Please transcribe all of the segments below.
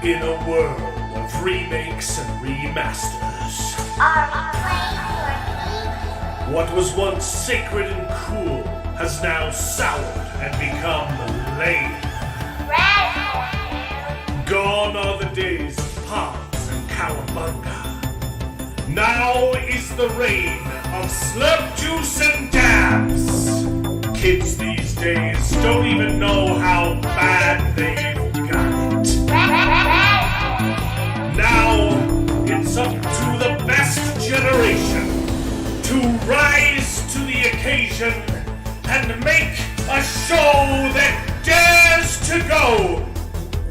In a world of remakes and remasters, Are we playing for keeps? what was once sacred and cool has now soured and become lame. Red. Gone are the days of palms and cowabunga. Now is the reign of slurp juice and dabs. Kids these days don't even know how bad they've got it. Now it's up to the best generation to rise to the occasion and make a show that dares to go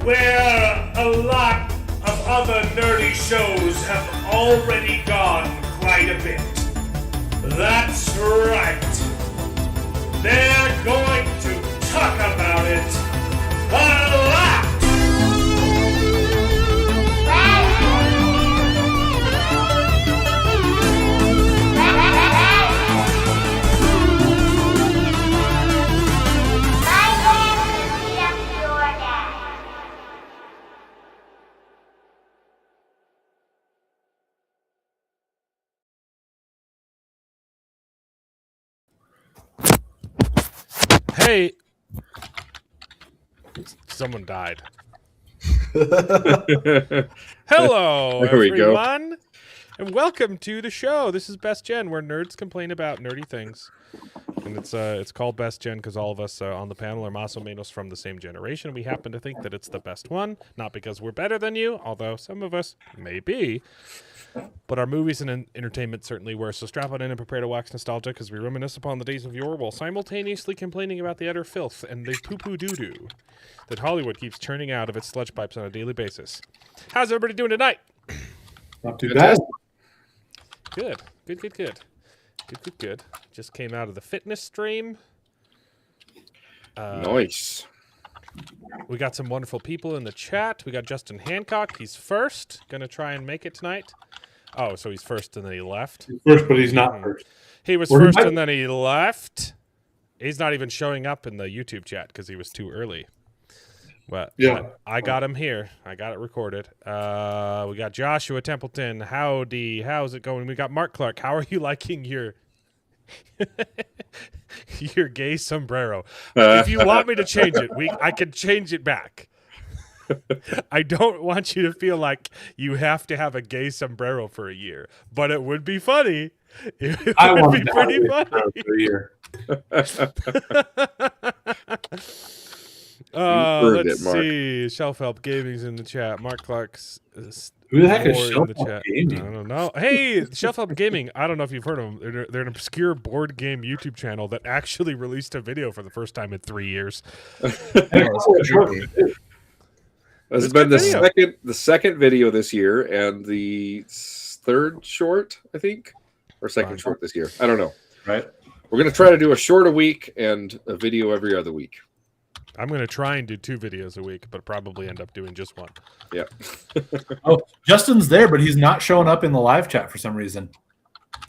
where a lot of other nerdy shows have already gone quite a bit. That's right. They're going to talk about it a lot. Hey, someone died. Hello, There we go. everyone, and welcome to the show. This is Best Gen, where nerds complain about nerdy things, and it's called Best Gen because all of us on the panel are más o menos from the same generation. We happen to think that it's the best one, not because we're better than you, although some of us may be. But our movies and entertainment certainly were, so strap on in and prepare to wax nostalgia as we reminisce upon the days of yore while simultaneously complaining about the utter filth and the poo-poo doo-doo that Hollywood keeps churning out of its sludge pipes on a daily basis. How's everybody doing tonight? Not too bad. Good. Just came out of the fitness stream. Nice. We got some wonderful people in the chat. We got Justin Hancock. He's first. Gonna try and make it tonight. Oh, so he's first and then he left. First, but he's not first. He was Or he first might- and then he left. He's not even showing up in the YouTube chat because he was too early. But Yeah. I got him here. I got it recorded. We got Joshua Templeton. Howdy. How's it going? We got Mark Clark. How are you liking your your gay sombrero? If you want me to change it, I can change it back. I don't want you to feel like you have to have a gay sombrero for a year, but it would be funny. It I would want be to pretty have funny. it for a year. earned Let's it, Mark. see. Shelf Help Gaming's in the chat. Mark Clark's Who the heck is more in Shelf the Help chat. Gaming? I don't know. Hey, Shelf Help Gaming. I don't know if you've heard of them. They're an obscure board game YouTube channel that actually released a video for the first time in 3 years. This has It's been good video. the second video this year and the third short, I think, or second short this year. I don't know. Right? We're gonna try to do a short a week and a video every other week. I'm going to try and do 2 videos a week, but probably end up doing just one. Yeah. Oh, Justin's there, but he's not showing up in the live chat for some reason.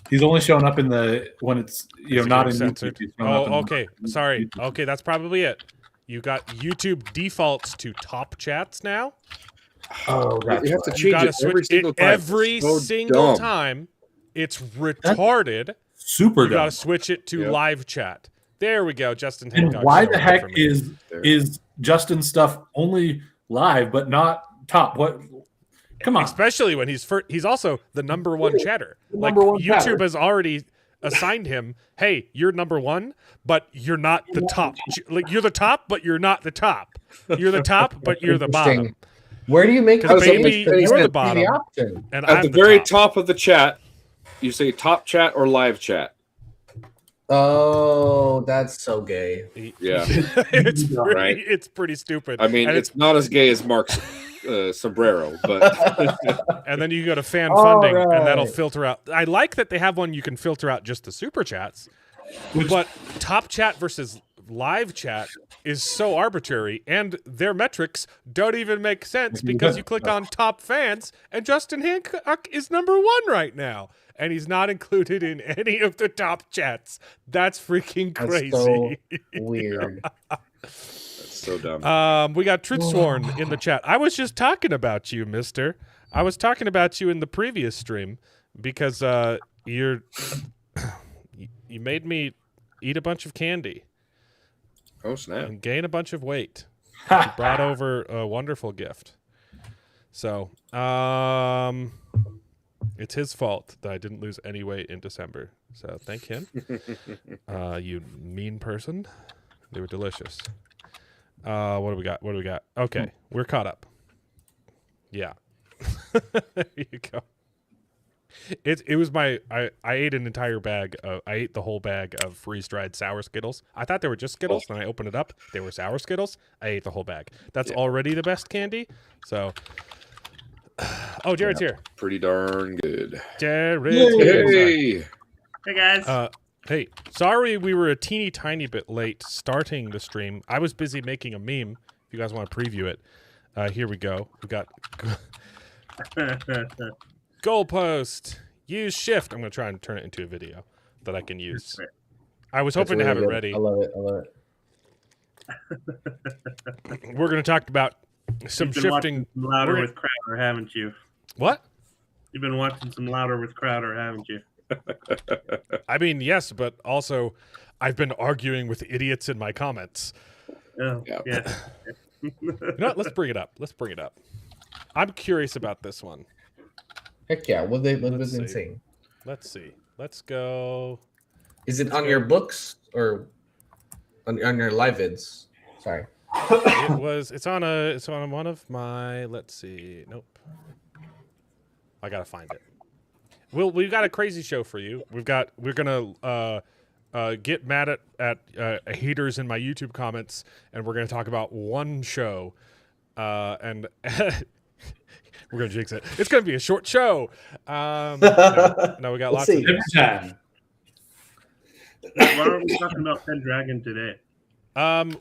He's only showing up in the when it's Is it not in getting censored? YouTube. He's showing up in Oh, okay. Sorry. YouTube. Okay, that's probably it. You got YouTube defaults to top chats now. Oh, that's You have to right. You change got to it switch every single it time. every So single dumb. time. It's retarded. super You got dumb. to switch it to Yep. live chat. There we go. Justin And Hancock. why showing the up heck for me. is Justin's stuff only live but not top? What? Come on. Especially when he's first, he's also the number one chatter. Like number one YouTube chatter. has already assigned him, hey, you're number one, but you're not the top. Like you're the top, but you're not the top. You're the top, but you're the bottom. Interesting. Where do you make Because the baby, change to you're the see bottom. option? And At I'm the very top. top of the chat, you say top chat or live chat. Oh, that's so gay. Yeah. it's pretty, Right. it's pretty stupid. I mean, and it's not as gay as Mark's sombrero, but and then you go to fan All funding, and that'll right. filter out. I like that they have one you can filter out just the super chats, but top chat versus live chat is so arbitrary, and their metrics don't even make sense because you click on top fans, and Justin Hancock is number one right now, and he's not included in any of the top chats. That's freaking That's crazy. so weird. So dumb. We got Truth Sworn in the chat. I was just talking about you, mister. I was talking about you in the previous stream because you made me eat a bunch of candy Oh, snap. and gain a bunch of weight. You brought over a wonderful gift. So, it's his fault that I didn't lose any weight in December. So thank him. You mean person. They were delicious. What do we got? What do we got? Okay, we're caught up. Yeah. There you go. It was my I ate an entire bag I ate the whole bag of freeze-dried sour Skittles. I thought they were just Skittles, then I opened it up. They were sour Skittles. I ate the whole bag. That's already the best candy. So oh, Jared's here. Pretty darn good. Jared's here. Hey. Hey guys. Hey, sorry we were a teeny tiny bit late starting the stream. I was busy making a meme. If you guys want to preview it, here we go. We got goalpost. Use shift. I'm gonna try and turn it into a video that I can use. I was hoping to have it ready. I love it. I love it. We're gonna talk about some You've been shifting. watching some Louder with Crowder, haven't you? What? You've been watching some Louder with Crowder, haven't you? I mean, yes, but also I've been arguing with idiots in my comments. Oh, Yeah. yeah. You know what? Let's bring it up. Let's bring it up. I'm curious about this one. Heck yeah. What Let's was see. insane? Let's see. Let's go. Is it on your books or on your live vids? Sorry. It's on one of my, let's see. Nope. I gotta find it. We've got a crazy show for you. We're gonna get mad at haters in my YouTube comments, and we're gonna talk about one show, and we're gonna jinx it. It's gonna be a short show. No, we got lots of Every these. time. Why aren't we talking about Pendragon today?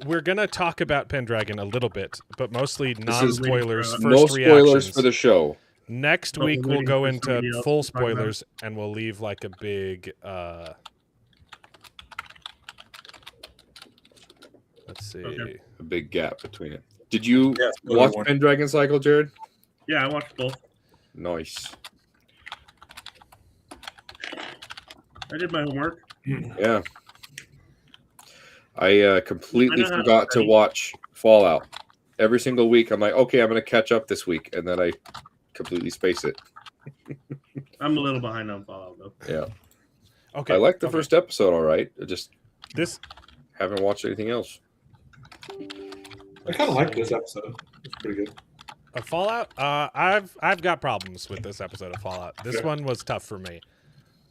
We're gonna talk about Pendragon a little bit, but mostly non-spoilers. First No spoilers reactions. for the show. Next Oh, week we're we'll go waiting for somebody into else full to talk about it. spoilers, and we'll leave like a big. Let's see. Okay. A big gap between it. Did you Yeah, spoiler watch warning. Pendragon Cycle, Jared? Yeah, I watched both. Nice. I did my homework. Yeah. I completely I know how to forgot to study. watch Fallout. Every single week, I'm like, okay, I'm going to catch up this week, and then I completely space it. I'm a little behind on Fallout though. Yeah. Okay. I liked the okay. first episode, all right. I just This haven't watched anything else. I kind of like this episode. It's pretty good. Fallout. I've got problems with this episode of Fallout. This Yeah. one was tough for me,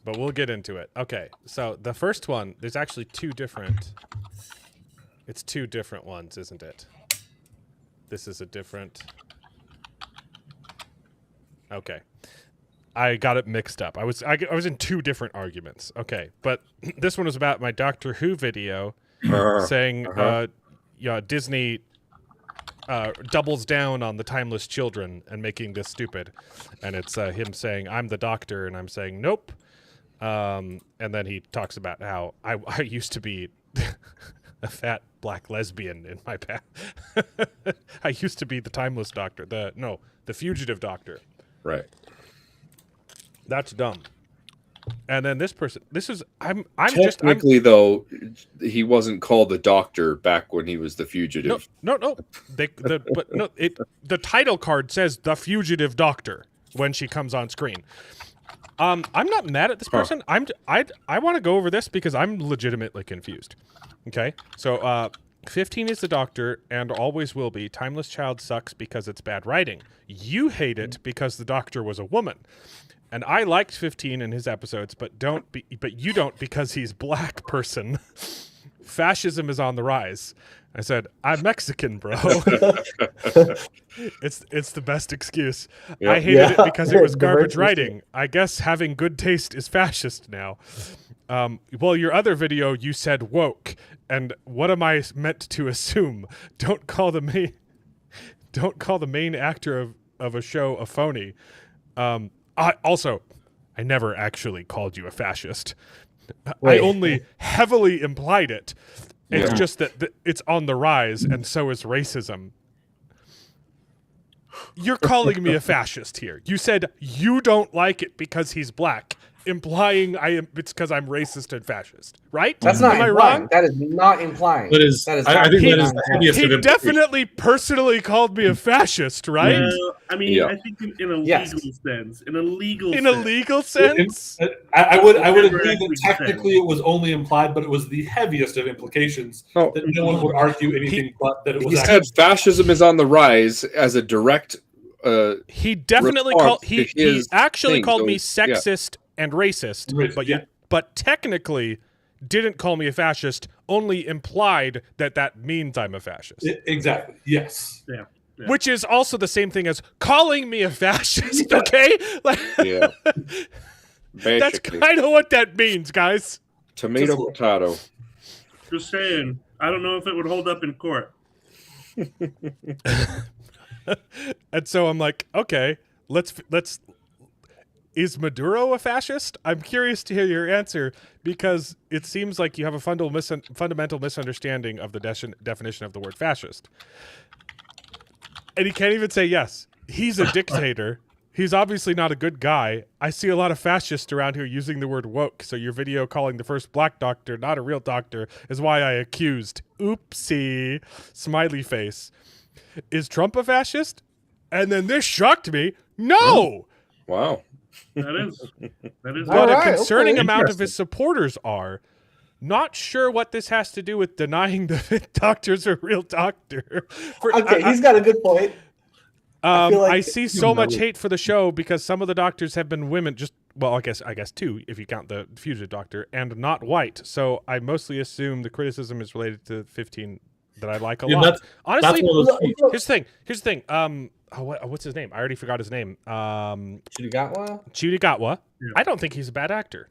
but we'll get into it. Okay. So the first one, there's actually two different. It's two different ones, isn't it? This is a different. Okay. I got it mixed up. I was in two different arguments. Okay, but this one was about my Doctor Who video saying yeah, Disney doubles down on the timeless children and making this stupid. And it's him saying, I'm the Doctor, and I'm saying, nope. And then he talks about how I used to be a fat black lesbian in my past. I used to be the timeless Doctor. The fugitive Doctor. Right. That's dumb. And then this person, I'm Technically, though, he wasn't called the Doctor back when he was the fugitive. No. The title card says the fugitive Doctor when she comes on screen. I'm not mad at this person. I want to go over this because I'm legitimately confused. Okay, so 15 is the Doctor and always will be. Timeless Child sucks because it's bad writing. You hate it because the Doctor was a woman. And I liked 15 in his episodes, but you don't because he's black person. Fascism is on the rise. I said, I'm Mexican, bro. It's the best excuse. Yep. I hated it because it was garbage Diversity. writing. I guess having good taste is fascist now. Well, your other video, you said woke. And what am I meant to assume? Don't call the main actor of a show a phony. I never actually called you a fascist. I Wait. only heavily implied it. It's Yeah. just that it's on the rise, and so is racism. You're calling me a fascist here. You said you don't like it because he's black, implying it's because I'm racist and fascist, right? That's not Am I implying. wrong? That is not implying. That is, That is I not think that implying. is the heaviest He of implications. definitely personally called me a fascist, right? Well, I mean, Yeah. I think in a Yes. legal sense. In a legal In a sense. legal sense? I would agree Never that actually technically it was only implied, but it was the heaviest of implications. Oh. That no one would argue anything but that it was. He said fascism is on the rise as a direct. He definitely response called to he his actually thing, called so me it's- yeah. sexist and racist, Racist, but yeah. but technically didn't call me a fascist, only implied that means I'm a fascist. Exactly. Yes. Yeah. Yeah. Which is also the same thing as calling me a fascist, okay? Like, Yeah. that's Basically, kind of what that means, guys. tomato potato. Just saying. I don't know if it would hold up in court. And so I'm like, okay, let's is Maduro a fascist? I'm curious to hear your answer because it seems like you have a fundamental misunderstanding of the definition of the word fascist. And he can't even say yes. He's a dictator. He's obviously not a good guy. I see a lot of fascists around here using the word woke, so your video calling the first black doctor not a real doctor is why I accused. Oopsie. Smiley face. Is Trump a fascist? And then this shocked me. No! Wow. That is. But All a right, concerning okay. amount of his supporters are. Not sure what this has to do with denying the doctor's a real doctor. Okay, he's got a good point. I feel like I see so much hate for the show because some of the doctors have been women. I guess two if you count the fugitive doctor, and not white. So I mostly assume the criticism is related to 15 that I like a lot. That's Honestly, one of those here's the thing. What's his name? I already forgot his name. Chirigatwa? Chirigatwa. Yeah. I don't think he's a bad actor.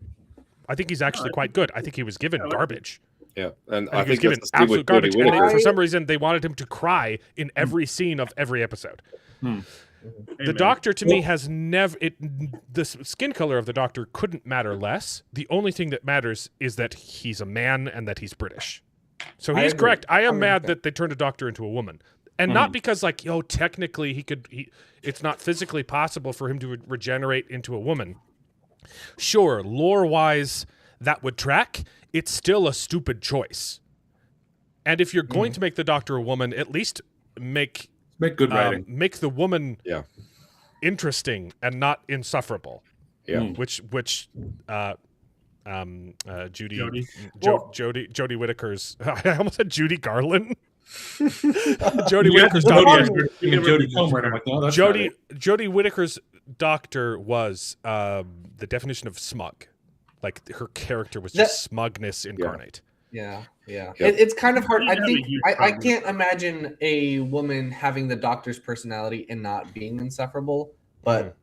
I think he's actually quite good. I think he was given garbage. Yeah, and I think he was I think given that's the thing absolute with garbage. Jodie And Whittaker. for some reason, they wanted him to cry in every scene of every episode. The Amen. doctor to me has never. The skin color of the doctor couldn't matter less. The only thing that matters is that he's a man and that he's British. So I he's agree. correct. I am 100%. mad that they turned a doctor into a woman, and not because technically it's not physically possible for him to regenerate into a woman. Sure, lore-wise, that would track. It's still a stupid choice. And if you're going to make the doctor a woman, at least make good writing. make the woman Yeah. interesting and not insufferable. Yeah. Which Judy Jodie. Jodie Whittaker's I almost said Judy Garland. Jodie You got Whittaker's Jodie doctor. Whittaker, Jodie Comer, and I'm like, no, that's not it. Jodie Whittaker's doctor was the definition of smug. Like her character was just smugness incarnate. Yeah. Yep. It's kind of hard. You I have a think huge I problem. can't imagine a woman having the doctor's personality and not being insufferable, but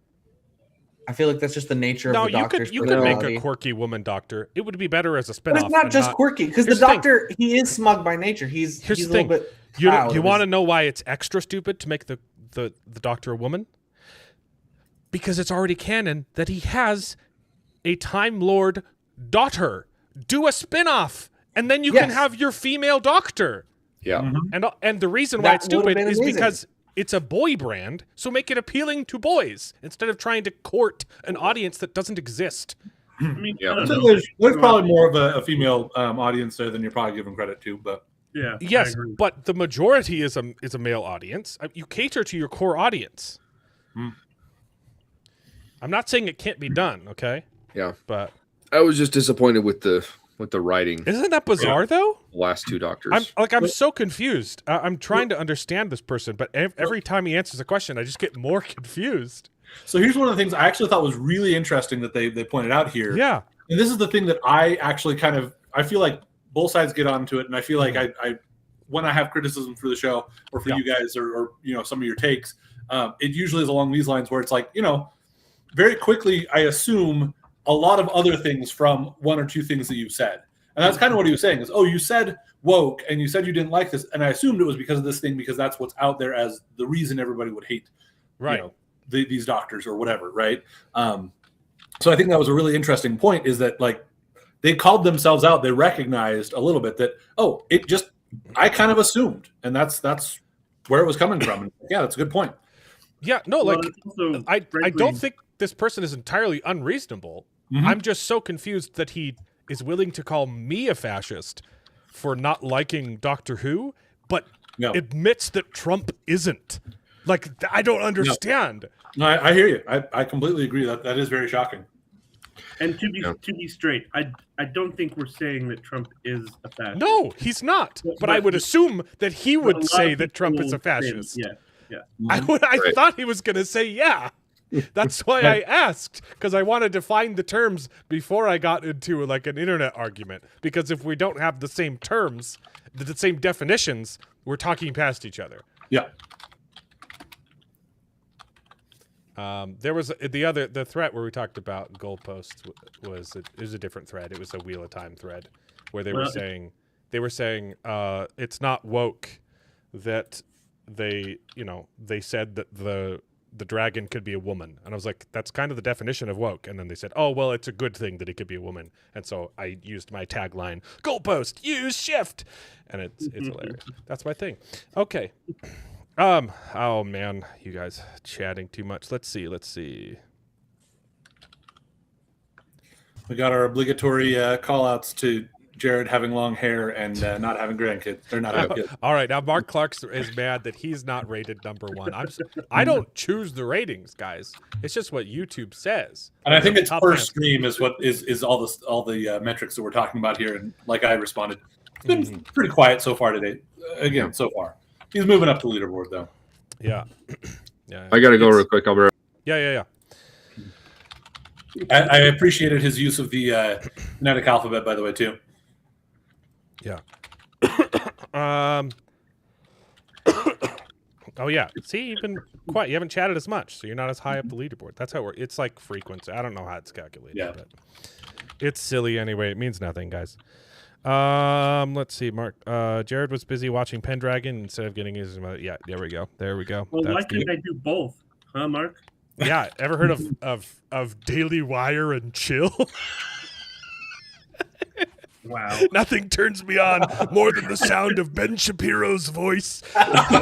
I feel like that's just the nature No, of the doctor's you could make personality. a quirky woman doctor. It would be better as a spinoff. But it's not and just quirky because the Here's the thing. doctor he is smug by nature. He's Here's a the little thing. bit. You proud of want to his- know why it's extra stupid to make the doctor a woman? Because it's already canon that he has a Time Lord daughter. Do a spin-off, and then you can Yes. have your female doctor. Yeah. And the reason why That it's would've stupid been is amazing. because it's a boy brand, so make it appealing to boys instead of trying to court an audience that doesn't exist. I mean, Yeah. I don't So know. there's probably more of a female audience there than you're probably giving credit to, but Yeah. I Yes, agree. but the majority is a male audience. You cater to your core audience. I'm not saying it can't be done, okay? Yeah. But I was just disappointed with the writing. isn't that bizarre though? Last two doctors. I'm so confused. I'm trying to understand this person, but every time he answers a question, I just get more confused. so here's one of the things I actually thought was really interesting that they pointed out here. Yeah. And this is the thing that I actually I feel like both sides get onto it, and I feel like I when I have criticism for the show or for you guys or some of your takes, it usually is along these lines where it's like, very quickly I assume a lot of other things from one or two things that you've said. And that's kind of what he was saying is, you said woke and you said you didn't like this. And I assumed it was because of this thing, because that's what's out there as the reason everybody would hate these doctors or whatever. Right. So I think that was a really interesting point, is that like they called themselves out. They recognized a little bit that, oh, I kind of assumed, and that's where it was coming from. And yeah, that's a good point. Yeah, no, Well, like it's also, I frankly, don't think this person is entirely unreasonable. Mhm. I'm just so confused that he is willing to call me a fascist for not liking Doctor Who, but No. admits that Trump isn't. Like, I don't understand. No, I hear you. I completely agree. That is very shocking. And to be straight, I don't think we're saying that Trump is a fascist. No, he's not. But I would assume that he A lot would of say that Trump is a people say- fascist. Yeah. I Right. thought he was going to say yeah. That's why I asked, because I wanted to find the terms before I got into like an internet argument. Because if we don't have the same terms, the same definitions, we're talking past each other. Yeah. There was the threat where we talked about goalposts was a different thread. It was a Wheel of Time thread where they were saying it's not woke that they said that the dragon could be a woman, and I was like, that's kind of the definition of woke. And then they said, oh well, it's a good thing that it could be a woman, and so I used my tagline, goalpost, use shift, and it's hilarious. That's my thing. Okay. Oh man, you guys chatting too much. Let's see. We got our obligatory call outs to Jared having long hair and not having grandkids. Or not having kids. All right, now Mark Clark is mad that he's not rated #1. I don't choose the ratings, guys. It's just what YouTube says. And I think it's Top per fans. stream is what is all the metrics that we're talking about here. And like I responded, it's been pretty quiet so far today. Again, so far. He's moving up the leaderboard though. Yeah. Yeah. I gotta go real quick. I'll be right. Yeah. I appreciated his use of the phonetic alphabet, by the way, too. Yeah. Oh yeah. See, you've been quiet. You haven't chatted as much, so you're not as high up the leaderboard. That's how it's like frequency. I don't know how it's calculated, Yeah. but it's silly anyway. It means nothing, guys. Let's see, Mark. Jared was busy watching Pendragon instead of getting his. Yeah, there we go. Well, why That's couldn't I do both? Huh, Mark? Yeah, ever heard of Daily Wire and Chill? Wow. Nothing turns me on more than the sound of Ben Shapiro's voice. That's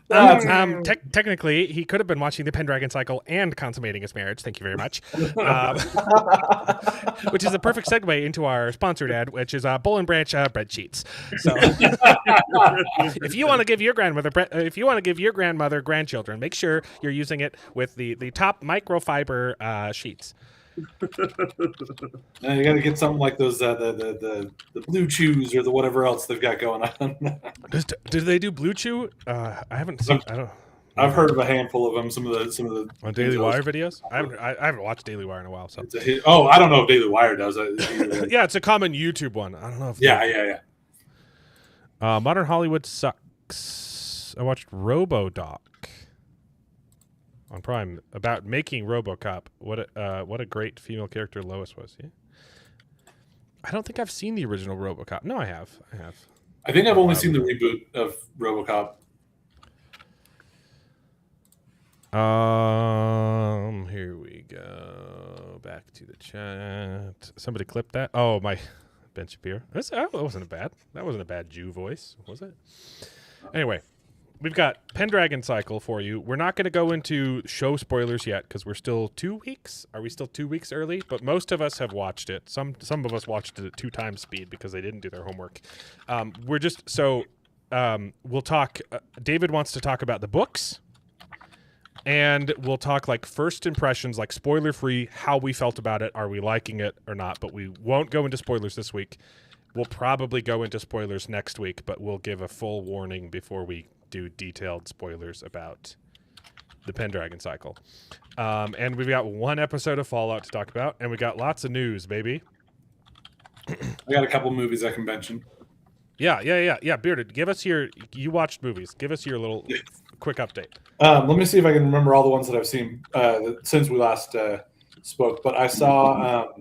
okay. Technically, he could have been watching the Pendragon cycle and consummating his marriage. Thank you very much. Which is a perfect segue into our sponsored ad, which is Bull and Branch bread sheets. So, if you want to give your grandmother grandchildren, make sure you're using it with the top microfiber sheets. You got to get something like those the Blue Chews or the whatever else they've got going on. Do they do Blue Chew? I haven't seen. I don't. I've heard of a handful of them. Some of the On Daily Wire videos. I haven't watched Daily Wire in a while. So I don't know if Daily Wire does. yeah, it's a common YouTube one. I don't know if Yeah. Modern Hollywood sucks. I watched RoboDoc on Prime about making RoboCop. What a great female character Lois was. Yeah. I don't think I've seen the original RoboCop. No, I have. I think I've only seen the reboot of RoboCop. Here we go. Back to the chat. Somebody clipped that. Oh, my Ben Shapiro. That wasn't a bad Jew voice, was it? Anyway, we've got Pendragon Cycle for you. We're not going to go into show spoilers yet because we're still 2 weeks. Are we still 2 weeks early? But most of us have watched it. Some of us watched it at 2 times speed because they didn't do their homework. We'll talk. David wants to talk about the books. And we'll talk like first impressions, like spoiler free, how we felt about it. Are we liking it or not? But we won't go into spoilers this week. We'll probably go into spoilers next week, but we'll give a full warning before we do detailed spoilers about the Pendragon Cycle. And we've got 1 episode of Fallout to talk about, and we got lots of news, baby. I got a couple movies I can mention. Yeah. Bearded, you watched movies. Give us your little quick update. Let me see if I can remember all the ones that I've seen since we last spoke. But I saw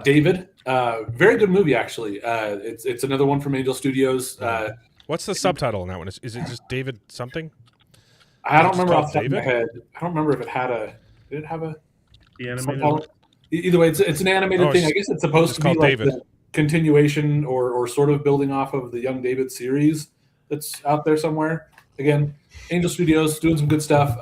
David. Very good movie, actually. It's another one from Angel Studios. What's the subtitle on that one? Is it just David something? I don't remember called off the top of my David? head. I don't remember if it had a. Did it have a? The animated. Either way, it's an animated Oh, thing. I guess it's supposed it's to be called like David. the continuation or sort of building off of the Young David series that's out there somewhere. Again, Angel Studios doing some good stuff.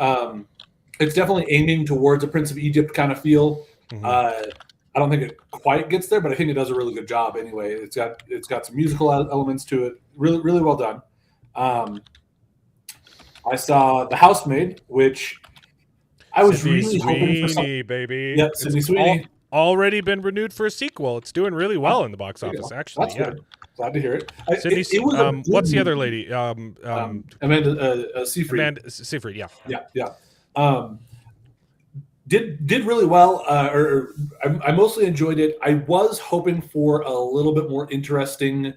It's definitely aiming towards a Prince of Egypt kind of feel. Mhm. I don't think it quite gets there, but I think it does a really good job anyway. It's got some musical elements to it. Really, really well done. I saw The Housemaid, which I was Sydney really hoping for Sweeney, something. baby. Yep, Sydney Sweeney. Already been renewed for a sequel. It's doing really well in the box There you office, go. actually. That's Yeah. good. Glad to hear it. Sydney, It was a good what's the other movie. lady? Amanda Seyfried. Amanda Seyfried. Yeah. Yeah. Did really well. I mostly enjoyed it. I was hoping for a little bit more interesting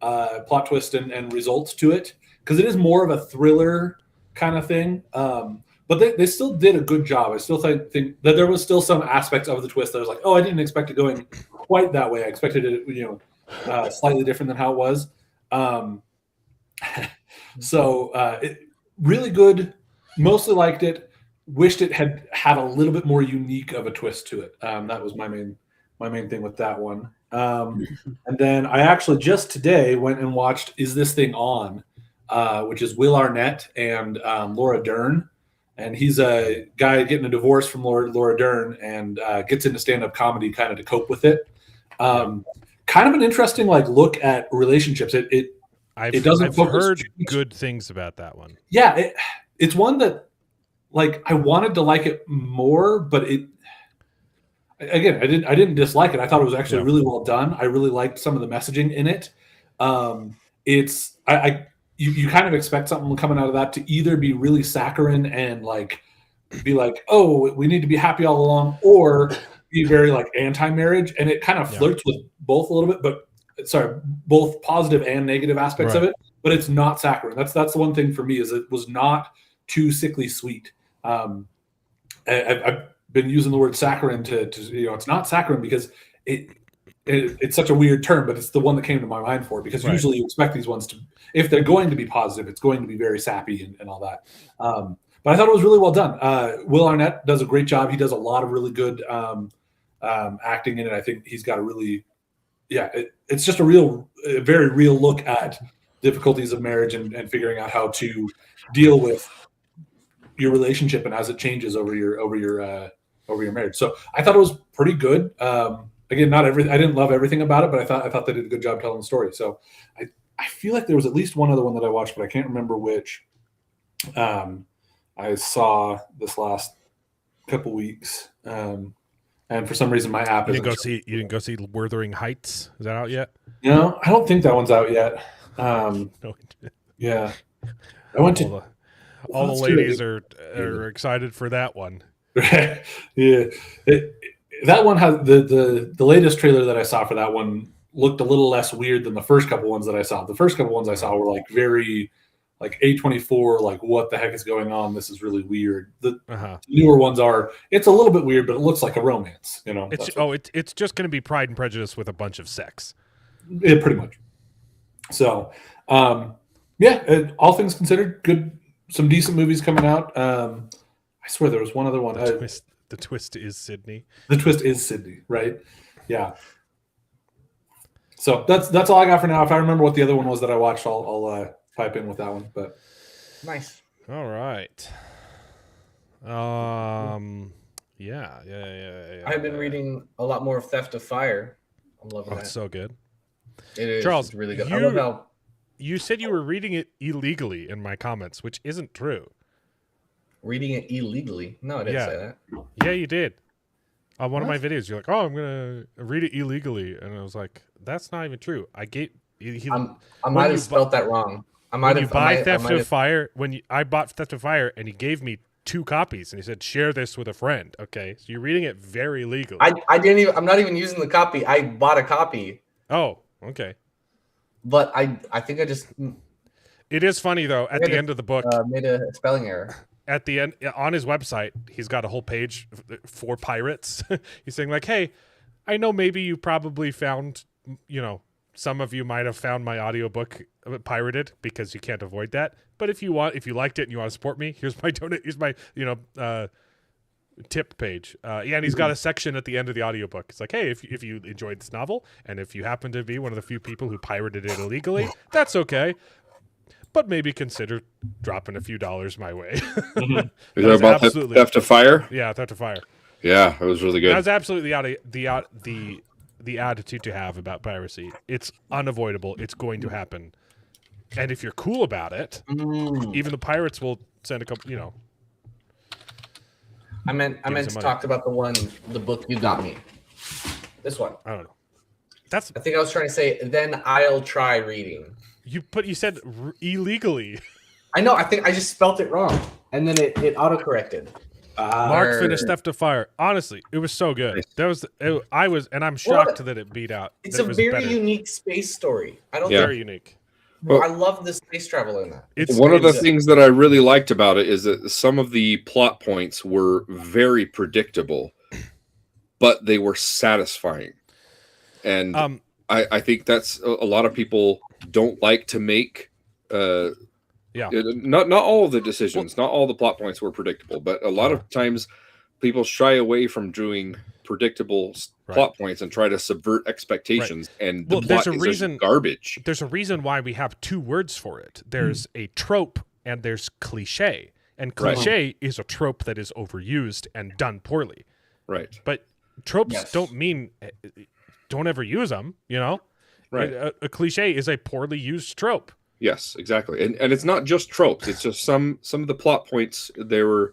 plot twist and results to it because it is more of a thriller kind of thing. But they still did a good job. I still think that there was still some aspects of the twist that I was like, oh, I didn't expect it going quite that way. I expected it, slightly different than how it was. Really good. Mostly liked it. Wished it had a little bit more unique of a twist to it. That was my main thing with that one. And then I actually just today went and watched Is This Thing On, which is Will Arnett and Laura Dern. And he's a guy getting a divorce from Laura Dern and gets into stand-up comedy kind of to cope with it. Kind of an interesting look at relationships. I've heard good things about that one. Yeah, it's one that I wanted to like it more, but I didn't dislike it. I thought it was actually really well done. I really liked some of the messaging in it. You kind of expect something coming out of that to either be really saccharine and be like, oh, we need to be happy all along, or be very anti-marriage, and it kind of flirts with both a little bit, but both positive and negative aspects of it. But it's not saccharine. That's the one thing for me is it was not too sickly sweet. I've been using the word saccharine to it's not saccharine because it's such a weird term, but it's the one that came to my mind for it because usually you expect these ones to, if they're going to be positive, it's going to be very sappy and all that. But I thought it was really well done. Will Arnett does a great job. He does a lot of really good acting in it. I think he's got a really, it's just a very real look at difficulties of marriage and figuring out how to deal with your relationship and as it changes over your marriage. So I thought it was pretty good. Again, I didn't love everything about it, but I thought they did a good job telling the story. So I feel like there was at least one other one that I watched, but I can't remember which. I saw this last couple weeks, and for some reason my app You didn't go see Wuthering Heights? Is that out yet? I don't think that one's out yet. No. Yeah, I went to. All the ladies are excited for that one. Yeah, that one has the latest trailer that I saw for that one looked a little less weird than the first couple ones that I saw. The first couple ones I saw were very A24, what the heck is going on? This is really weird. The newer ones it's a little bit weird, but it looks like a romance. It's just going to be Pride and Prejudice with a bunch of sex. Yeah, pretty much. So, all things considered, good. Some decent movies coming out. I swear there was one other one. The twist is Sydney. The twist is Sydney, right? Yeah. So that's all I got for now. If I remember what the other one was that I watched, I'll pipe in with that one. But nice. All right. Yeah. I've been reading a lot more of Theft of Fire. I'm loving that. It's so good. It is. Charles, it's really good. I love how you said you were reading it illegally in my comments, which isn't true. Reading it illegally? No, I didn't say that. Yeah, you did. On one of my videos, you're like, "Oh, I'm gonna read it illegally," and I was like, "That's not even true." I might have spelled that wrong. I might have. Theft of Fire, I bought Theft of Fire, and he gave me 2 copies, and he said, "Share this with a friend." Okay, so you're reading it very legally. I didn't even. I'm not even using the copy. I bought a copy. Oh, okay. But I think I just. It is funny though. At the end of the book, made a spelling error. At the end, on his website, he's got a whole page for pirates. He's saying hey, I know maybe you probably found, some of you might have found my audiobook pirated because you can't avoid that. But if you liked it and you want to support me, here's my tip page. And he's got a section at the end of the audiobook. It's like, hey, if you enjoyed this novel, and if you happen to be one of the few people who pirated it illegally, that's okay. But maybe consider dropping a few dollars my way. Is that about Theft of Fire? Yeah, Theft of Fire. Yeah, it was really good. That was absolutely the attitude to have about piracy. It's unavoidable. It's going to happen. And if you're cool about it, even the pirates will send a couple, I meant to talk about the book you got me. This one. I don't know. I think I was trying to say, then I'll try reading. You said illegally. I know. I think I just spelt it wrong, and then it autocorrected. Mark finished Theft of Fire. Honestly, it was so good. I'm shocked that it beat out. It's a very unique space story. Very unique. Well, I love the space travel in that. One of the things that I really liked about it is that some of the plot points were very predictable, but they were satisfying. And I think that's a lot of people don't like to make. Not all of the decisions, not all the plot points were predictable, but a lot of times people shy away from doing predictable plot points and try to subvert expectations. And the plot is garbage. There's a reason why we have two words for it. There's a trope and there's cliche. And cliche is a trope that is overused and done poorly. Right. But tropes don't mean don't ever use them, Right. A cliche is a poorly used trope. Yes, exactly. And it's not just tropes. It's just some of the plot points there were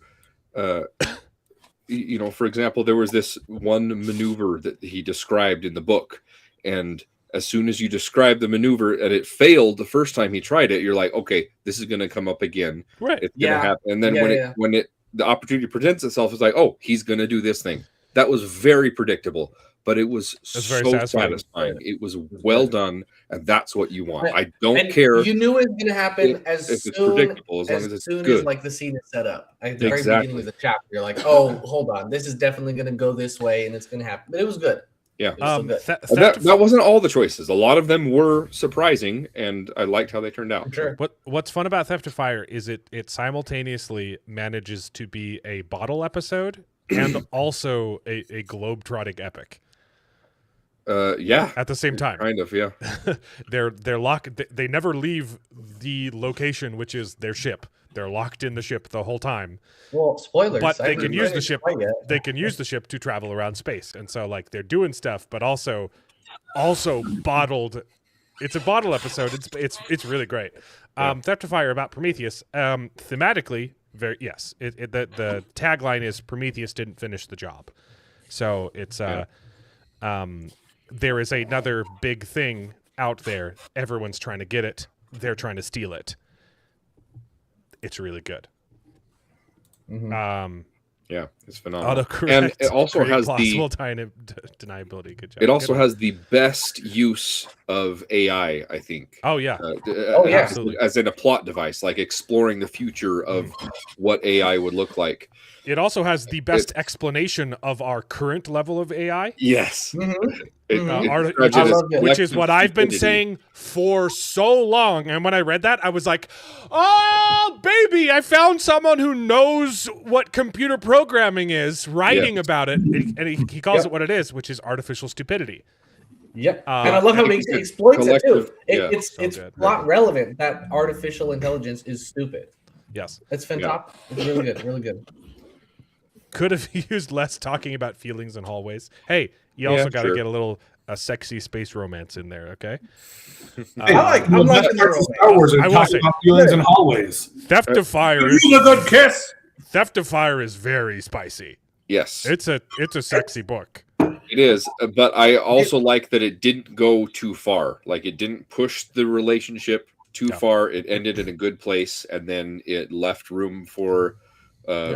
for example, there was this one maneuver that he described in the book, and as soon as you describe the maneuver and it failed the first time he tried it, you're like, okay, this is going to come up again. Right. It's going to happen. And then when the opportunity presents itself, it's like, oh, he's going to do this thing. That was very predictable, but it was so satisfying. It was well done, and that's what you want. I don't care. You knew it was going to happen as soon as like the scene is set up. At the very beginning of the chapter, you're like, oh, hold on, this is definitely going to go this way, and it's going to happen. But it was good. Yeah, good. That wasn't all the choices. A lot of them were surprising, and I liked how they turned out. Sure. What's fun about Theft of Fire is it simultaneously manages to be a bottle episode and also a globe-trotting epic. At the same time, kind of. Yeah. they're locked. They never leave the location, which is their ship. They're locked in the ship the whole time. Well, spoilers. But they can use the ship. They can use the ship to travel around space, and so like they're doing stuff, but also bottled. It's a bottle episode. It's really great. Theft of Fire about Prometheus. Thematically, the tagline is Prometheus didn't finish the job, so it's there is another big thing out there. Everyone's trying to get it. They're trying to steal it. It's really good. Mm-hmm. It's phenomenal. Autocorrect, and it also has plausible deniability. Good job. It also has the best use of AI, I think. Oh yeah. Absolutely. As in a plot device, like exploring the future of what AI would look like. It also has the best explanation of our current level of AI. Yes. Which is what I've been saying for so long. And when I read that, I was like, oh, baby, I found someone who knows what computer programming is writing about it. And he calls it what it is, which is artificial stupidity. Yep. And I love how he exploits it too. It's plot relevant that artificial intelligence is stupid. Yes. It's fantastic. It's really good. Really good. Could have used less talking about feelings in hallways. Hey, you also got to get a sexy space romance in there, okay? I'm like Star Wars and talking about feelings in hallways. Theft of Fire is a good kiss. Theft of Fire is very spicy. Yes, it's a sexy book. It is, but I also like that it didn't go too far. Like it didn't push the relationship too far. It ended in a good place, and then it left room for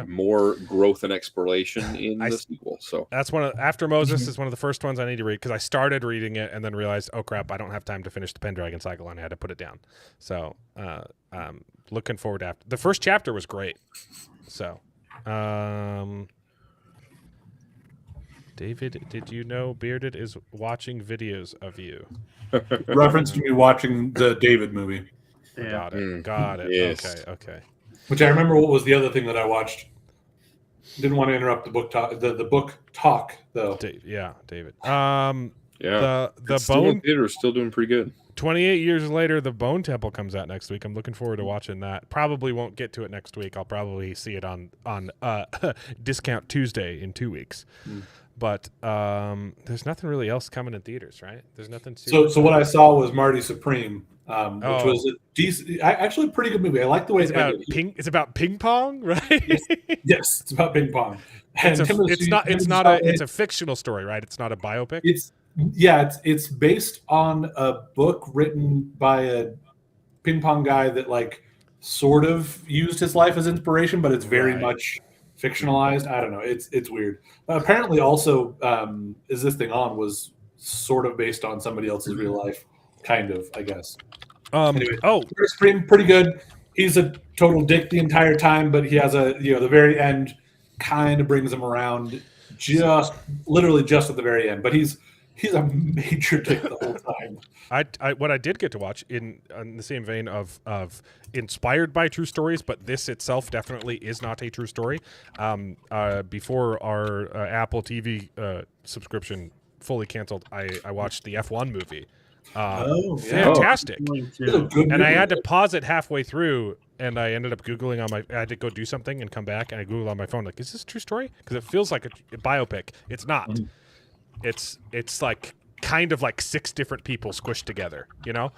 more growth and exploration in the sequel. So that's After Moses is one of the first ones I need to read because I started reading it and then realized, oh crap, I don't have time to finish the Pendragon cycle and I had to put it down. So looking forward to the first chapter was great. So David, did you know Bearded is watching videos of you? Reference to me watching the David movie. Yeah. Got it. Yes. Okay. Which I remember what was the other thing that I watched. Didn't want to interrupt the book talk. The book talk though. David. Yeah, the it's still in Bone theater, still doing pretty good. 28 years later, the Bone Temple comes out next week. I'm looking forward to watching that. Probably won't get to it next week. I'll probably see it on Discount Tuesday in 2 weeks. But there's nothing really else coming in theaters, right? There's nothing. So what I saw was Marty Supreme, which was a decent, actually a pretty good movie. I like the way it's about ping. It's about ping pong, right? Yes, it's about ping pong. And it's a fictional story, right? It's not a biopic. It's based on a book written by a ping pong guy that like sort of used his life as inspiration, but it's very much fictionalized. I don't know. It's weird. Apparently, also, Is This Thing On was sort of based on somebody else's real life, kind of, I guess. Anyway, pretty good. He's a total dick the entire time, but he has the very end kind of brings him around, literally just at the very end. But he's a major dick the whole time. What I did get to watch in the same vein of inspired by true stories, but this itself definitely is not a true story. Before our Apple TV subscription fully canceled, I watched the F1 movie. Fantastic. And I had to pause it halfway through, and I ended up Googling I had to go do something and come back, and I Googled on my phone, like, is this a true story? Because it feels like a biopic. It's not. It's like kind of like 6 different people squished together, you know?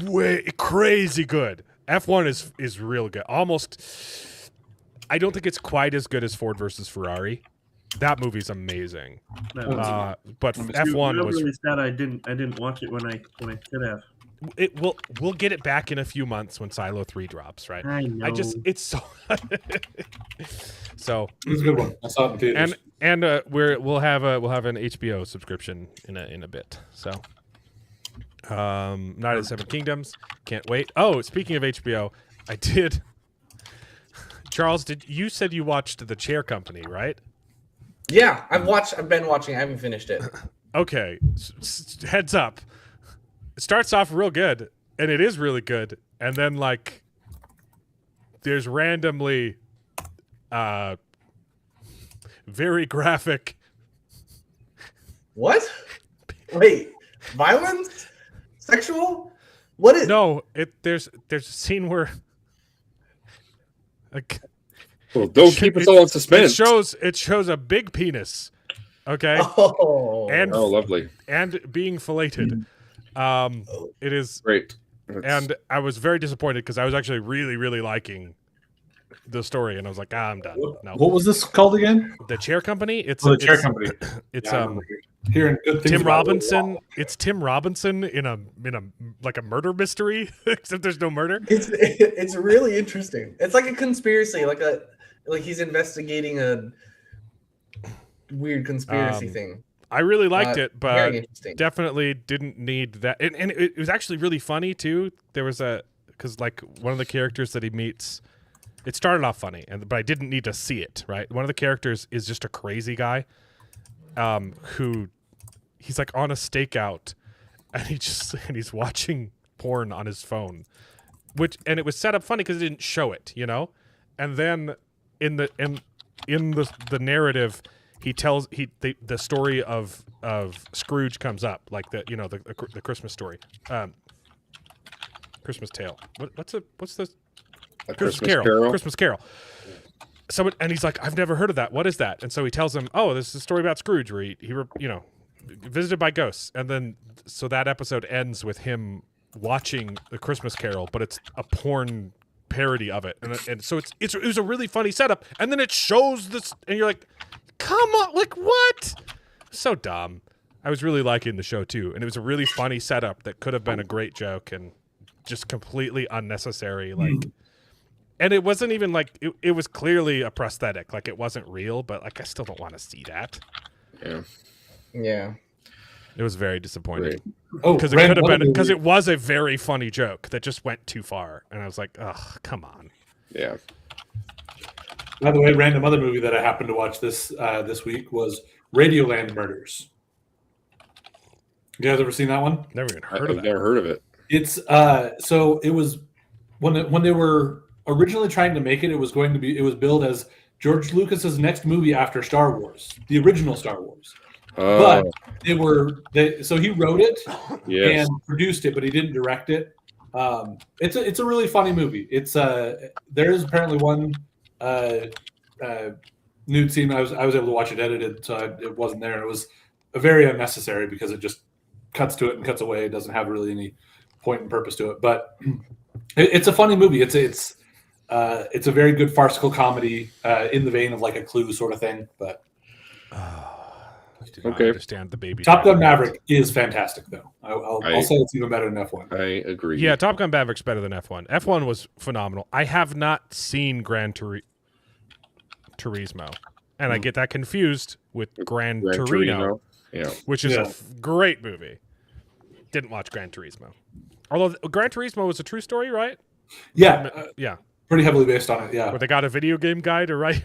Way crazy good. F1 is real good. Almost, I don't think it's quite as good as Ford versus Ferrari. That movie's amazing. But F1 was really sad. I didn't watch it when I could have. We'll get it back in a few months when Silo 3 drops, right? I know. It's so so it's a good one. I saw it in theaters. And we'll have an HBO subscription in a bit. So Night of the Seven Kingdoms, can't wait. Oh, speaking of HBO, I did. Charles, you said you watched The Chair Company, right? Yeah, I've been watching. I haven't finished it. Okay, heads up. It starts off real good, and it is really good, and then like there's randomly very graphic. What? Wait, violence? Sexual? What is? No, there's a scene where. Well, don't keep us all in suspense. It shows a big penis. Okay. Oh. Lovely. And being filleted. It is great. And I was very disappointed because I was actually really, really liking the story, and I was like, I'm done. No. What was this called again? The Chair Company. The Chair Company. It's hearing good things Tim about Robinson. It's Tim Robinson in a like a murder mystery, except there's no murder. It's really interesting. It's like a conspiracy, like he's investigating a weird conspiracy thing. I really liked it, but definitely didn't need that. And it was actually really funny too. There was because like one of the characters that he meets, it started off funny, but I didn't need to see it. Right, one of the characters is just a crazy guy, who he's like on a stakeout, and he's watching porn on his phone, and it was set up funny because it didn't show it, you know, and then in the narrative. He tells the story of Scrooge comes up, like the Christmas story, Christmas Tale. What's the Christmas Carol? Christmas Carol. And he's like, I've never heard of that. What is that? And so he tells him, oh, this is a story about Scrooge where he visited by ghosts, and then so that episode ends with him watching the Christmas Carol, but it's a porn parody of it, and so it was a really funny setup, and then it shows this, and you're like. Come on, like what? So dumb. I was really liking the show too, and it was a really funny setup that could have been a great joke and just completely unnecessary. Like, and it wasn't even like it was clearly a prosthetic, like it wasn't real. But like, I still don't want to see that. Yeah. It was very disappointing. Because it could have been because it was a very funny joke that just went too far, and I was like, oh, come on. Yeah. By the way, random other movie that I happened to watch this week was Radioland Murders. You guys ever seen that one? Never even heard of that. Never heard of it. It's so it was when they were originally trying to make it, it was billed as George Lucas's next movie after Star Wars, the original Star Wars. But so he wrote it and produced it, but he didn't direct it. It's a really funny movie. There is apparently one nude scene. I was able to watch it edited, so it wasn't there. It was very unnecessary because it just cuts to it and cuts away. It doesn't have really any point and purpose to it. But it's a funny movie. It's a very good farcical comedy in the vein of like a Clue sort of thing. But understand the baby. Top Gun Maverick is fantastic, though. I'll say it's even better than F1. I agree. Yeah, Top Gun Maverick's better than F1. F1 was phenomenal. I have not seen Gran Turismo, and I get that confused with Gran Torino, which is a great movie. Didn't watch Gran Turismo. Although Gran Turismo was a true story, right? Yeah. Yeah. Pretty heavily based on it, yeah. Where they got a video game guy to race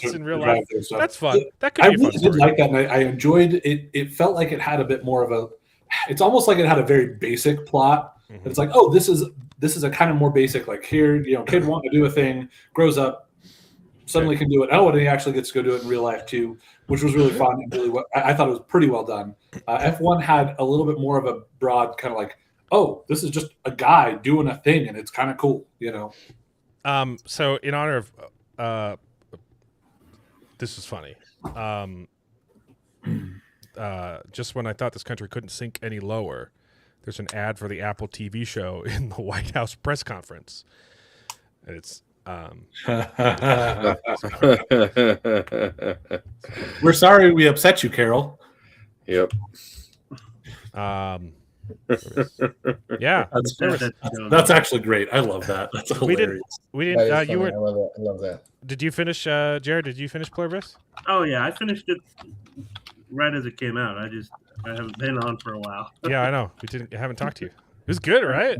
in real life. That's fun. That could be a fun story. I did like that, and I enjoyed it. It felt like it had a bit more of a. It's almost like it had a very basic plot. It's like, oh, this is a kind of more basic. Like here, kid wanting to do a thing, grows up, suddenly can do it. Oh, and he actually gets to go do it in real life too, which was really fun and really. I thought it was pretty well done. F1 had a little bit more of a broad kind of like, oh, this is just a guy doing a thing, and it's kind of cool, So in honor of this is funny. Just when I thought this country couldn't sink any lower, there's an ad for the Apple TV show in the White House press conference. And it's we're sorry we upset you, Carol. Yep. Yeah, that's actually great. I love that. That's hilarious. We didn't. I You were. love that. Did you finish, Jared? Did you finish Pluribus? Oh yeah, I finished it right as it came out. I haven't been on for a while. Yeah, I know. I haven't talked to you. It was good, right?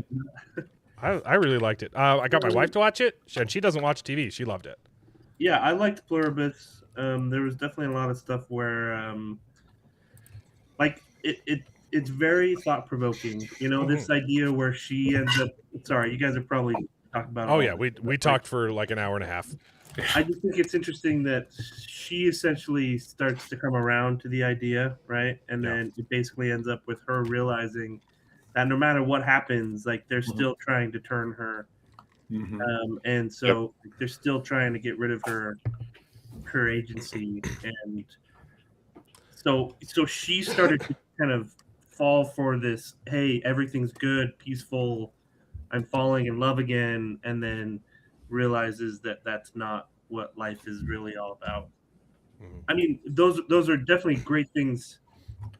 I really liked it. I got my wife to watch it, and she doesn't watch TV. She loved it. Yeah, I liked Pluribus. There was definitely a lot of stuff where, it's very thought provoking. This idea where she ends up. Sorry, you guys are probably talking about. Oh yeah, we talked for like an hour and a half. I just think it's interesting that she essentially starts to come around to the idea, right? And then it basically ends up with her realizing that no matter what happens, like they're still trying to turn her, and so they're still trying to get rid of her agency, and so she started to kind of fall for this. Hey, everything's good, peaceful. I'm falling in love again, and then realizes that that's not what life is really all about. I mean, those are definitely great things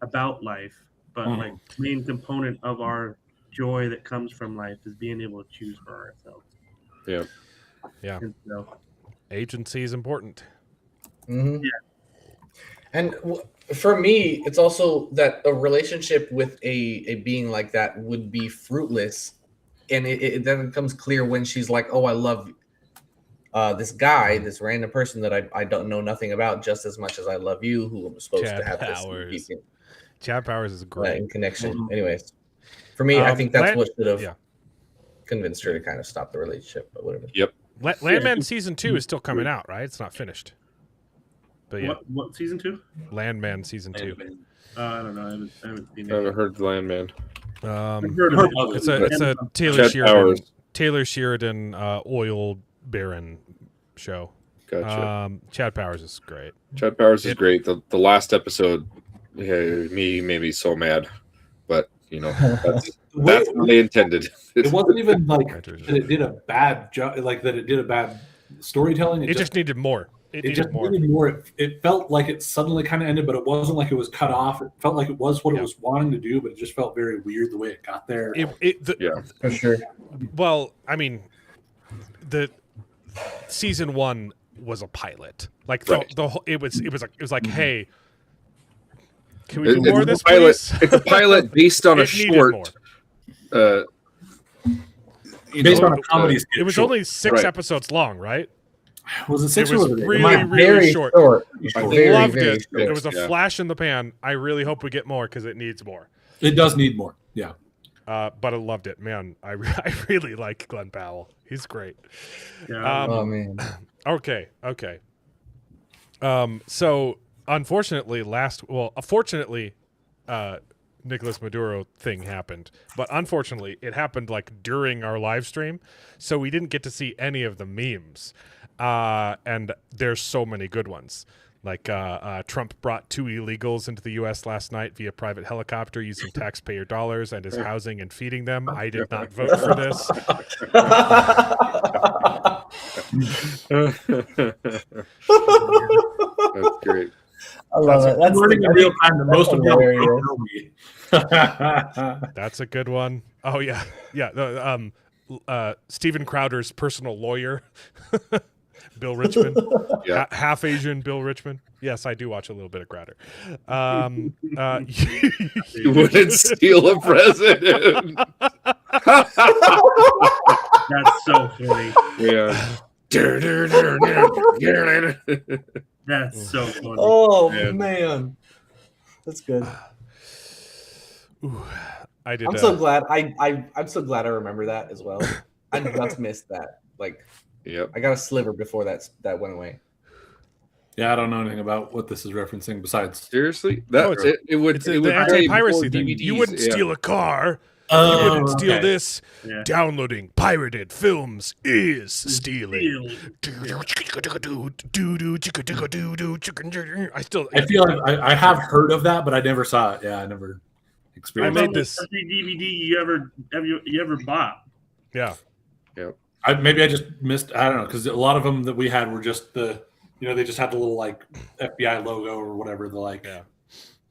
about life, but like the main component of our joy that comes from life is being able to choose for ourselves. Yeah. And so, agency is important. Yeah. And for me, it's also that a relationship with a being like that would be fruitless. And it then becomes clear when she's like, oh, I love this guy, this random person that I don't know nothing about just as much as I love you, who I'm supposed to have this Chad Powers is great. In connection. Anyways, for me, I think that's what should have convinced her to kind of stop the relationship, but whatever. Yep. Landman season 2 is still coming out, right? It's not finished. But yeah. What season 2? Landman season 2. I don't know. I haven't seen it. I haven't heard Landman. I've heard of it. It's a Taylor Sheridan oil baron show. Gotcha. Chad Powers is great. Chad Powers is great. The last episode made me so mad, but that's what they intended. It wasn't even like that it did a bad job, like that it did a bad storytelling. It just needed more. It needed more. It felt like it suddenly kind of ended, but it wasn't like it was cut off. It felt like it was what it was wanting to do, but it just felt very weird the way it got there. For sure. Well, I mean, the season 1 was a pilot. Like the whole, it was like, hey, can we do more of this, please? It's a pilot based on a short. Based on a comedy skit. It was only 6 episodes long, right? Was it 6 It was really short. I loved it. It was a flash in the pan. I really hope we get more because it needs more. It does need more. Yeah. But I loved it, man. I really like Glenn Powell. He's great. Yeah. Oh man. Okay. So unfortunately, fortunately, Nicolas Maduro thing happened, but unfortunately, it happened like during our live stream, so we didn't get to see any of the memes. And there's so many good ones. Like Trump brought 2 illegals into the U.S. last night via private helicopter using taxpayer dollars and is housing and feeding them. I did not vote for this. That's great. I love it. That's learning in real time. The most of hilarious. them. That's a good one. Oh yeah, Steven Crowder's personal lawyer, Bill Richmond, Yeah. half Asian Bill Richmond. Yes, I do watch a little bit of Crowder. You wouldn't steal a president. That's so funny. Yeah. That's so funny. Oh Man. man, that's good. Ooh, I did. I'm so glad. I'm so glad I remember that as well. I just missed that. Like Yep. I got a sliver before that went away. Yeah, I don't know anything about what this is referencing besides. Seriously, that Oh, it's it would It's it the would play anti-piracy before thing. DVDs. You wouldn't Yeah. steal a car. Oh, You wouldn't steal okay. this. Yeah. Downloading pirated films is stealing. I still. I feel like I have heard of that, but I never saw it. Yeah, I never experienced. I made it. this- Every DVD you ever bought. Yeah. Maybe I just missed. I don't know, because a lot of them that we had were just the, they just had the little like FBI logo or whatever. The like,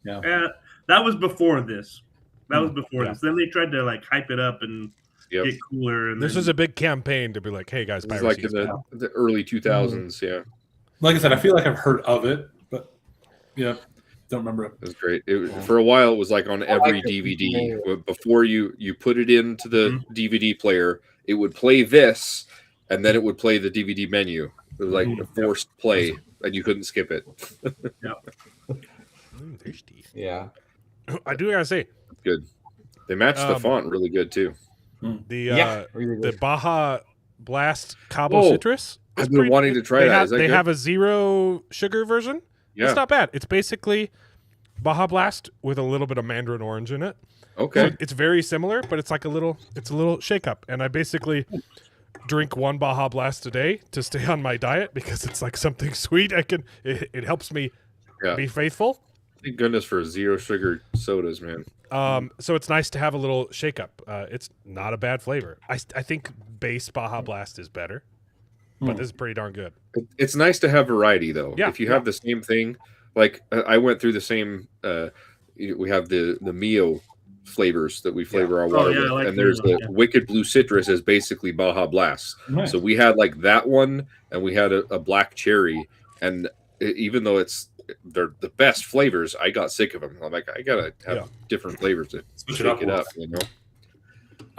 Yeah. That was before this. That was before Yeah. this. Then they tried to like hype it up and Yep. get cooler. And This then, was a big campaign to be like, hey guys, This is like piracy in is bad. the early 2000s. Yeah, like I said, I feel like I've heard of it, but yeah, don't remember it. it was great. For a while, it was like on every like it. DVD. But before you put it into the DVD player, it would play this, and then it would play the DVD menu. It was like a forced play, and you couldn't skip it. Thirsty. Yeah. I do gotta say, Good. They matched the font really good too. the Really the good. Baja Blast Cabo Oh, Citrus. is I've been wanting to try they that. Have, Is that they good? have a 0 sugar version. Yeah. It's not bad. It's basically Baja Blast with a little bit of mandarin orange in it. Okay. So it's very similar, but it's like a little shake up. And I basically drink 1 Baja Blast a day to stay on my diet because it's like something sweet. It helps me Yeah. be faithful. Thank goodness for 0 sugar sodas, man. So it's nice to have a little shake up. It's not a bad flavor. I think base Baja Blast is better, but this is pretty darn good. It's nice to have variety, though. Yeah, If you have the same thing, like I went through the same. We have the Mio flavors that we flavor our water yeah, I with, like and there's Mio, the yeah. Wicked Blue Citrus is basically Baja Blast. Nice. So we had like that one, and we had a black cherry, and even though they're the best flavors, I got sick of them. I'm like, I gotta have different flavors to Switch it shake up it more. up, you know.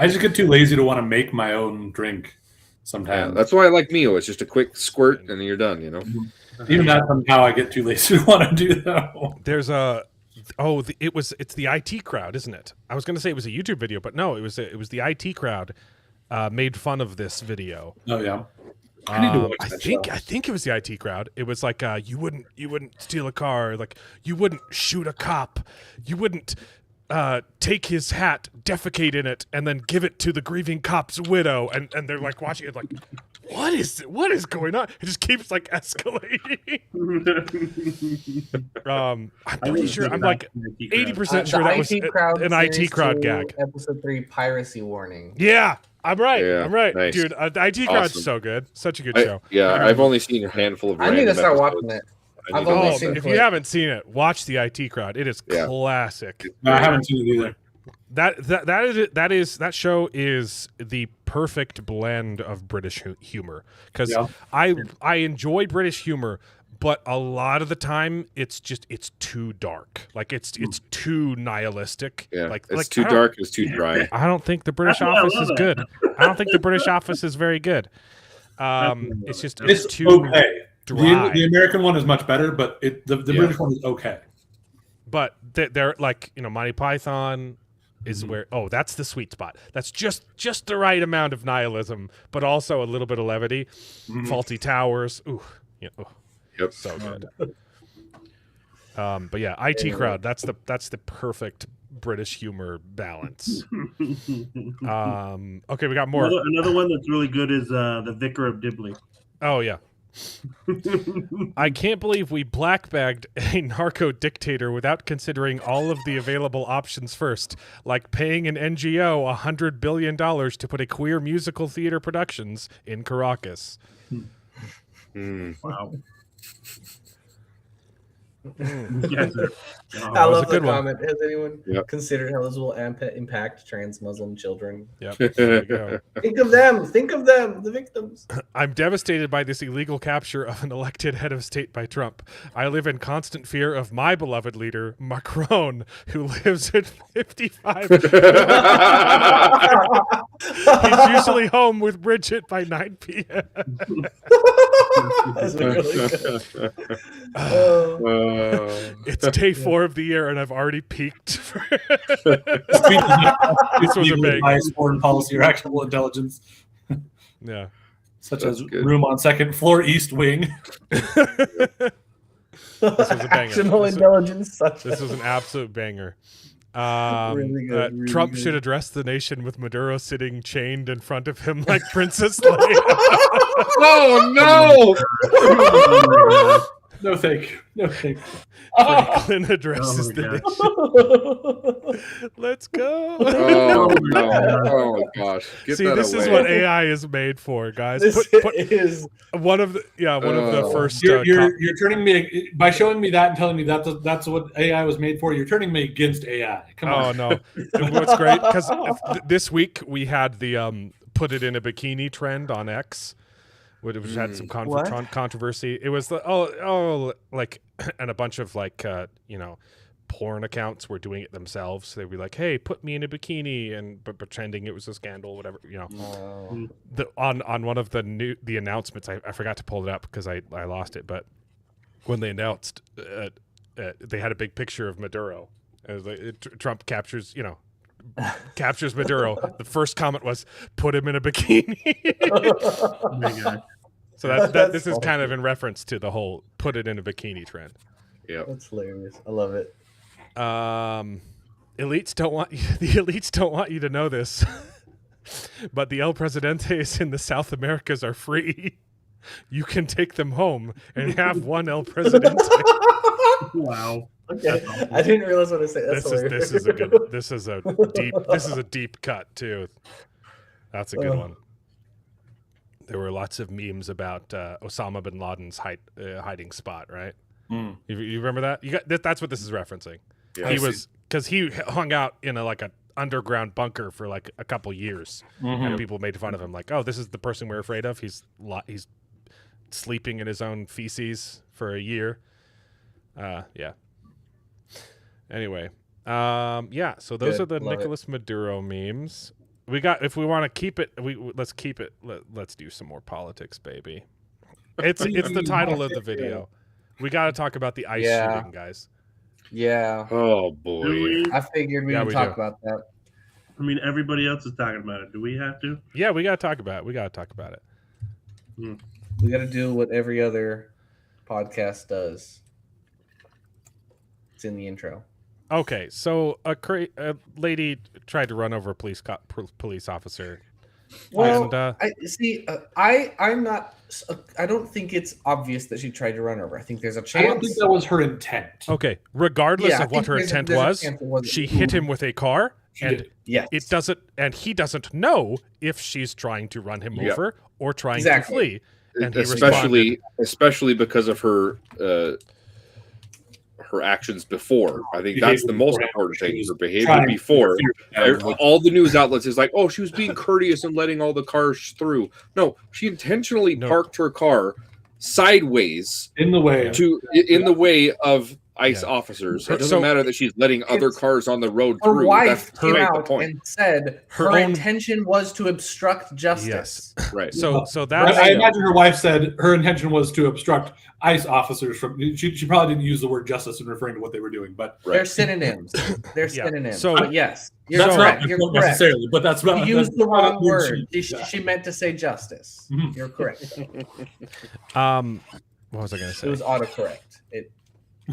I just get too lazy to want to make my own drink Yeah, sometimes. that's why I like Mio. It's just a quick squirt, and then you're done. You know. Even that somehow I get too lazy to want to do that. There's it's the IT crowd, isn't it? I was going to say it was a YouTube video, but no, it was the IT crowd made fun of this video. Oh yeah. I need to watch I that think it was the IT crowd. It was like you wouldn't steal a car, like you wouldn't shoot a cop, you wouldn't take his hat, defecate in it, and then give it to the grieving cop's widow. And they're like watching it, like, what is going on? It just keeps like escalating. I'm pretty sure. I'm like 80% sure that was an IT crowd gag. Episode 3 piracy warning. Yeah, I'm right. Yeah, I'm right, nice. dude. The IT crowd's Awesome. so good. Such a good show. I've only seen a handful of. I need to random start episodes. watching it. I I've need to only Oh, watch seen it. if you haven't seen it, watch the IT crowd. It is Yeah. classic. No, I haven't seen it either. That show is the perfect blend of British humor because Yeah. I enjoy British humor, but a lot of the time it's too dark. Like it's too nihilistic. Yeah, like it's like, too I don't- dark. It's too dry. I don't think the British That's why I Office love is it. good. I don't think the British Office is very good. It's just It's too okay. dry. The American one is much better, but the Yeah. British one is okay. But they're like Monty Python, is where that's the sweet spot. That's just the right amount of nihilism, but also a little bit of levity. Faulty Towers. Ooh, yeah, Yep. so good. But yeah, IT Crowd. That's the perfect British humor balance. Okay, we got more. Another one that's really good is the Vicar of Dibley. Oh yeah. I can't believe we blackbagged a narco dictator without considering all of the available options first, like paying an NGO $100 billion to put a queer musical theater productions in Caracas. Wow. I love the good one. comment. Has anyone Yep. considered how this will impact trans Muslim children? Yep. There you go. Think of them. Think of them, the victims. I'm devastated by this illegal capture of an elected head of state by Trump. I live in constant fear of my beloved leader, Macron, who lives at 55. He's usually home with Bridget by 9 p.m. That's really good. It's day 4 of the year, and I've already peaked. This was a big- biased foreign policy or actual intelligence, Yeah. such That's as good. room on second floor, East Wing. This was a banger. Actional intelligence. This was an absolute banger. Really good, really Trump good. should address the nation with Maduro sitting chained in front of him like Princess Leia. Oh no! No thank you. No thank you. Franklin addresses Oh the my nation. Let's go. Oh no! Oh gosh! Get See, that this away. is what AI is made for, guys. This Put is one of the first. You're turning me by showing me that and telling me that's what AI was made for. You're turning me against AI. Come on. Oh no! What's great because this week we had the put it in a bikini trend on X, which had some controversy. It was the like, and a bunch of like porn accounts were doing it themselves. So they'd be like, "Hey, put me in a bikini," and but pretending it was a scandal, whatever. On one of the announcements, I forgot to pull it up because I lost it. But when they announced, they had a big picture of Maduro. As Trump captures Maduro. The first comment was, "Put him in a bikini." Oh my God. So this is kind of in reference to the whole "put it in a bikini" trend. Yeah. That's hilarious. I love it. Elites don't want you to know this, but the El Presidentes in the South Americas are free. You can take them home and have one El Presidente. Wow. Okay, I didn't realize what I said. That's hilarious. This is a deep cut too. That's a good one. There were lots of memes about Osama bin Laden's hiding spot, right? You remember that? That's what this is referencing. Yeah, he hung out in an underground bunker for like a couple years, and people made fun of him, like, "Oh, this is the person we're afraid of. He's sleeping in his own feces for a year." Yeah. Anyway, yeah. So those Good. are the Love Nicolas Maduro memes. We got. If we want to keep it, let's keep it. Let's do some more politics, baby. It's the title of the video. We got to talk about the ICE shooting, guys. Yeah. Oh boy. I figured we would talk about that. I mean, everybody else is talking about it. Do we have to? Yeah, we got to talk about it. We got to talk about it. We got to do what every other podcast does. It's in the intro. Okay, so a lady tried to run over a police officer. Well, and, I'm not. I don't think it's obvious that she tried to run over. I think there's a chance. I don't think that was her intent. Okay, regardless Yeah, of what her intent there's a was, chance it wasn't. she hit him with a car, and Yes. it doesn't. And he doesn't know if she's trying to run him Yeah. over or trying Exactly. to flee. And he especially because of her actions before. I think that's the most important thing. Her behavior before. All the news outlets is like, oh, she was being courteous and letting all the cars through. No, she intentionally parked her car sideways in the way of ICE Yeah. officers. Her- It doesn't so- matter that she's letting other It's- cars on the road Her through. wife That's came the out point. and said Her her own- intention was to obstruct justice. Right. So I that's imagine her wife said her intention was to obstruct ICE officers from. She probably didn't use the word justice in referring to what they were doing, but They're synonyms. They're Yeah. synonyms. So- But yes, you're that's correct. not You're the point correct. necessarily. But that's not. She used the that's not wrong what word. she- She meant to say justice. Mhm. You're correct. what was I going to say? It was autocorrect.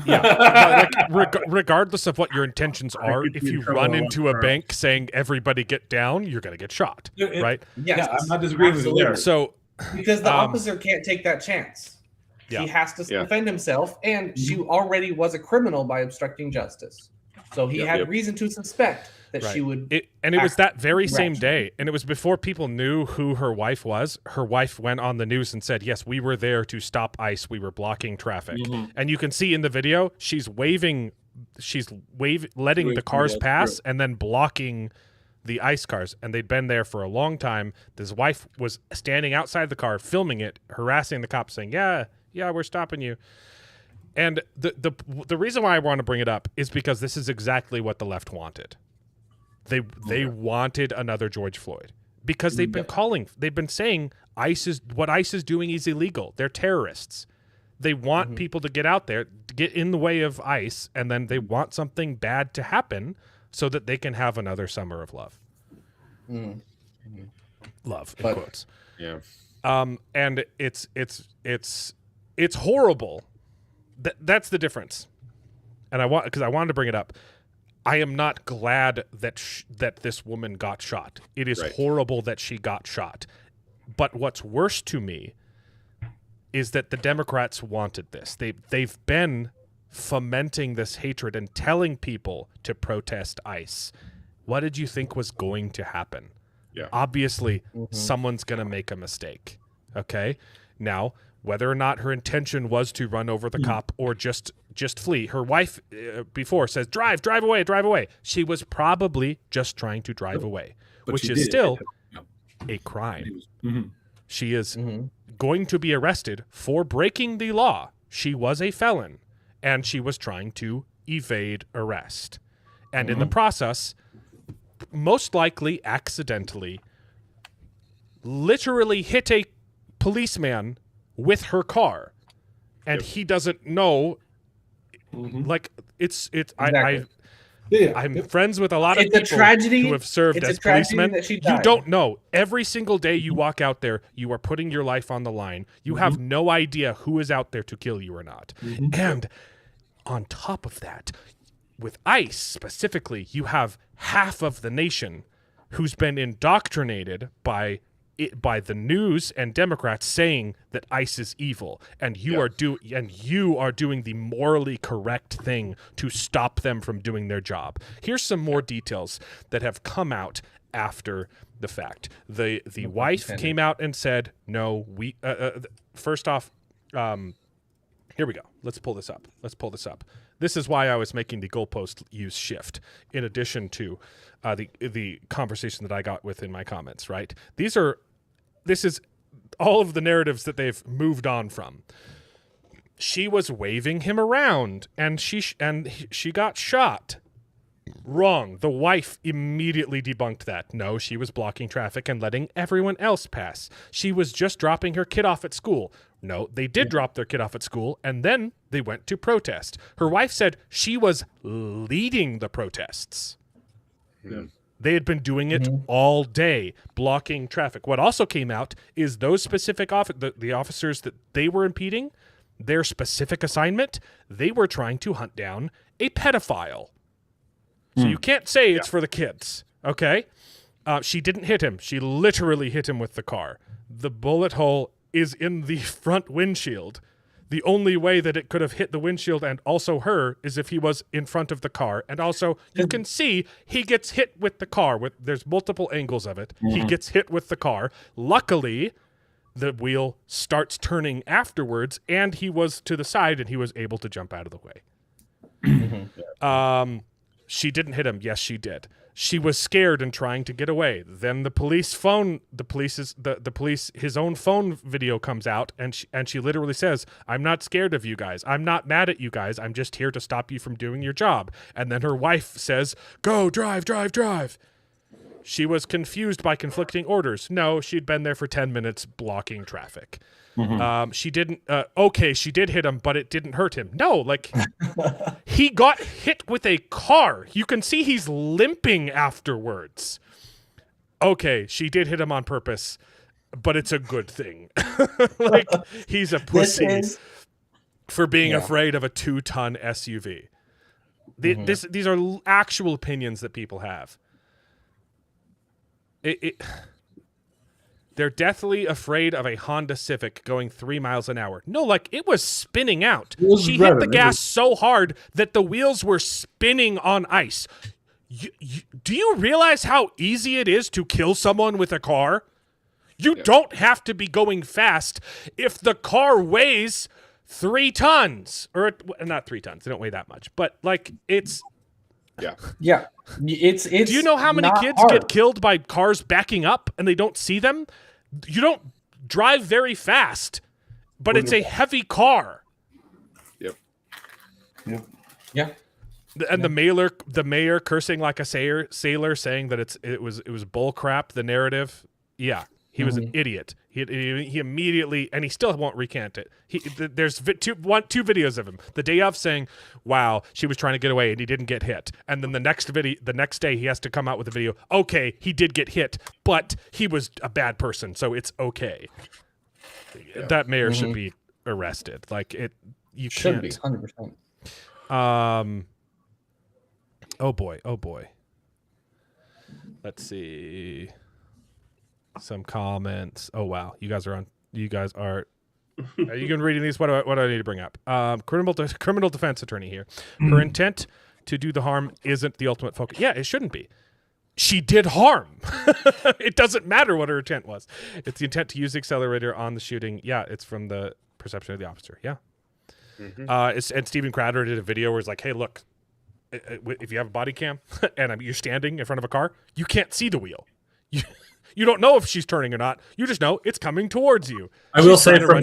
Yeah, but like, regardless of what your intentions are, could if be in you trouble run a lot into a for bank saying everybody get down, you're going to get shot, It- right? Yes, Yeah, I'm not disagreeing with you there. So because the Um, officer can't take that chance. Yeah. He has to Yeah. defend himself, and she already was a criminal by obstructing justice. So he Yep. had Yep. reason to suspect that Right. she would. and it was act that very same rationally. day, and it was before people knew who her wife was. Her wife went on the news and said, "Yes, we were there to stop ICE. We were blocking traffic." Mhm. And you can see in the video, she's letting Waving the cars people pass and then blocking the ICE cars. And they'd been there for a long time. His wife was standing outside the car, filming it, harassing the cops, saying, "Yeah, we're stopping you." And the reason why I want to bring it up is because this is exactly what the left wanted. They wanted another George Floyd because they've been saying ICE is doing is illegal. They're terrorists. They want people to get out there, to get in the way of ICE, and then they want something bad to happen so that they can have another summer of love. Love in quotes. Yeah. And it's horrible. That's the difference. And I wanted to bring it up. I am not glad that this woman got shot. It is Right. horrible that she got shot. But what's worse to me is that the Democrats wanted this. They've been fomenting this hatred and telling people to protest ICE. What did you think was going to happen? Yeah. Obviously, someone's going to make a mistake. Okay? Now, whether or not her intention was to run over the cop or just flee. Her wife before says, drive away. She was probably just trying to drive away, But which she is did. still Yeah. a crime. Mhm. She is going to be arrested for breaking the law. She was a felon, and she was trying to evade arrest. And in the process, most likely accidentally, literally hit a policeman with her car. And he doesn't know. Like, Exactly. I'm friends with a lot of It's a people tragedy. who have served It's a as tragedy policemen. that she You died. don't know. Every single day you walk out there, you are putting your life on the line. You have no idea who is out there to kill you or not. And on top of that, with ICE specifically, you have half of the nation who's been indoctrinated by the news and Democrats saying that ICE is evil, and you are doing the morally correct thing to stop them from doing their job. Here's some more details that have come out after the fact. The wife came out and said, "No, we first off, here we go. Let's pull this up. This is why I was making the goalpost use shift, in addition to the conversation that I got within my comments. Right? This is all of the narratives that they've moved on from. She was waving him around, and she got shot. Wrong. The wife immediately debunked that. No, she was blocking traffic and letting everyone else pass. She was just dropping her kid off at school. No, they did drop their kid off at school, and then they went to protest. Her wife said she was leading the protests. They had been doing it all day, blocking traffic. What also came out is those specific the officers that they were impeding, their specific assignment, they were trying to hunt down a pedophile. So you can't say it's for the kids, okay? She didn't hit him. She literally hit him with the car. The bullet hole is in the front windshield. The only way that it could have hit the windshield and also her is if he was in front of the car. And also, you can see he gets hit with the car. There's multiple angles of it. He gets hit with the car. Luckily, the wheel starts turning afterwards, and he was to the side, and he was able to jump out of the way. She didn't hit him. Yes, she did. She was scared and trying to get away. Then the police, his own phone video comes out, and she literally says, "I'm not scared of you guys. I'm not mad at you guys. I'm just here to stop you from doing your job." And then her wife says, "Go, drive, drive, drive." She was confused by conflicting orders. No, she'd been there for 10 minutes blocking traffic. She didn't. Okay, she did hit him, but it didn't hurt him. No, like he got hit with a car. You can see he's limping afterwards. Okay, she did hit him on purpose, but it's a good thing. Like he's a pussy for being afraid of a 2-ton SUV. These are actual opinions that people have. They're deathly afraid of a Honda Civic going 3 miles an hour. No, like it was spinning out. She hit the gas so hard that the wheels were spinning on ice. Do you realize how easy it is to kill someone with a car? You don't have to be going fast if the car weighs 3 tons. Or not 3 tons. They don't weigh that much. But like it's... Yeah. It's Do you know how many kids get killed by cars backing up and they don't see them? You don't drive very fast, but it's a heavy car. Yeah. And the mayor cursing like a sailor saying that it was bull crap, the narrative. Yeah. He was an idiot. He immediately, and he still won't recant it. There's two videos of him. The day of saying, "Wow, she was trying to get away and he didn't get hit." And then the next day he has to come out with a video. Okay, he did get hit, but he was a bad person, so it's okay. Yeah. That mayor should be arrested. Like you should can't. Be 100%. Oh boy. Let's see. Some comments. Oh wow, you guys are. You can reading these. What do I need to bring up? Criminal defense attorney here. Her intent to do the harm isn't the ultimate focus. Yeah, it shouldn't be. She did harm. It doesn't matter what her intent was. It's the intent to use the accelerator on the shooting. Yeah, it's from the perception of the officer. Yeah. And Steven Crowder did a video where it's like, "Hey, look, if you have a body cam and you're standing in front of a car, you can't see the wheel. You don't know if she's turning or not. You just know it's coming towards you." I will say from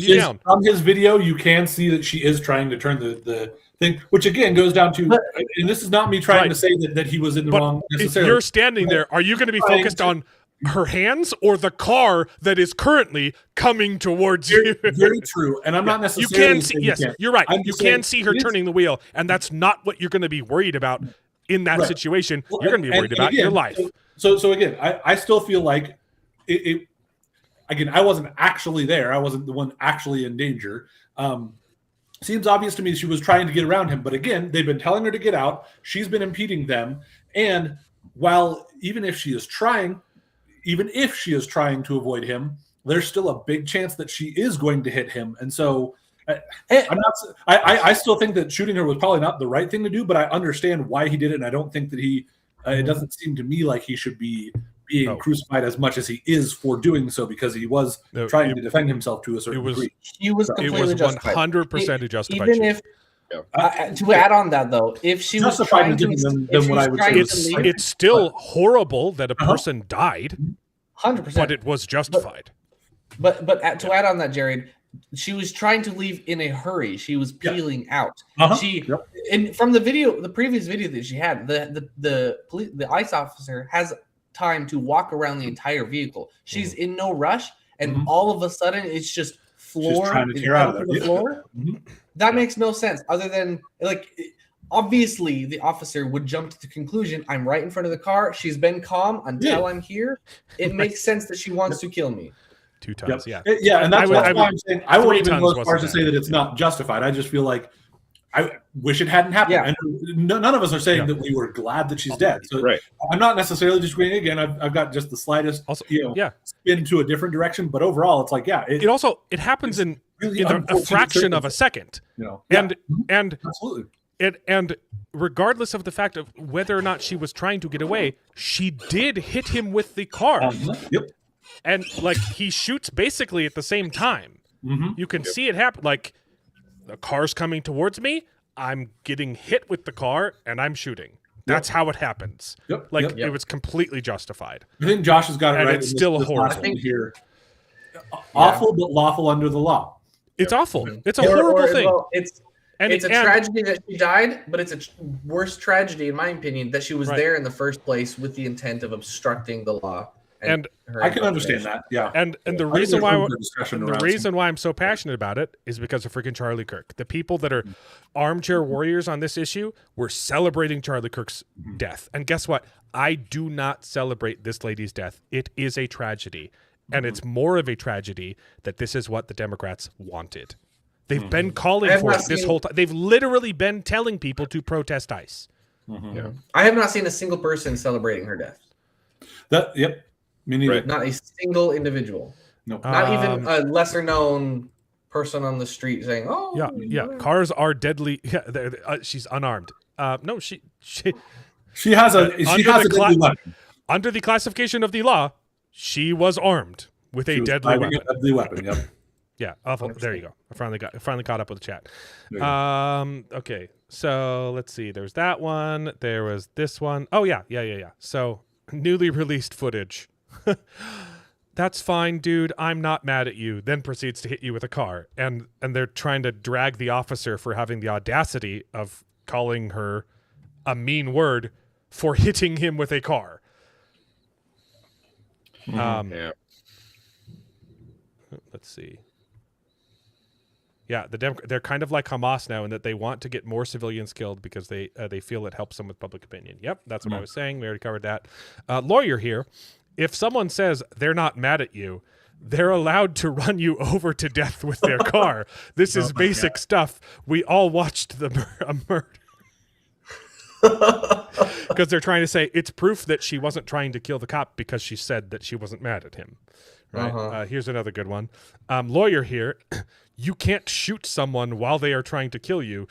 his video, you can see that she is trying to turn the thing, which again goes down to, and this is not me trying to say that he was in the wrong necessarily. If you're standing there, are you going to be focused on her hands or the car that is currently coming towards you? Very true. And I'm not necessarily... You can see, yes, you're right. You can see her turning the wheel, and that's not what you're going to be worried about in that situation. You're going to be worried about your life. So again, I still feel like again, I wasn't actually there. I wasn't the one actually in danger. Seems obvious to me she was trying to get around him. But again, they've been telling her to get out. She's been impeding them. And while even if she is trying to avoid him, there's still a big chance that she is going to hit him. And so I still think that shooting her was probably not the right thing to do, but I understand why he did it. And I don't think that it doesn't seem to me like he should be being crucified as much as he is for doing so, because he was trying to defend himself to a certain degree. He was completely justified. 100% justified. Even if, to add on that though, if she was trying to, it's still horrible that a person died. 100%, but it was justified. But to add on that, Jared, she was trying to leave in a hurry. She was peeling out. And from the previous video that she had, the ICE officer has time to walk around the entire vehicle. She's in no rush, and all of a sudden it's just floor. Trying to tear out of the floor. That makes no sense. Other than obviously the officer would jump to the conclusion, I'm right in front of the car. She's been calm until I'm here. It makes sense that she wants to kill me. 2 tons, and that's why I'm saying I won't even go as far as to say that it's not justified. I just feel like I wish it hadn't happened. And none of us are saying that we were glad that she's dead. So I'm not necessarily disagreeing. Again, I've got just the slightest spin to a different direction. But overall, it's like, it happens in a fraction of a second. And absolutely. And regardless of the fact of whether or not she was trying to get away, she did hit him with the car. And he shoots basically at the same time. You can see it happen. Like, the car's coming towards me, I'm getting hit with the car, and I'm shooting. That's how it happens. Yep. Like yep. it was completely justified. I think Josh has got it And right. it's in still this horrible. last thing here. Awful, but lawful under the law. It's awful. Mhm. It's a horrible thing. Well, it's And a tragedy that she died, but it's a worse tragedy, in my opinion, that she was Right. there in the first place with the intent of obstructing the law. And her I can understand incarceration. that. Yeah. And the I think reason there's why room for discussion the around reason why I'm so passionate about it is because of freaking Charlie Kirk. The people that are armchair warriors on this issue were celebrating Charlie Kirk's death. And guess what? I do not celebrate this lady's death. It is a tragedy. And it's more of a tragedy that this is what the Democrats wanted. They've been calling I have for not it this seen- whole time. They've literally been telling people to protest ICE. I have not seen a single person celebrating her death. Yep. Me neither. Right. Not a single individual. No. Not even a lesser known person on the street saying, "Oh, Yeah. Cars are deadly. Yeah, she's unarmed. No, she She has a deadly weapon. under the classification of the law, she was armed with a She was deadly driving weapon. a deadly weapon. Yep. Yeah, there you go. I finally caught up with the chat. There you go. Okay, so let's see. There's that one. There was this one. Oh yeah. So newly released footage. That's fine, dude. I'm not mad at you. Then proceeds to hit you with a car, and they're trying to drag the officer for having the audacity of calling her a mean word for hitting him with a car. Yeah. Let's see. Yeah, they're kind of like Hamas now in that they want to get more civilians killed because they feel it helps them with public opinion. Yep, that's what I was saying. We already covered that. Lawyer here. If someone says they're not mad at you, they're allowed to run you over to death with their car. This is basic stuff. We all watched a murder. Because they're trying to say it's proof that she wasn't trying to kill the cop because she said that she wasn't mad at him. Right. Here's another good one. Lawyer here. You can't shoot someone while they are trying to kill you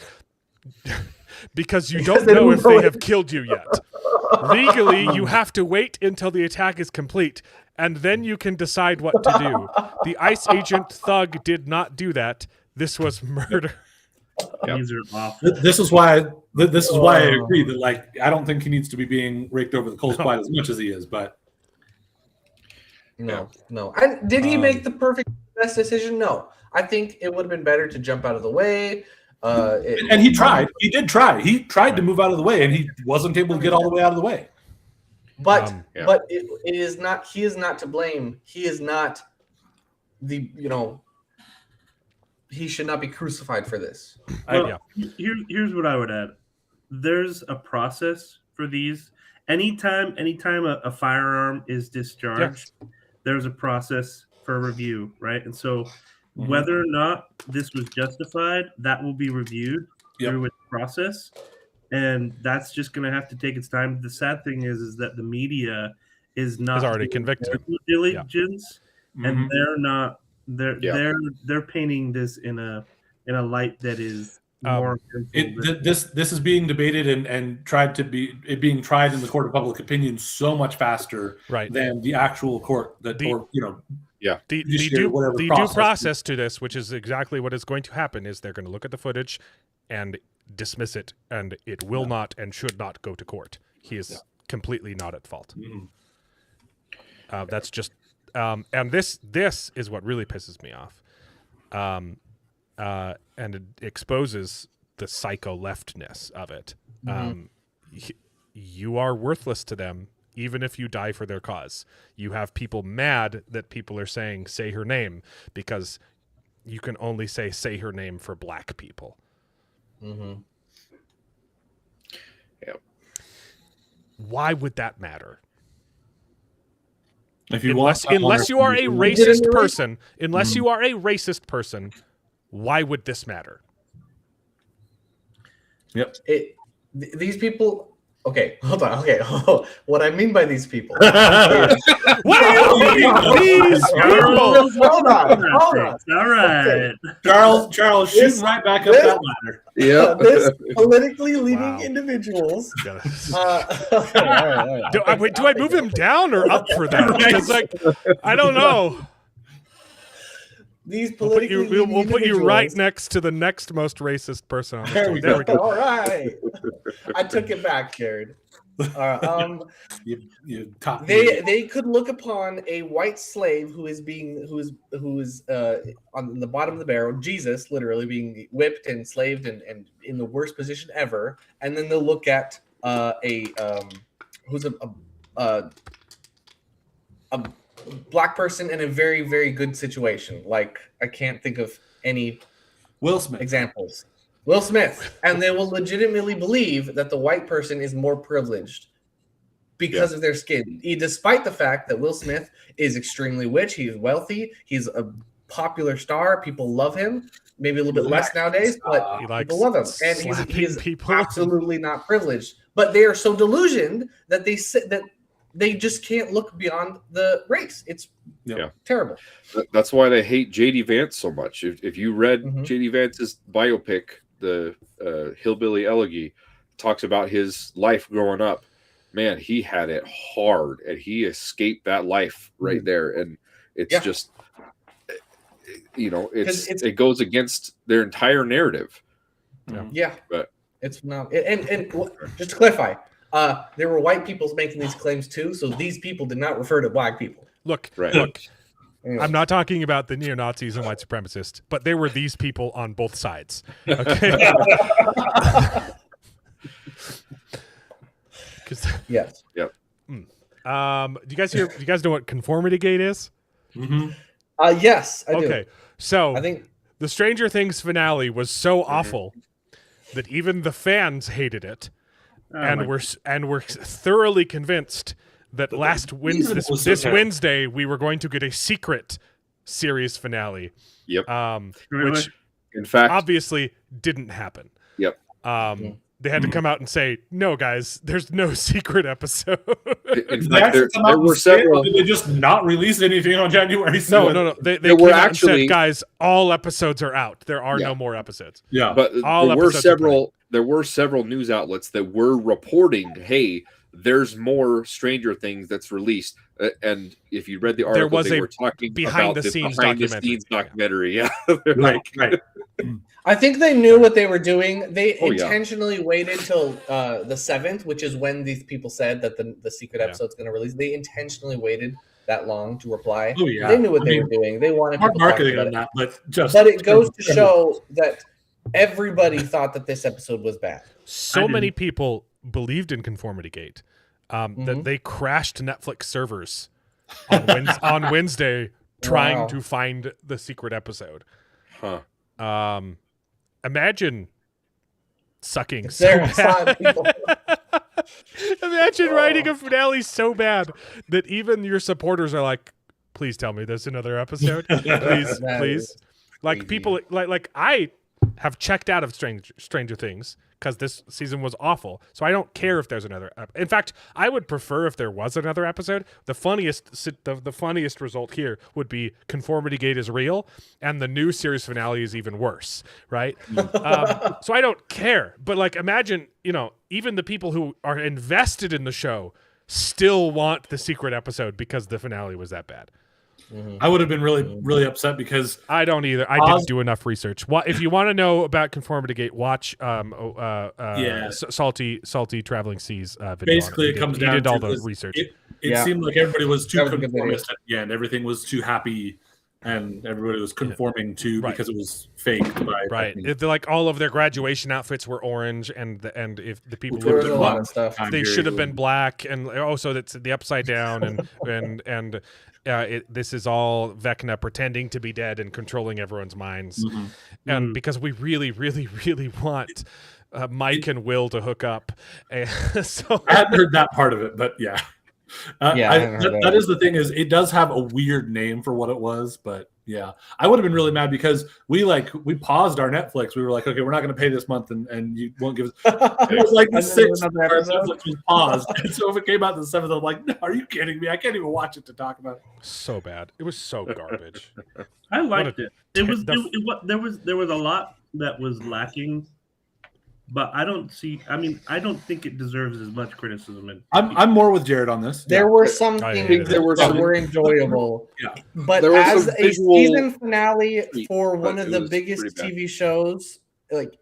because you don't know if they have killed you yet. Legally, you have to wait until the attack is complete, and then you can decide what to do. The ICE agent thug did not do that. This was murder. These are awful. This is why I agree that like I don't think he needs to be being raked over the coals quite as much as he is, but No. And did he make the best decision? No. I think it would have been better to jump out of the way. And he tried. He did try. He tried to move out of the way, and he wasn't able to get all the way out of the way. But it is not. He is not to blame. He is not the. He should not be crucified for this. Here's what I would add. There's a process for these. Anytime a firearm is discharged, there's a process for review, right? And so whether or not this was justified, that will be reviewed through its process. And that's just going to have to take its time. The sad thing is that the media is not already convicted. Due diligence, and they're not. They're painting this in a light that is more. This is being debated and tried to be being tried in the court of public opinion so much faster than the actual court the due process to this, which is exactly what is going to happen, is they're going to look at the footage and dismiss it, and it will not and should not go to court. He is completely not at fault. That's just and this is what really pisses me off, and it exposes the psycho leftness of it. You are worthless to them, even if you die for their cause. You have people mad that people are saying, say her name, because you can only say her name for black people. Why would that matter? If you unless you are a racist person, why would this matter? Yep. These people. Okay, hold on. Okay, what I mean by these people. What do you mean, these people? Hold on. All right. Charles, shoot right back up that ladder. Yeah. This politically leaning individuals. Do I move him down or up for that? Because I don't know. These We'll put you, politically we'll put you right individuals- next to the next most racist person on the There stage. we There we go. All right, I took it back, Jared. You taught me. They could look upon a white slave who is on the bottom of the barrel, Jesus, literally being whipped and enslaved and in the worst position ever, and then they'll look at who's a black person in a very, very good situation. Like, I can't think of any Will Smith. examples. Will Smith, and they will legitimately believe that the white person is more privileged because of their skin, despite the fact that Will Smith is extremely rich. He's wealthy. He's a popular star. People love him. Maybe a little bit less nowadays, but He likes people love him. And slapping he's people. absolutely not privileged. But they are so delusioned that they just can't look beyond the race. It's terrible. That's why they hate JD Vance so much. If you read Mhm. JD Vance's biopic, the Hillbilly Elegy, talks about his life growing up. Man, he had it hard, and he escaped that life right there. And it's just, it goes against their entire narrative. Yeah, But it's not. And just to clarify, there were white people making these claims too. So these people did not refer to black people. Look, Right. look. I'm not talking about the neo-Nazis and white supremacists, but there were these people on both sides. Okay. Yes. Yep. Do you guys know what conformity gate is? Yes, I do. Okay. So I think the Stranger Things finale was so awful that even the fans hated it, and were thoroughly convinced that this Wednesday we were going to get a secret series finale. Yep. Which in fact obviously didn't happen. Yep. They had to come out and say, "No, guys, there's no secret episode." In fact, there were several. Did they just not release anything on January 7th? No. They There came were out and said, actually- "Guys, all episodes are out. There are no more episodes." Yeah. But All there were episodes are playing. several news outlets that were reporting, "Hey, there's more Stranger Things that's released." And if you read the article, was they a were talking behind about the scenes behind the documentary. scenes documentary. Yeah, Right. I think they knew what they were doing. They Oh, yeah. intentionally waited till the 7th, which is when these people said that the secret episode's going to release. They intentionally waited that long to reply. Oh, yeah. They knew what I they mean, were doing. They wanted Hard people talking marketing about on it. that, But it goes to show that everybody thought that this episode was bad. So many people believed in Conformity Gate that they crashed Netflix servers on Wednesday trying to find the secret episode. Huh. Imagine sucking so There are five bad. people. Imagine writing a finale so bad that even your supporters are like, "Please tell me there's another episode. Please, That please." is Like crazy. people, like I have checked out of Stranger Things because this season was awful. So I don't care if there's another. In fact, I would prefer if there was another episode. The funniest result here would be Conformity Gate is real, and the new series finale is even worse, right? So I don't care. But like, imagine, even the people who are invested in the show still want the secret episode because the finale was that bad. I would have been really, really upset because I don't either. I didn't do enough research. If you want to know about Conformity Gate, watch Salty Traveling Seas video. basically it comes down He did to all the this. research. It seemed like everybody was too That was a good conformist at the end. Everything was too happy, and everybody was conforming to Right. because it was faked. Right. Like all of their graduation outfits were orange, and if the people There was would a lot of stuff. they should have been black, and also that's the upside down, and this is all Vecna pretending to be dead and controlling everyone's minds, and because we really, really, really want Mike and Will to hook up, and so I hadn't heard that part of it, but yeah. I hadn't heard that is the thing is it does have a weird name for what it was, but yeah, I would have been really mad because we paused our Netflix. We were like, okay, we're not going to pay this month, and you won't give us. It was like the And then 6th, another our episode? Netflix was paused, and so if it came out the 7th, I'm like, no, are you kidding me? I can't even watch it to talk about it. so bad. It was so garbage. I liked it. It was the- there was a lot that was lacking but I don't see. I mean, I don't think it deserves as much criticism. And I'm more with Jared on this. There were some Oh, yeah, things yeah, yeah. that were enjoyable. Yeah. But There were as some a visual season finale treats, for one but of it the was biggest pretty bad. TV shows, like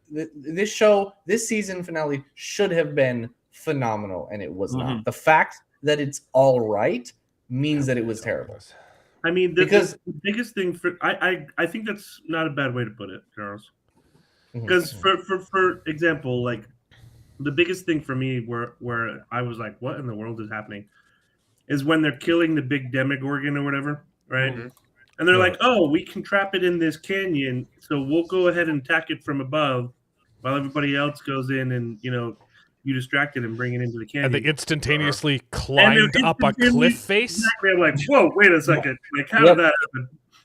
this season finale should have been phenomenal, and it was not. The fact that it's all right means that it was terrible. I mean, Because- the biggest thing for I think that's not a bad way to put it, Charles. Mhm. Because for example, like the biggest thing for me where I was like, what in the world is happening, is when they're killing the big Demogorgon or whatever, right? Mhm. And they're like, oh, we can trap it in this canyon, so we'll go ahead and attack it from above, while everybody else goes in and you distract it and bring it into the canyon. And they instantaneously climbed up a cliff face. Exactly. I'm like, whoa, wait a second. Like, how Yep. did that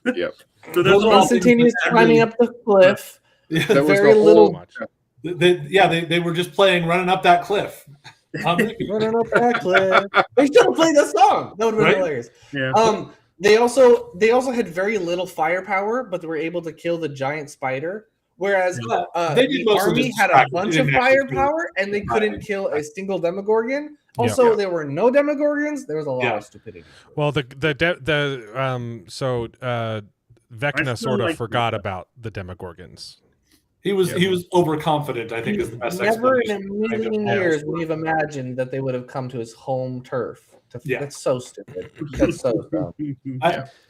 happen? Yep. So there's all Instantaneous climbing up the cliff. That was Very the little- whole. They were just playing running up that cliff. Running up that cliff. They should have played that song. That would have been Right? hilarious. Yeah. They also had very little firepower, but they were able to kill the giant spider. Whereas They did the mostly army just had a distract- bunch they of didn't actually kill firepower, and they couldn't kill a single Demogorgon. Also, there were no Demogorgons. There was a lot of stupidity. Well, Vecna sort of like- forgot about the Demogorgons. He was overconfident, I think, is the best Never in a explanation. million years would have imagined that they would have come to his home turf. Yeah. That's so stupid. That's so dumb.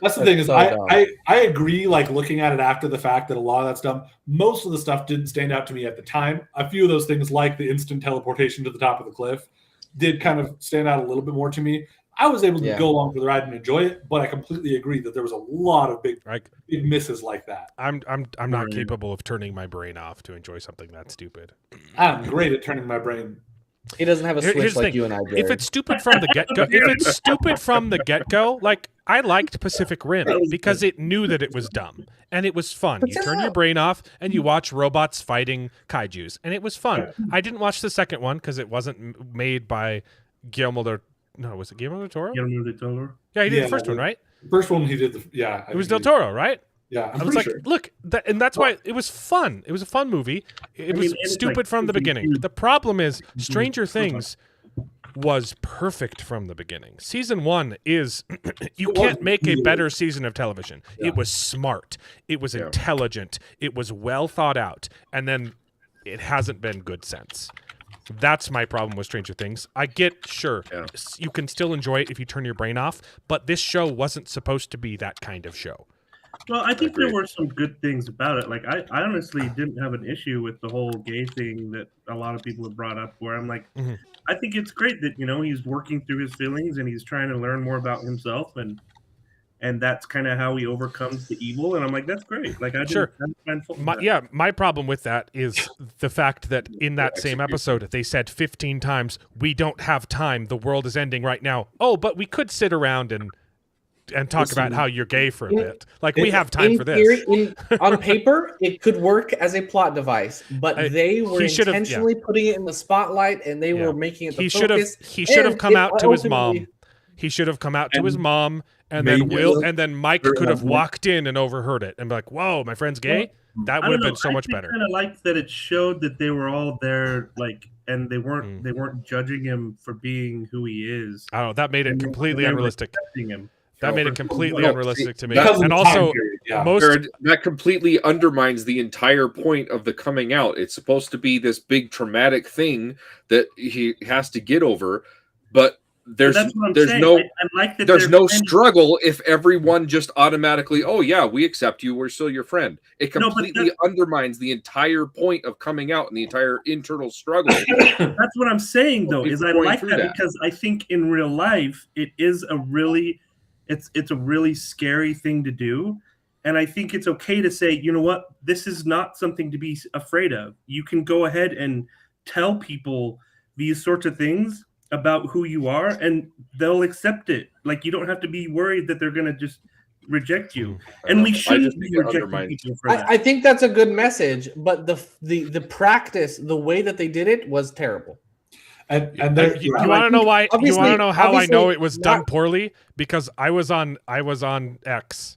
That's the thing is, so I, dumb. I agree. Like looking at it after the fact, that a lot of that stuff, most of the stuff didn't stand out to me at the time. A few of those things, like the instant teleportation to the top of the cliff, did kind of stand out a little bit more to me. I was able to go along for the ride and enjoy it, but I completely agree that there was a lot of big misses like that. I'm not capable of turning my brain off to enjoy something that stupid. I'm great at turning my brain. He doesn't have a switch Here's the like thing. you and I did. If it's stupid from the get go, like I liked Pacific Rim because it knew that it was dumb and it was fun. You turn your brain off and you watch robots fighting kaijus, and it was fun. I didn't watch the second one because it wasn't made by Guillermo del. No, was it Guillermo del Toro? Guillermo del Toro. Yeah, he did the first one, right? First one he did It was Del Toro, right? Yeah, I was like, look, and that's why it was fun. It was a fun movie. It was stupid like from the beginning. The problem is Stranger Things was perfect from the beginning. Season 1 is you can't make a better season of television. It was smart. It was intelligent. It was well thought out. And then it hasn't been good since. That's my problem with Stranger Things. I get, you can still enjoy it if you turn your brain off, but this show wasn't supposed to be that kind of show. Well, I think there were some good things about it. Like, I honestly didn't have an issue with the whole gay thing that a lot of people have brought up, where I'm like, I think it's great that, he's working through his feelings and he's trying to learn more about himself, and that's kind of how he overcomes the evil. And I'm like, that's great. Like, my problem with that is the fact that in that same episode, they said 15 times, we don't have time. The world is ending right now. Oh, but we could sit around and talk about how you're gay for a bit. Like, we have time for this. On paper, it could work as a plot device, but they were intentionally putting it in the spotlight, and they were making it the focus. He should have come out to his mom. He should have come out to his mom, and then Mike could have walked in and overheard it and be like, "Whoa, my friend's gay." That would have been so much better. I kind of liked that it showed that they were all there, like, and they weren't judging him for being who he is. Oh, that made it completely unrealistic. Him. That made it completely unrealistic to me. Because of And the also, time period, that completely undermines the entire point of the coming out. It's supposed to be this big traumatic thing that he has to get over, but there's no struggle if everyone just automatically, oh yeah, we accept you, we're still your friend. It completely undermines the entire point of coming out and the entire internal struggle. That's what I'm saying, though, is I like that because I think in real life it is a really it's a really scary thing to do. And I think it's okay to say, you know what, this is not something to be afraid of. You can go ahead and tell people these sorts of things about who you are, and they'll accept it. Like, you don't have to be worried that they're going to just reject you. And we shouldn't be rejecting people for that. I think that's a good message, but the practice, the way that they did it was terrible. And you want to know why? You want to know how I know it was done poorly? Because I was on X,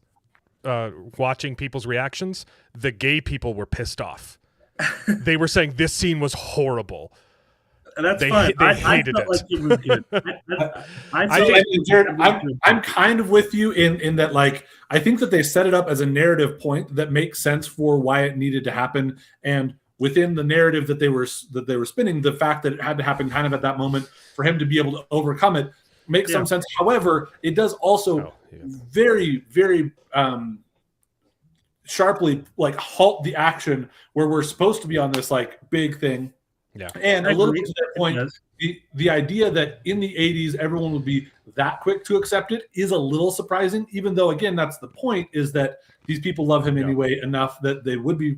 watching people's reactions. The gay people were pissed off they were saying this scene was horrible. That's They- fine. they I hated felt it. like it was good. Jared, I'm kind of with you in that. Like, I think that they set it up as a narrative point that makes sense for why it needed to happen, and within the narrative that they were spinning, the fact that it had to happen kind of at that moment for him to be able to overcome it makes some sense. However, it does also very, very sharply like halt the action where we're supposed to be on this like big thing. Yeah. And a little bit to that point, the idea that in the 80s everyone would be that quick to accept it is a little surprising, even though again that's the point, is that these people love him anyway enough that they would be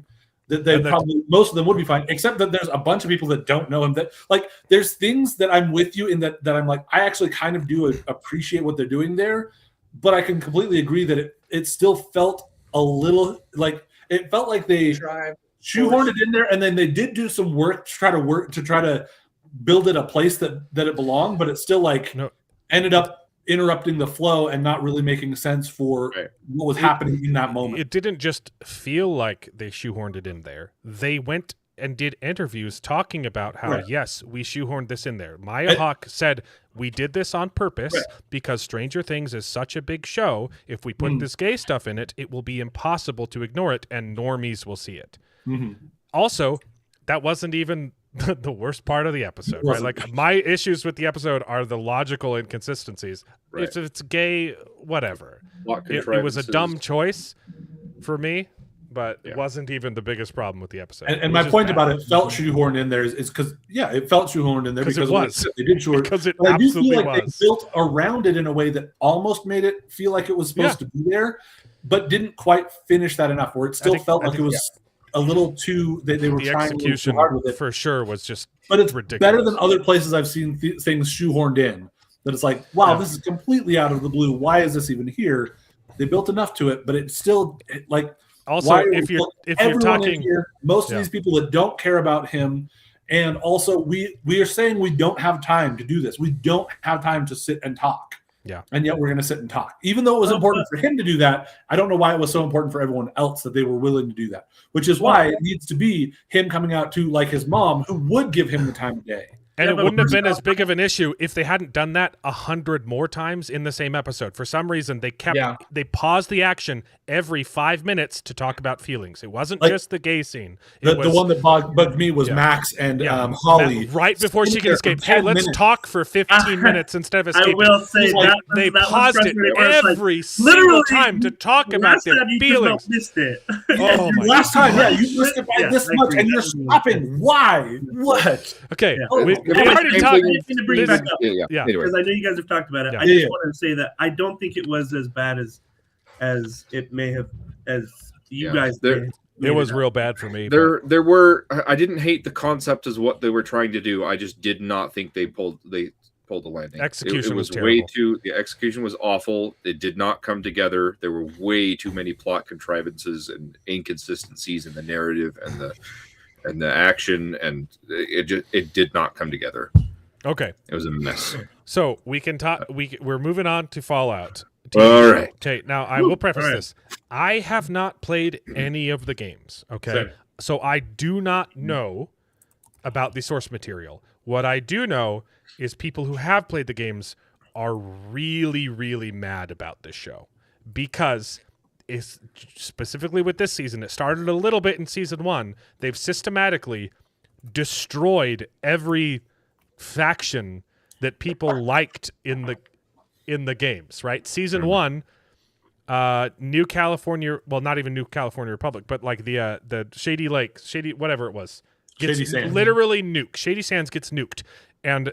probably most of them would be fine, except that there's a bunch of people that don't know him, that like there's things that I'm with you in that I'm like I actually kind of do appreciate what they're doing there, but I can completely agree that it still felt a little like it felt like they shoehorned it in there, and then they did do some work to try to build it a place that it belonged, but it still like ended up interrupting the flow and not really making sense for what was happening in that moment. It didn't just feel like they shoehorned it in there. They went and did interviews talking about how, yes, we shoehorned this in there. Maya Hawke said, we did this on purpose because Stranger Things is such a big show. If we put this gay stuff in it, it will be impossible to ignore it, and normies will see it. Also, that wasn't even the worst part of the episode, right? Like, my issues with the episode are the logical inconsistencies. If it's gay, whatever. It was a dumb choice for me, but it wasn't even the biggest problem with the episode. And my point about it felt shoehorned in there is because, it felt shoehorned in there because it was. They did shoehorn. Because it but absolutely I do feel like was. they built around it in a way that almost made it feel like it was supposed to be there, but didn't quite finish that enough, where it still felt like it was a little too, they were trying a little too hard with it. For sure was just but it's ridiculous. Better than other places I've seen things shoehorned in. That it's like, wow, this is completely out of the blue. Why is this even here? They built enough to it, but it's still like. Also, if you're talking here, most of these people that don't care about him, and also we are saying we don't have time to do this. We don't have time to sit and talk. Yeah. And yet we're going to sit and talk. Even though it was important for him to do that, I don't know why it was so important for everyone else that they were willing to do that. Which is why it needs to be him coming out to like his mom, who would give him the time of day. And it wouldn't have been as big of an issue if they hadn't done that 100 more times in the same episode. For some reason, they they paused the action every 5 minutes to talk about feelings. It wasn't just the gay scene. The one that bugged me was Max and Holly. Right before she can escape. Hey, let's talk for 15 minutes instead of escaping. I will say they paused it every single time to talk about their feelings. Missed it. Oh my last time, you missed it by this much, and you're stopping. Why? What? Okay. Because I know you guys have talked about it. I just wanted to say that I don't think it was as bad as it may have, as you guys did. It was real bad for me. There were. I didn't hate the concept as what they were trying to do. I just did not think they pulled the landing. Execution it was terrible. way too. The execution was awful. It did not come together. There were way too many plot contrivances and inconsistencies in the narrative and the action, and it did not come together. Okay, it was a mess. So we can talk. We're moving on to Fallout. All right. Okay. Now I will preface this. I have not played any of the games. Okay. Same. So I do not know about the source material. What I do know is people who have played the games are really, really mad about this show because. Is specifically with this season, it started a little bit in season 1. They've systematically destroyed every faction that people liked in the games, right? Season 1, New California, well, not even New California Republic, but like the Shady Lake, whatever it was, gets Shady Sands. literally nuked. Shady Sands gets nuked, and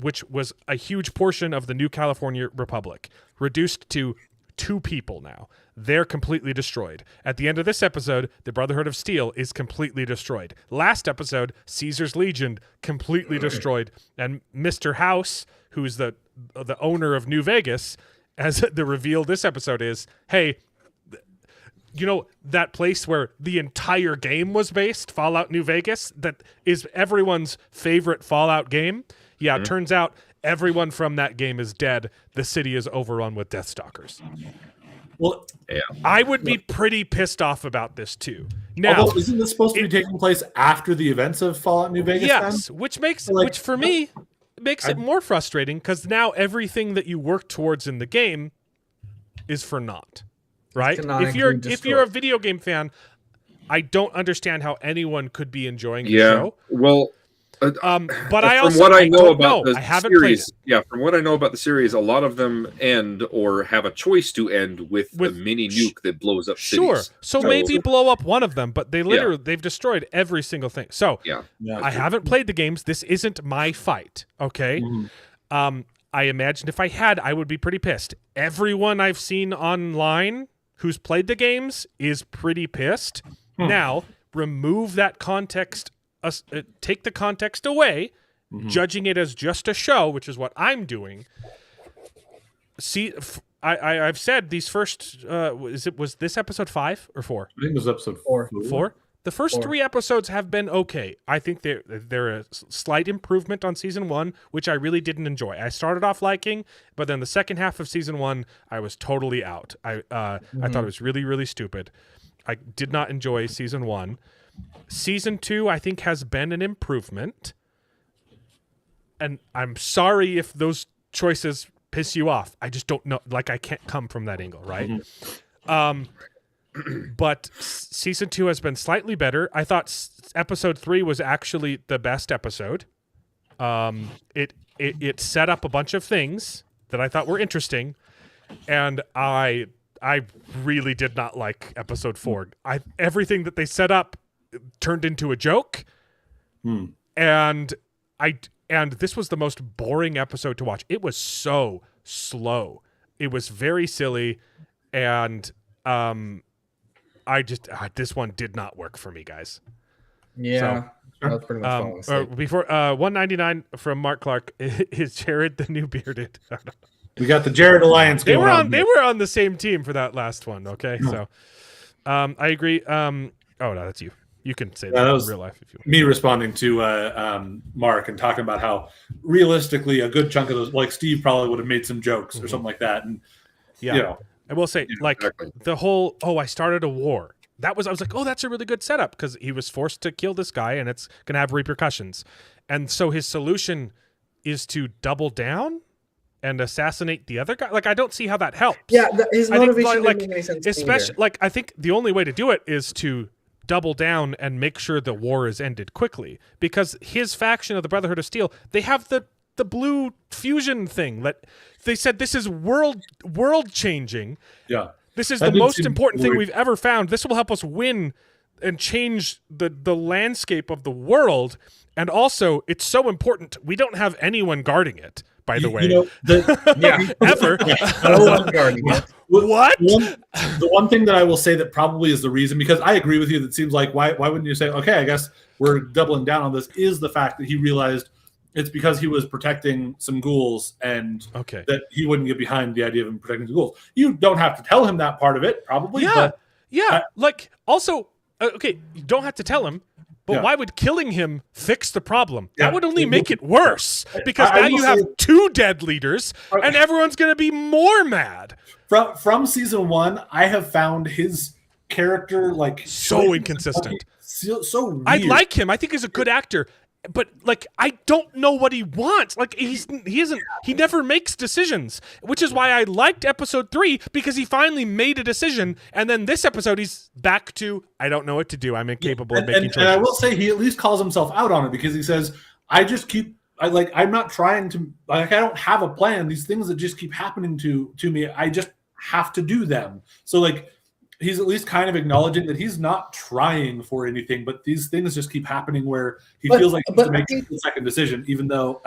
which was a huge portion of the New California Republic, reduced to 2 people now. They're completely destroyed. At the end of this episode, the Brotherhood of Steel is completely destroyed. Last episode, Caesar's Legion completely destroyed. And Mr. House, who's the owner of New Vegas, as the reveal this episode is, hey, you know that place where the entire game was based, Fallout New Vegas, that is everyone's favorite Fallout game? Yeah, it turns out everyone from that game is dead. The city is overrun with Deathstalkers. Well, I would be pretty pissed off about this too. Now, although isn't this supposed to be taking place after the events of Fallout New Vegas? yes, then? which makes Like, which for me makes it more frustrating because now everything that you work towards in the game is for naught, right? If you're a video game fan, I don't understand how anyone could be enjoying the show. Well, but from what I know about the series, from what I know about the series, a lot of them end or have a choice to end with a mini nuke that blows up cities. So maybe blow up one of them, but they've destroyed every single thing. So I haven't played the games. This isn't my fight, okay? Mm-hmm. I imagine if I had, I would be pretty pissed. Everyone I've seen online who's played the games is pretty pissed. Now, remove that context. Take the context away, judging it as just a show, which is what I'm doing. See, I've said these first. Was this episode 5 or 4? I think it was episode 4. 4. The first 3 episodes have been okay. I think they're a slight improvement on season 1, which I really didn't enjoy. I started off liking, but then the second half of season 1, I was totally out. I thought it was really, really stupid. I did not enjoy season 1. Season 2, I think, has been an improvement. And I'm sorry if those choices piss you off. I just don't know. Like, I can't come from that angle, right? But season 2 has been slightly better. I thought episode 3 was actually the best episode. It set up a bunch of things that I thought were interesting. And I really did not like episode 4. Everything that they set up turned into a joke, and this was the most boring episode to watch. It was so slow. It was very silly, and this one did not work for me, guys. Yeah. So, that was pretty much before 199 from Mark Clark. Is Jared the new bearded? We got the Jared Alliance. They were on the same team for that last one. Okay, so I agree. Oh no, that's you. You can say that in real life if you want. Me responding to Mark and talking about how realistically a good chunk of those, like Steve probably would have made some jokes or something like that. And I will say, the whole I started a war. I was like, oh, that's a really good setup because he was forced to kill this guy and it's gonna have repercussions. And so his solution is to double down and assassinate the other guy. Like, I don't see how that helps. Yeah, his motivation didn't make any sense. Especially, I think the only way to do it is to double down and make sure the war is ended quickly. Because his faction of the Brotherhood of Steel, they have the blue fusion thing. They said this is world changing. Yeah. This is the most important thing we've ever found. This will help us win and change the landscape of the world. And also, it's so important. We don't have anyone guarding it, by the way. Ever. No one guarding it. What? The one thing that I will say that probably is the reason, because I agree with you, that seems like why wouldn't you say, okay, I guess we're doubling down on this, is the fact that he realized it's because he was protecting some ghouls and that he wouldn't get behind the idea of him protecting the ghouls. You don't have to tell him that part of it, probably. You don't have to tell him. But why would killing him fix the problem? That would only make it worse, because now you have 2 dead leaders, and everyone's going to be more mad. From season 1, I have found his character so inconsistent. So weird. I like him. I think he's a good actor. But I don't know what he wants. He never makes decisions, which is why I liked episode 3, because he finally made a decision. And then this episode, he's back to, I don't know what to do. I'm incapable of making choices. And I will say he at least calls himself out on it, because he says, I'm not trying to, I don't have a plan. These things that just keep happening to me, I just have to do them. So he's at least kind of acknowledging that he's not trying for anything, but these things just keep happening where he feels like he has to make the second decision, even though,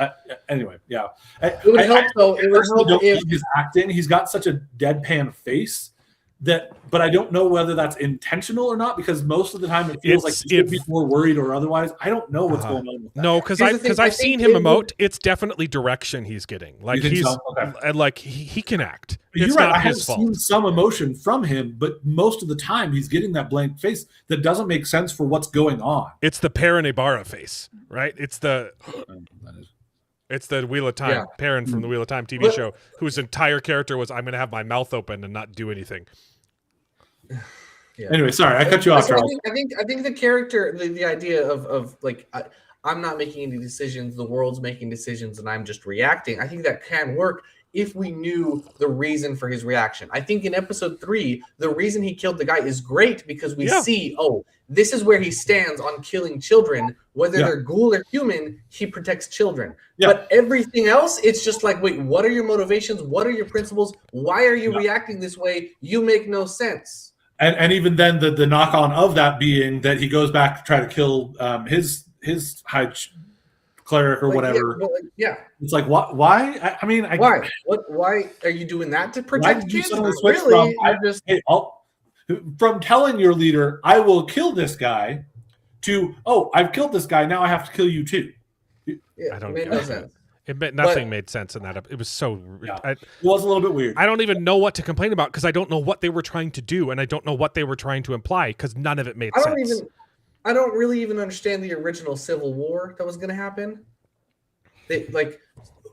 anyway, yeah. It would help, though. It would help if he's acting. He's got such a deadpan face but I don't know whether that's intentional or not, because most of the time it feels like he should be more worried or otherwise. I don't know what's going on with that. No, because I've seen him emote. It's definitely direction he's getting. He can act. It's not his fault. I have seen some emotion from him, but most of the time he's getting that blank face that doesn't make sense for what's going on. It's the Paranebara face, right? It's the It's the Wheel of Time, Yeah. Perrin from the Wheel of Time TV But- show, whose entire character was, I'm going to have my mouth open and not do anything. Yeah. Anyway, sorry, I cut you off, So Charles. I think the character, the idea of like I'm not making any decisions, the world's making decisions, and I'm just reacting. I think that can work if we knew the reason for his reaction. I think in episode 3, the reason he killed the guy is great because we see, oh, this is where he stands on killing children, whether they're ghoul or human. He protects children. But everything else, it's just like, wait, what are your motivations? What are your principles? Why are you reacting this way? You make no sense. And even then, the knock on of that being that he goes back to try to kill his high cleric or whatever. It's like, what? Why? I mean, why? What? Why are you doing that to protect why did you kids? suddenly Not switch really. from telling your leader, I will kill this guy, to, oh, I've killed this guy, now I have to kill you too. I don't made get no it. sense. Nothing made sense in that. It was so. It was a little bit weird. I don't even know what to complain about because I don't know what they were trying to do, and I don't know what they were trying to imply because none of it made sense. I don't really even understand the original Civil War that was going to happen. Like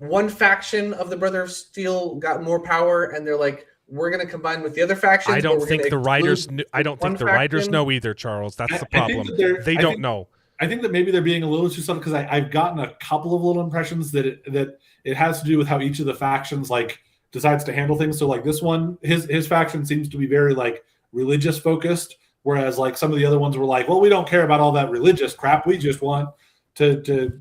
one faction of the Brother of Steel got more power, and they're like, we're going to combine with the other factions. I don't think the writers. I don't think the writers know either, Charles. That's the problem. They don't know. I think that maybe they're being a little too subtle because I've gotten a couple of little impressions that it has to do with how each of the factions like decides to handle things. So like this one, his faction seems to be very like religious focused, whereas like some of the other ones were like, well, we don't care about all that religious crap. We just want to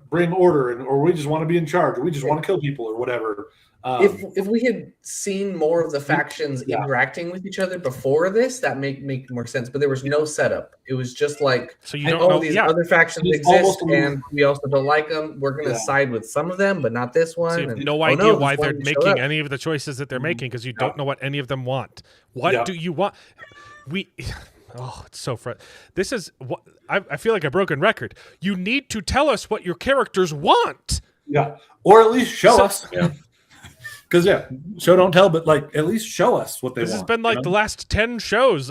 bring order, or we just want to be in charge, or we just want to kill people, or whatever. If we had seen more of the factions interacting with each other before this, that make more sense. But there was no setup. It was just like, so you don't know these other factions exist, and we also don't like them. We're going to side with some of them, but not this one. So you have and, no idea why this they're one showed making up. any of the choices that they're making because you don't know what any of them want. What do you want? Oh, it's so frustrating. This is what I feel like a broken record. You need to tell us what your characters want. Yeah, or at least show us. Yeah. Because show don't tell, but like at least show us what they want. This has been like the last 10 shows.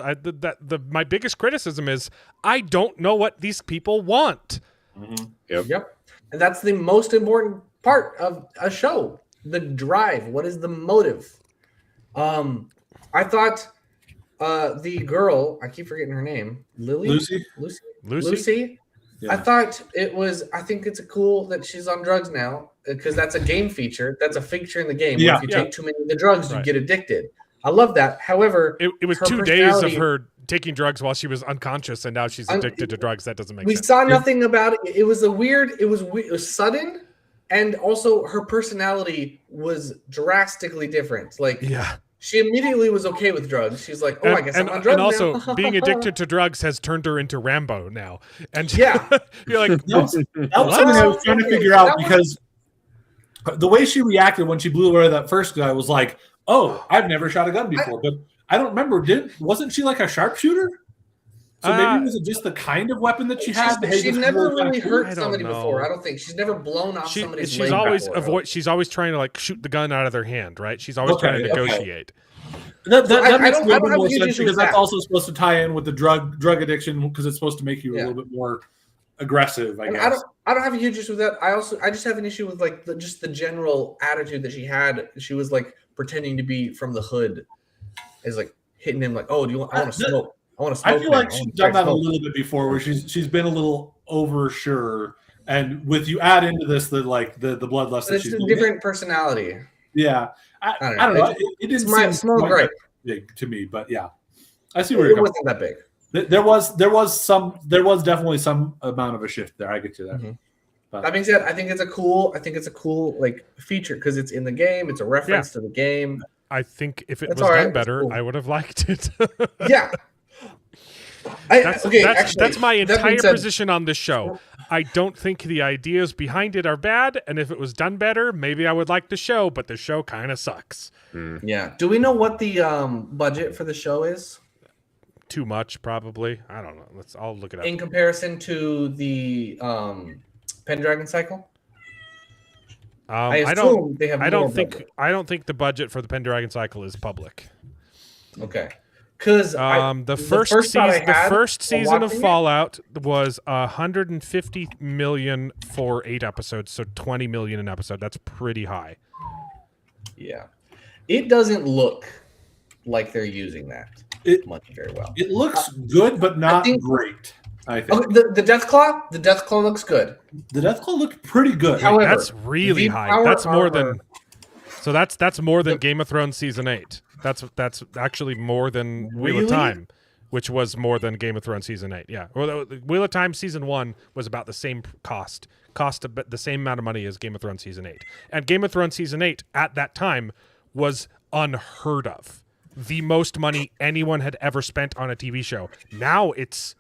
My biggest criticism is I don't know what these people want. Mm-hmm. Yep. And that's the most important part of a show. The drive. What is the motive? I thought the girl, I keep forgetting her name. Lucy. Yeah. I thought I think it's cool that she's on drugs now because that's a game feature. That's a feature in the game. If you take too many of the drugs, you get addicted. I love that. However, it was 2 days of her taking drugs while she was unconscious, and now she's addicted to drugs. That doesn't make sense. We saw nothing about it. It was it was sudden, and also her personality was drastically different. Like, she immediately was okay with drugs. She's like, "Oh, I guess I'm on drugs now." And now. also, being addicted to drugs has turned her into Rambo now. And you're like, that was something I was trying to figure out because the way she reacted when she blew away that first guy was like, "Oh, I've never shot a gun before," but I don't remember. Wasn't she like a sharpshooter? So maybe was it just the kind of weapon that she had? She's never really hurt somebody before. I don't think she's never blown off somebody's leg before. She's always trying to like shoot the gun out of their hand, right? She's always trying to negotiate. That makes a little bit more sense because that's also supposed to tie in with the drug addiction because it's supposed to make you a little bit more aggressive. I guess. I don't have a huge issue with that. I just have an issue with like just the general attitude that she had. She was like pretending to be from the hood, is like hitting him like, "Oh, I want to smoke." I feel like she's done that a little bit before, where she's been a little oversure, and with you add into this the bloodlust. But it's a different personality. Yeah, I don't know. It didn't seem small great big to me, but yeah, I see where it wasn't that big. There was definitely some amount of a shift there. I get to that. Mm-hmm. That being said, I think it's a cool like feature because it's in the game. It's a reference to the game. I think if it was done better, I would have liked it. Yeah. That's my entire position on this show. I don't think the ideas behind it are bad, and if it was done better, maybe I would like the show, but the show kind of sucks. Yeah. Do we know what the budget for the show is? Too much, probably. I don't know. I'll look it up. In comparison to the Pendragon cycle? I don't think the budget for the Pendragon cycle is public. Okay. Because The first season of watching it- Fallout was 150 million for 8 episodes, so 20 million an episode. That's pretty high. Yeah, it doesn't look like they're using that money very well. It looks good, but not think- great. I think Okay, the Death Claw looks good. the Death Claw looked pretty good. However, That's really the high. power That's more armor- than. So that's more than Game of Thrones season 8. That's actually more than Wheel of Really? Time, which was more than Game of Thrones season 8. Yeah. Well, Wheel of Time season 1 was about the same cost the same amount of money as Game of Thrones season 8. And Game of Thrones season 8 at that time was unheard of. The most money anyone had ever spent on a TV show. Now it's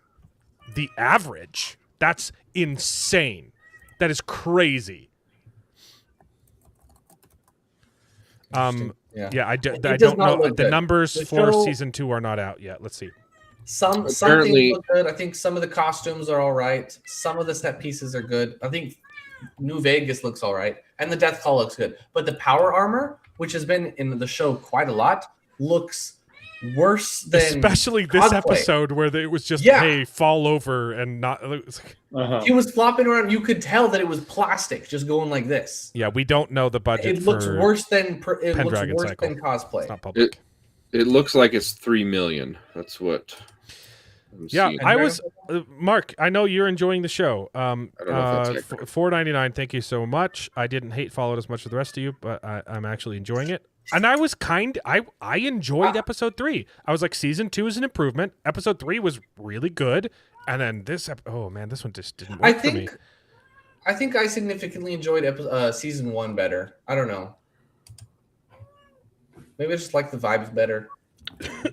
the average. That's insane. That is crazy. Yeah, I does don't not know. look The good. numbers The for show- season 2 are not out yet. Let's see. Some Apparently- things look good. I think some of the costumes are all right. Some of the set pieces are good. I think New Vegas looks all right, and the Death Claw looks good. But the power armor, which has been in the show quite a lot, looks worse than Especially this cosplay. episode where it was just, Yeah. hey, fall over and not. It's like, Uh-huh. He was flopping around. You could tell that it was plastic, just going like this. yeah, we don't know the budget. It looks for worse than it looks Pendragon worse Cycle. than cosplay. It's not public. It looks like it's 3 million. That's what. I'm Yeah, seeing. I was Mark. I know you're enjoying the show. I don't know if that's accurate. $4.99. Thank you so much. I didn't hate Fallout as much as the rest of you, but I'm actually enjoying it. And I was I enjoyed episode 3. I was like, season 2 is an improvement. Episode 3 was really good, and then this. Oh man, this one just didn't work for me. I think I significantly enjoyed season 1 better. I don't know. Maybe I just like the vibes better.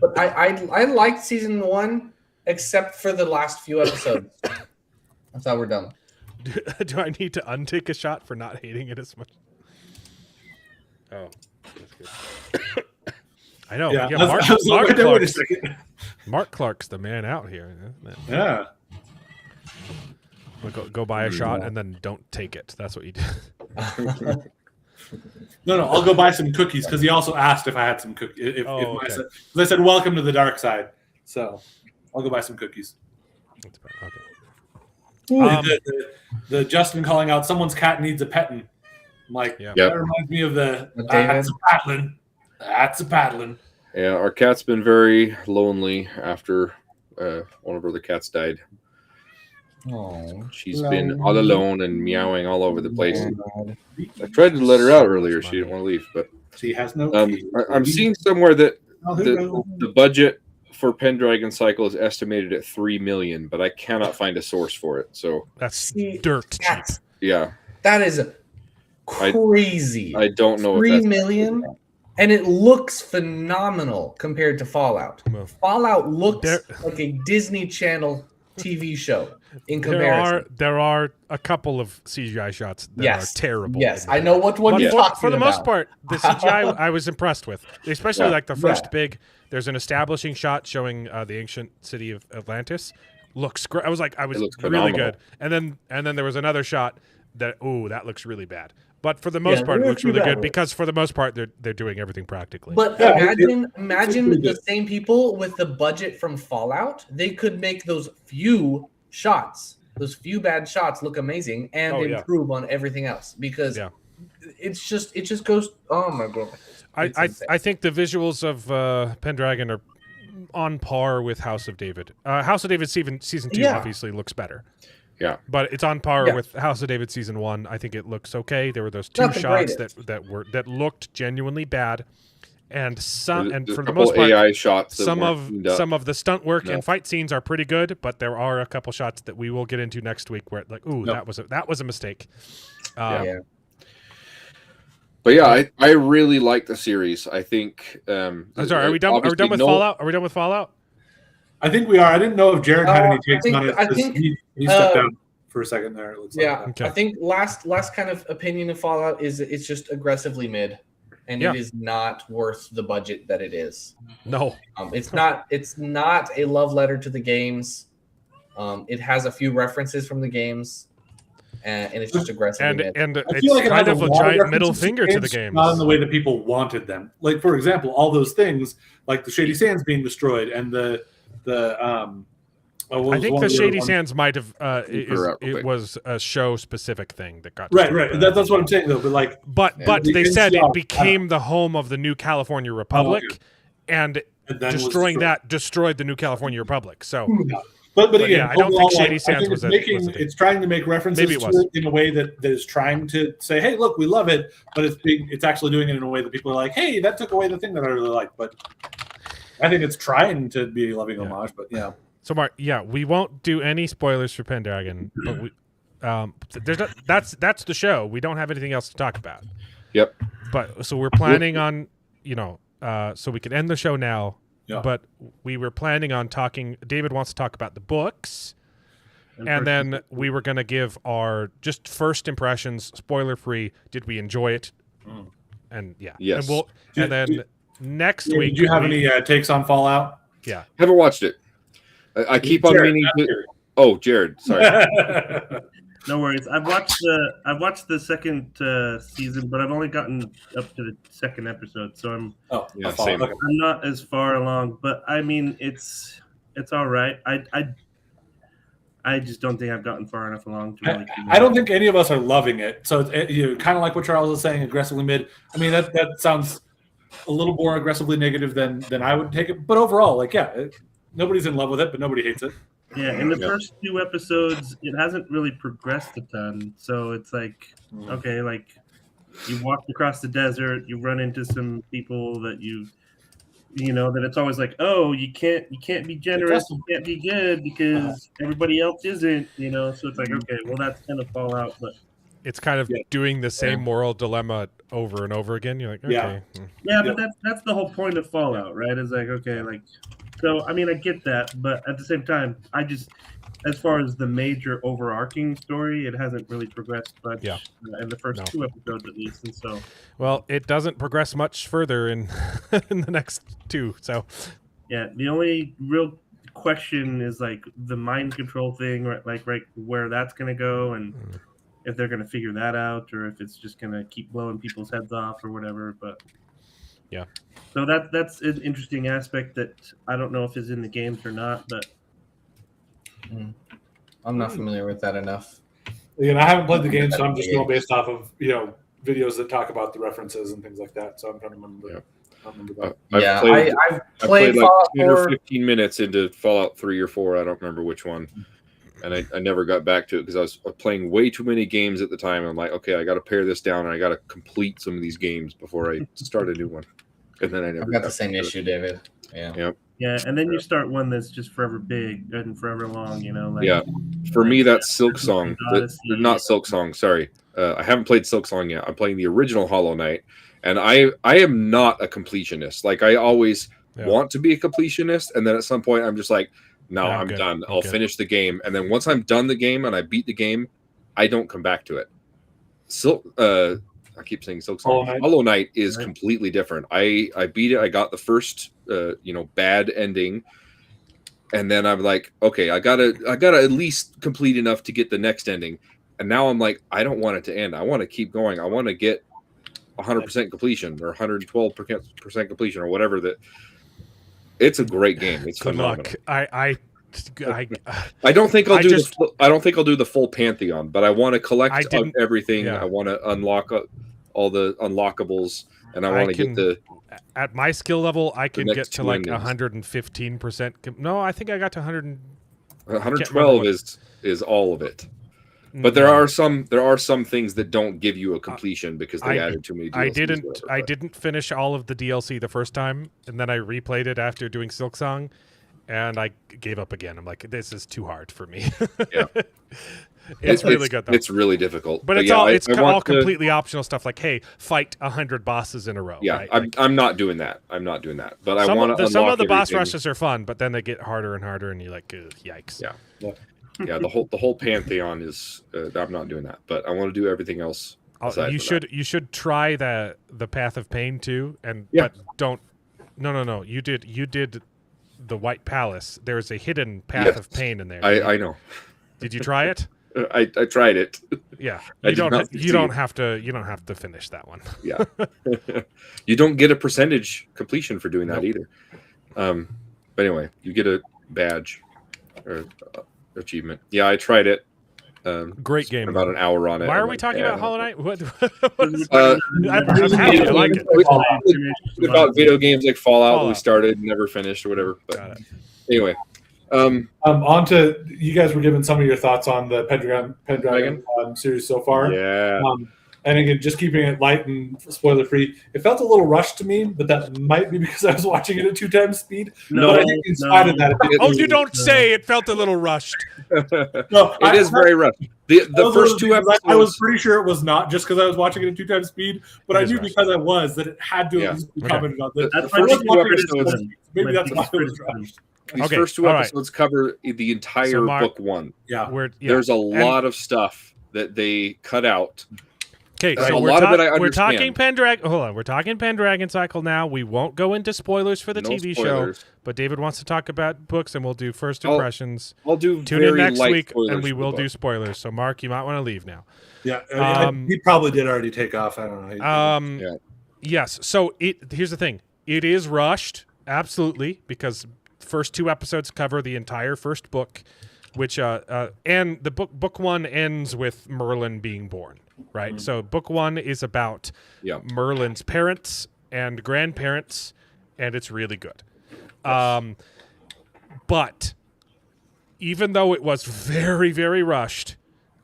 But I liked season 1, except for the last few episodes. I thought we're done. Do I need to untake a shot for not hating it as much? Oh, that's good. I know. Yeah, Mark Clark's the man out here. Isn't it? Yeah. We'll go buy a shot and then don't take it. That's what you do. No, I'll go buy some cookies because he also asked if I had some cookies. Okay. I said, welcome to the dark side. So I'll go buy some cookies. Okay. The Justin calling out someone's cat needs a petting. I'm like, Yeah. that reminds me of the David? that's a paddling. That's a paddling. Yeah, our cat's been very lonely after one of her other cats died. Oh, She's been all alone and meowing all over the place. I tried to let her out earlier. She didn't want to leave, but She has no. I'm seeing somewhere that Oh, the budget for Pendragon Cycle is estimated at 3 million, but I cannot find a source for it. So That's See, dirt cheap. yeah, that is crazy. I don't know. 3 if that's million, and it looks phenomenal compared to Fallout. Well, Fallout looks There- like a Disney Channel TV show in comparison. There are a couple of CGI shots that Yes. are terrible. Yes, I know what one But you're for, talking for the most about. part, the CGI I was impressed with, especially Yeah. like the first Yeah. big. There's an establishing shot showing the ancient city of Atlantis. Looks great. I was It looks really phenomenal. good. And then there was another shot that that looks really bad. But for the most part, it it looks looks really really good bad. because for the most part they're doing everything practically. But Yeah, imagine pretty the good. same people with the budget from Fallout. They could make those few shots, those few bad shots, look amazing and Oh, yeah. improve on everything else because Yeah. it just goes. Oh my god! It's I insane. think the visuals of Pendragon are on par with House of David. House of David season 2 Yeah. obviously looks better. Yeah. But it's on par Yeah. with House of David season 1. I think it looks okay. There were those 2 Not the shots greatest. that looked genuinely bad, and some There's for a the couple most part, AI shots. That some weren't of cleaned up. some of the stunt work No. and fight scenes are pretty good, but there are a couple shots that we will get into next week where like, ooh, No. that was a mistake. Yeah. But yeah, I really like the series. I think. I'm sorry, are we done? Are we obviously done with no- Fallout? Are we done with Fallout? I think we are. I didn't know if Jared had any I takes think- on it. I 'cause think, he stepped down for a second there. It looks Yeah, like. Okay. I think last kind of opinion of Fallout is it's just aggressively mid, and Yeah. it is not worth the budget that it is. No. It's not a love letter to the games. It has a few references from the games, and it's just aggressive. and I it's feel like it kind has of a lot giant middle references finger to the games, games. not in the way that people wanted them. Like, for example, all those things, like the Shady Sands being destroyed, and the I think the Shady Sands might have it was a show specific thing that got right. destroyed, That's what I'm saying though. But like, but the they said NCR it became the home of the new California Republic, and then destroying that destroyed the new California Republic. So. But again, yeah, I don't think overall, Shady Sands was a thing. It's trying to make references Maybe it to was. it in a way that is trying to say, "Hey, look, we love it," but it's actually doing it in a way that people are like, "Hey, that took away the thing that I really like." But I think it's trying to be a loving homage. But yeah. So Mark, we won't do any spoilers for Pendragon, but we there's not, that's the show. We don't have anything else to talk about. Yep. But so we're planning on, so we can end the show now. Yeah. But we were planning on talking. David wants to talk about the books, and then we were going to give our just first impressions, spoiler free. Did we enjoy it? And Yes. And then next week. Did you have any takes on Fallout? Yeah. Haven't watched it. I keep on Jared, meaning to. Oh, Jared, sorry. No worries. I've watched the second season, but I've only gotten up to the second episode, so I'm Same. Okay. I'm not as far along. But I mean, it's all right. I just don't think I've gotten far enough along to really. I don't think any of us are loving it. So you kind of like what Charles was saying, aggressively mid. I mean, that sounds a little more aggressively negative than I would take it. But overall, nobody's in love with it, but nobody hates it. Yeah, in the first 2 episodes, it hasn't really progressed a ton. So it's like, okay, like you walked across the desert, you run into some people that that it's always like, oh, you can't be generous, you can't be good because everybody else isn't, So it's like, okay, well, that's kind of Fallout, but It's kind of doing the same moral dilemma over and over again. You're like, okay. Yeah, but that's the whole point of Fallout, right? It's like, okay, like, so I mean, I get that, but at the same time, I just, as far as the major overarching story, it hasn't really progressed much in the first 2 episodes at least, and so. Well, it doesn't progress much further in in the next 2. So. Yeah, the only real question is like the mind control thing, right where that's gonna go, and if they're gonna figure that out, or if it's just gonna keep blowing people's heads off or whatever, but. Yeah. So that's an interesting aspect that I don't know if is in the games or not, but I'm not familiar with that enough. Again, I haven't played the game, so I'm just going based off of videos that talk about the references and things like that. So I'm trying to remember. I've played like Fallout 10 or 4. 15 minutes into Fallout 3 or 4. I don't remember which one. And I never got back to it because I was playing way too many games at the time. I'm like, okay, I got to pare this down and I got to complete some of these games before I start a new one. And then I never got the same issue, David. Yeah. Yep. Yeah, and then you start one that's just forever big and forever long, For me, that's Silk Song. Not Silk Song, sorry. I haven't played Silk Song yet. I'm playing the original Hollow Knight. And I am not a completionist. Like, I always want to be a completionist. And then at some point, I'm just like, no, I'm done. I'll finish the game. And then once I'm done the game and I beat the game, I don't come back to it. I keep saying Silk Song. Hollow Knight is completely different. I beat it. I got the first, bad ending. And then I'm like, okay, I gotta at least complete enough to get the next ending. And now I'm like, I don't want it to end. I want to keep going. I want to get 100% completion or 112% completion or whatever. That it's a great game. It's phenomenal. I don't think I'll do I don't think I'll do the full Pantheon, but I want to collect everything. Yeah. I want to unlock all the unlockables, and I want to get the. At my skill level, I can get to like endings. 115%. No, I think I got to 100. 112 is all of it. But there are some things that don't give you a completion because they added too many DLCs. I didn't finish all of the DLC the first time, and then I replayed it after doing Silk Song, and I gave up again. I'm like, this is too hard for me. Yeah. It's really good though. It's really difficult. But it's all completely optional stuff like, hey, fight 100 bosses in a row. Yeah, right? I'm not doing that. But I want to. Some of the boss rushes are fun, but then they get harder and harder, and you're like, yikes. Yeah. Yeah, the whole Pantheon is. I'm not doing that, but I want to do everything else. You should try the Path of Pain too, but don't. No. You did the White Palace. There's a hidden Path of Pain in there. I know. Did you try it? I tried it. Yeah, I you did don't. not You don't succeed. have to finish that one. Yeah. You don't get a percentage completion for doing that Nope. either. But anyway, you get a badge or achievement. Yeah, I tried it. Great Spent game. about an hour on it. Why are I'm we like, talking yeah, about Hollow Knight? What? I'm happy. I like it. About video games like Fallout, we Fallout. started, never finished, or whatever. But Got it. anyway, On to you guys were giving some of your thoughts on the Pendragon series so far. yeah. And again, just keeping it light and spoiler free. It felt a little rushed to me, but that might be because I was watching it at 2 times speed. No, But I think in spite of that, Oh, you don't say. It felt a little rushed. No, It is very rough. The first 2 episodes. I was pretty sure it was not just because I was watching it at 2 times speed, but It I is knew rushed. because I was that it had to Yeah. at least be Okay. commented on. That That's I was first 2 watching it at episodes- 2 times speed. Maybe that's why it was rushed. These Okay, first 2 all right. episodes cover the entire So, Mark- book 1. Yeah. There's a lot of stuff that they cut out. Okay, A so lot of it I we're talking understand. Pendragon. Hold on, we're talking Pendragon Cycle now. We won't go into spoilers for the No TV spoilers. show, but David wants to talk about books, and we'll do first I'll- impressions. I'll do Tune in very next light week, spoilers and we for the will book. do spoilers. So, Mark, you might want to leave now. Yeah. Um, he probably did already take off. I don't know. Yeah. Yes. So here's the thing. It is rushed, absolutely, because the first 2 episodes cover the entire first book, which and the book 1 ends with Merlin being born, right? So book 1 is about Yeah. Merlin's parents and grandparents, and it's really good. But even though it was very, very rushed,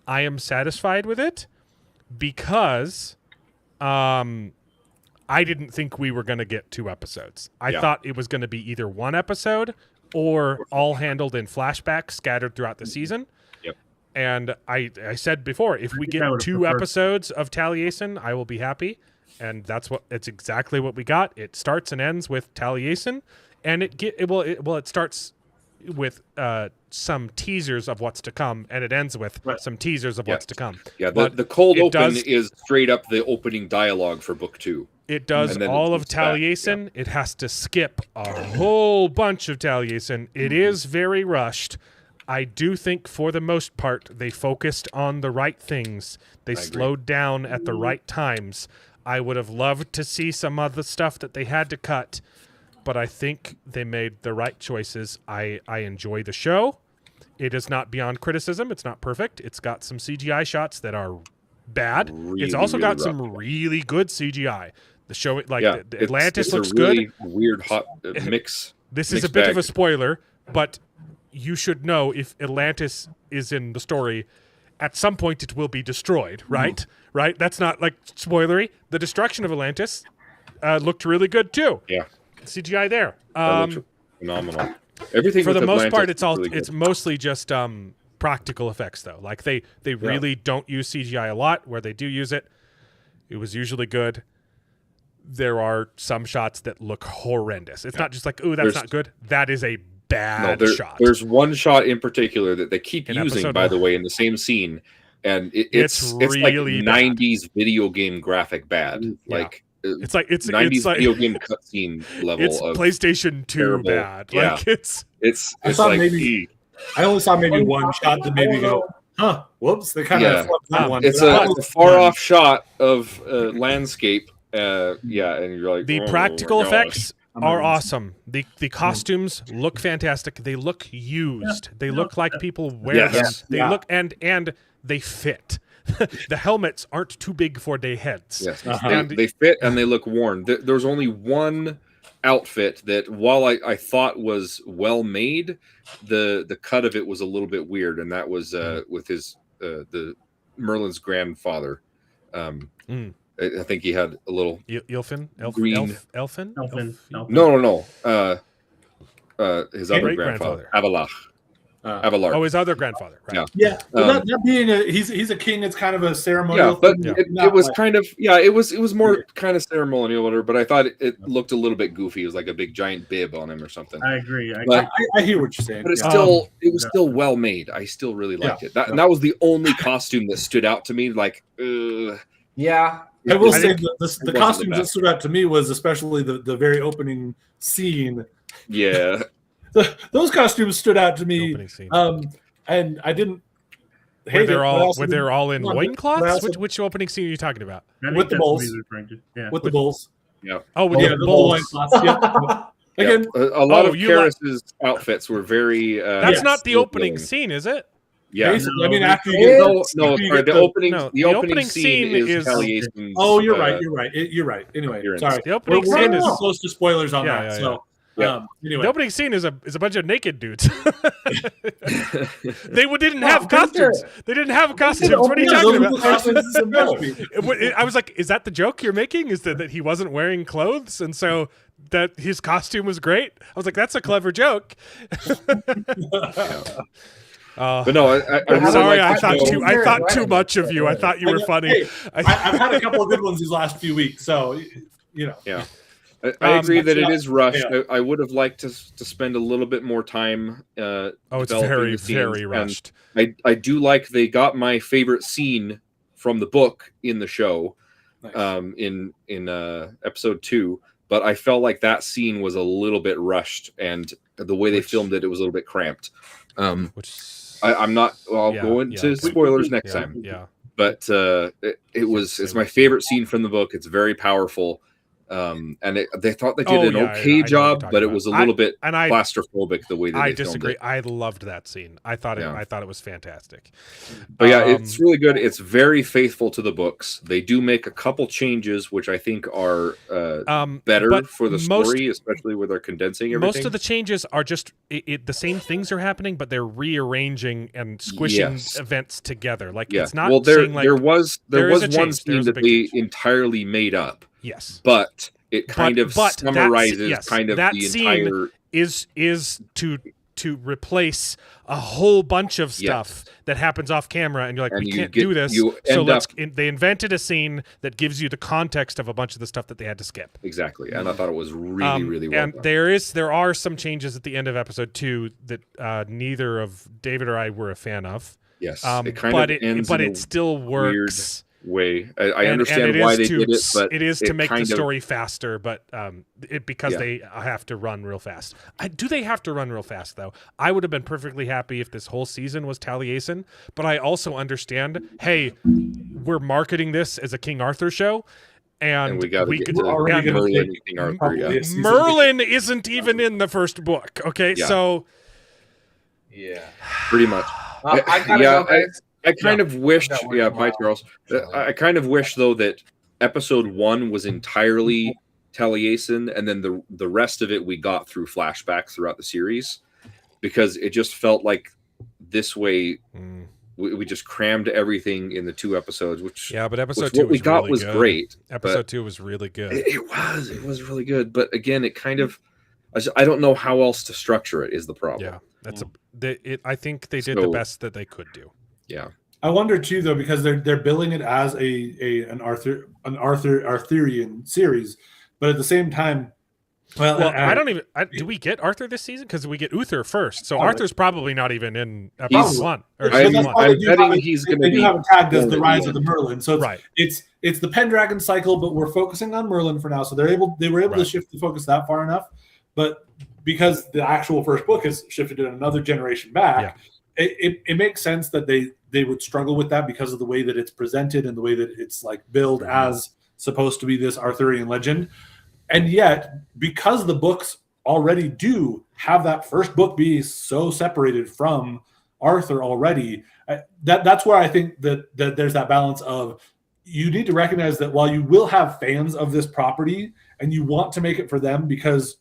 I am satisfied with it because I didn't think we were going to get 2 episodes. I Yeah. thought it was going to be either 1 episode or all handled in flashbacks scattered throughout the season. Yep. And I said before, if we think I get would've 2 preferred- episodes of Taliesin, I will be happy. And it's exactly what we got. It starts and ends with Taliesin, and it starts with some teasers of what's to come, and it ends with some teasers of what's to come. Yeah, But the cold it open does- is straight up the opening dialogue for book 2. It does And then all it of comes back, Taliesin. It has to skip a whole bunch of Taliesin. It is very rushed. I do think for the most part they focused on the right things. They agree. slowed down at the right times. I would have loved to see some of the stuff that they had to cut, but I think they made the right choices. I enjoy the show. It is not beyond criticism. It's not perfect. It's got some CGI shots that are bad. It's Really, also got really some rough. really good CGI. The show, like Yeah, the Atlantis it's looks a really good. weird hot mix. This is a mixed bit bag. of a spoiler, but you should know if Atlantis is in the story, at some point it will be destroyed, right? Right? That's not like spoilery. The destruction of Atlantis looked really good too. Yeah, CGI there. that looks phenomenal. Everything For the with most Atlantis part, is really good. it's mostly just practical effects though. Like they really don't use CGI a lot. Where they do use it, it was usually good. There are some shots that look horrendous. It's not just like, ooh, that's There's- not good. That is a bad shot. There's one shot in particular that they keep In using, episode by the one. way, in the same scene, and It's it's really like bad. 90s video game graphic bad, Yeah. like It's like it's 90s like video game cutscene level it's of PlayStation 2 terrible. bad. Yeah. Like it's it's I thought like maybe- I only saw maybe one shot that made me go, huh, whoops. They kind of Yeah. flipped that one. it's But a far off shot of landscape. Yeah, and you're like the "Oh, practical my gosh." effects are awesome. The costumes look fantastic. They look used. They look like people wear Yes. them. They Yeah. look and they fit. The helmets aren't too big for their heads. Yes, And- they fit and they look worn. There's only one outfit that, while I thought was well made, the cut of it was a little bit weird, and that was with his the Merlin's grandfather. I think he had a little Ilfin? Green. Elfin? Elfin. no. His other Great grandfather, grandfather. Avalard. Oh, his other grandfather. Right. Yeah. yeah, but Um, that being he's a king. It's kind of a Yeah, ceremonial. but thing, it not was like- kind of it was more kind of ceremonial, whatever. But I thought it looked a little bit goofy. It was like a big giant bib on him or something. I agree. But- I hear what you're saying. But it's yeah. still still well made. I still really liked it. And that was the only costume that stood out to me. Like, Yeah. I will I say think that the wasn't costumes the that best. stood out to me was especially the very opening scene. yeah, Those costumes stood out to me. Opening scene. And I didn't. hate it. What else where did- they're all in what loincloths? else- Which opening scene are you talking about? I think With the that's what Bulls. he's referring to. Yeah. with the Bulls. Oh, with Yeah, the the bulls. loincloths. Yep. Again, A lot Oh, of you like- Karis's outfits were very. That's Yes. not the opening still scene, is it? Yeah. basically, I mean, No, after you it get No, after no, you sorry. get The opening, No, the opening scene is Taliesin's. Oh, you're right. You're right. You're right. Anyway, appearance. sorry. The opening We're scene getting is close to spoilers on Yeah, that. yeah, So, yeah. anyway, the opening scene is a bunch of naked dudes. They didn't No, have those are- costumes. They didn't have costumes. the What are you opening- talking those about? are the costumes it's supposed to be. I was like, is that the joke you're making? Is that he wasn't wearing clothes and so that his costume was great? I was like, that's a clever joke. But no, I I'm really sorry, like I the thought show. too. I thought too much of you. I thought you were funny. Hey, I've had a couple of good ones these last few weeks, so you know. Yeah. I agree that it is rushed. Yeah. I would have liked to spend a little bit more time. Oh, it's developing very, the scenes, very and rushed. I do like they got my favorite scene from the book in the show, Nice. in episode 2. But I felt like that scene was a little bit rushed, and the way they filmed it, it was a little bit cramped. Which I'm not. Well, I'll Yeah, go into yeah. spoilers next yeah, time. yeah. But it's my favorite scene from the book. It's very powerful. And they thought they did Oh, an yeah, I know okay what job, you're but talking it was a about. little bit And I claustrophobic the way that I they filmed disagree. it. I loved that scene. I thought Yeah. it was fantastic. But yeah, Um, it's really good. It's very faithful to the books. They do make a couple changes, which I think are better but for the story, especially where they're condensing everything. Most of the changes are just the same things are happening, but they're rearranging and squishing Yes. events together. Like yeah. it's not Well, there saying like there was there is a one change. There scene is a that big they change. entirely made up, yes. but it kind of but that summarizes yes, kind of that the scene entire. is to replace a whole bunch of stuff that happens off camera, and you're like, And we you can't get- do this. you So end let's. up- They invented a scene that gives you the context of a bunch of the stuff that they had to skip. Exactly, and I thought it was really well and done. there are some changes at the end of episode 2 that neither of David or I were a fan of. Yes, But it kind of ends but in it still works. way. I And understand it why is they to, did it, but it is to make the kind of- story faster, but because Yeah. they have to run real fast. Do they have to run real fast though? I would have been perfectly happy if this whole season was Taliesin, but I also understand. Hey, we're marketing this as a King Arthur show, and we got to get could. to already and gonna Merlin take and King Arthur. probably Yeah, a season. Merlin isn't even in the first book. Okay, Yeah. so Yeah. pretty much. I gotta Yeah, go, guys. I kind of wished. That works Yeah, bye, tomorrow. Charles. I kind of wish though that episode 1 was entirely Taliesin, and then the rest of it we got through flashbacks throughout the series, because it just felt like this way we just crammed everything in the 2 episodes, which yeah, but episode which 2 what we was got really was good. great. Episode 2 was really good. It was really good, but again, it kind of I don't know how else to structure it is the problem. Yeah, that's I think they did the So- best that they could do. Yeah. I wonder too, though, because they're billing it as an Arthurian series, but at the same time, Well, I don't even. Do we get Arthur this season? Because we get Uther first, so Probably. Arthur's probably not even in He's- episode 1 or But season that's 1. why I'm they do betting have it- he's they gonna do be have it tagged as born the at Rise the of the Merlin. So Right. it's the Pendragon cycle, but we're focusing on Merlin for now. So they were able to Right. shift the focus that far enough, but because the actual first book is shifted to another generation back, it makes sense that they would struggle with that because of the way that it's presented and the way that it's like billed as supposed to be this Arthurian legend. And yet, because the books already do have that first book be so separated from Arthur already, that's where I think that there's that balance of you need to recognize that while you will have fans of this property and you want to make it for them because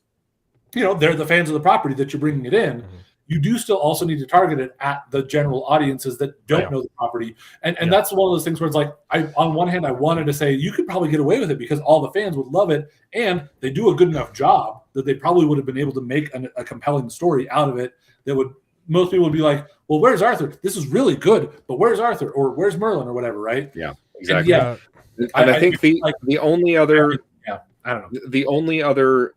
they're the fans of the property that you're bringing it in, you do still also need to target it at the general audiences that don't know the property. And that's one of those things where it's like, on one hand, I wanted to say you could probably get away with it because all the fans would love it. And they do a good enough job that they probably would have been able to make a compelling story out of it that most people would be like, well, where's Arthur? This is really good, but where's Arthur? Or where's Merlin or whatever, right? Yeah, exactly. And And I think the only other I don't know. the only other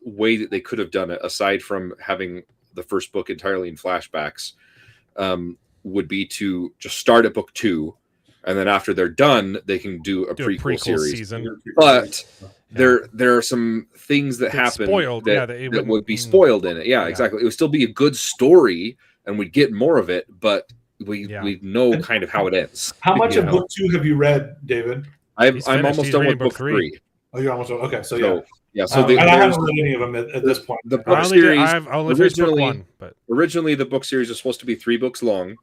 way that they could have done it, aside from having the first book entirely in flashbacks, would be to just start at book 2, and then after they're done, they can do a prequel series. season. But there are some things that It's happen spoiled, that, that it that would wouldn't- be spoiled in it. Yeah, exactly. It would still be a good story, and we'd get more of it, but we know kind of how it ends. How much you of know? book 2 have you read, David? I'm He's I'm finished. almost He's done reading with book book three. 3. Oh, you're almost okay. So So So and I there's haven't read any of them at this point. the I book only did, series. I've only finished book originally, one, but originally the book series was supposed to be 3 books long,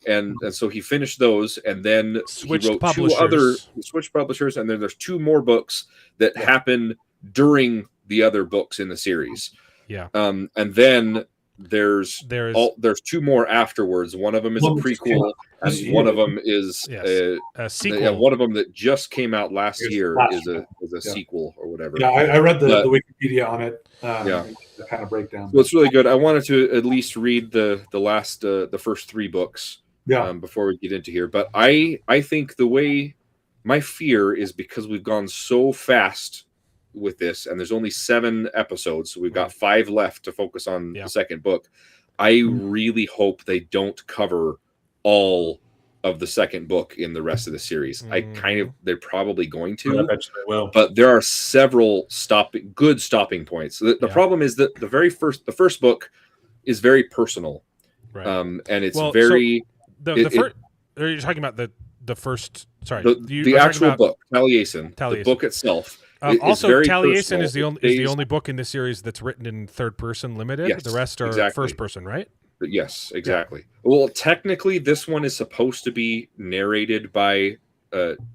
and so he finished those, and then Switched he wrote publishers. he switched publishers, and then there's 2 more books that happen during the other books in the series. Yeah. And then there's 2 more afterwards. One of them is a One that just came prequel, out this and year. one of them is Yes. A sequel. yeah, one of them that just came out last year is a Yeah. sequel or whatever. Yeah, I read the But- Wikipedia on it. Yeah. The kind of breakdown. Well, it's really good. I wanted to at least read the first 3 books before we get into here. But I think my fear is because we've gone so fast with this, and there's only 7 episodes, so we've got 5 left to focus on the second book. I really hope they don't cover all of the second book in the rest of the series. They're probably going to. Eventually will. But there are several good stopping points. The problem is that the first book is very personal, Right. and it's Well, very the first. Are you talking about the first? Sorry, the actual book, Taliesin. The book itself. Also, very Taliesin personal. is the only book in the series that's written in third person limited. Yes, the rest are exactly. first person, right? Yes, exactly. Well, technically, this one is supposed to be narrated by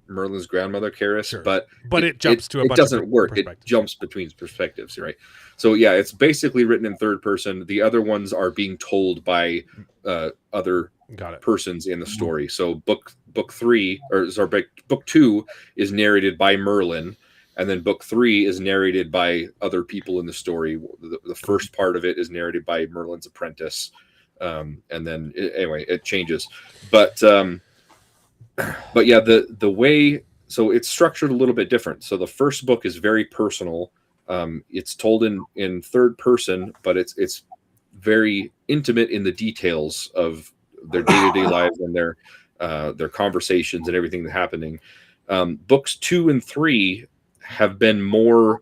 Merlin's grandmother, Karis, but it jumps to a bunch it doesn't of work. It perspectives. jumps between perspectives, right? So yeah, it's basically written in third person. The other ones are being told by other persons in the story. So book 2 is narrated by Merlin, and then book 3 is narrated by other people in the story. The first part of it is narrated by Merlin's apprentice, and then anyway, it changes. But yeah, the way, so it's structured a little bit different. So the first book is very personal. It's told in third person, but it's very intimate in the details of their day-to-day lives and their conversations and everything that's happening. Books 2 and 3 have been more.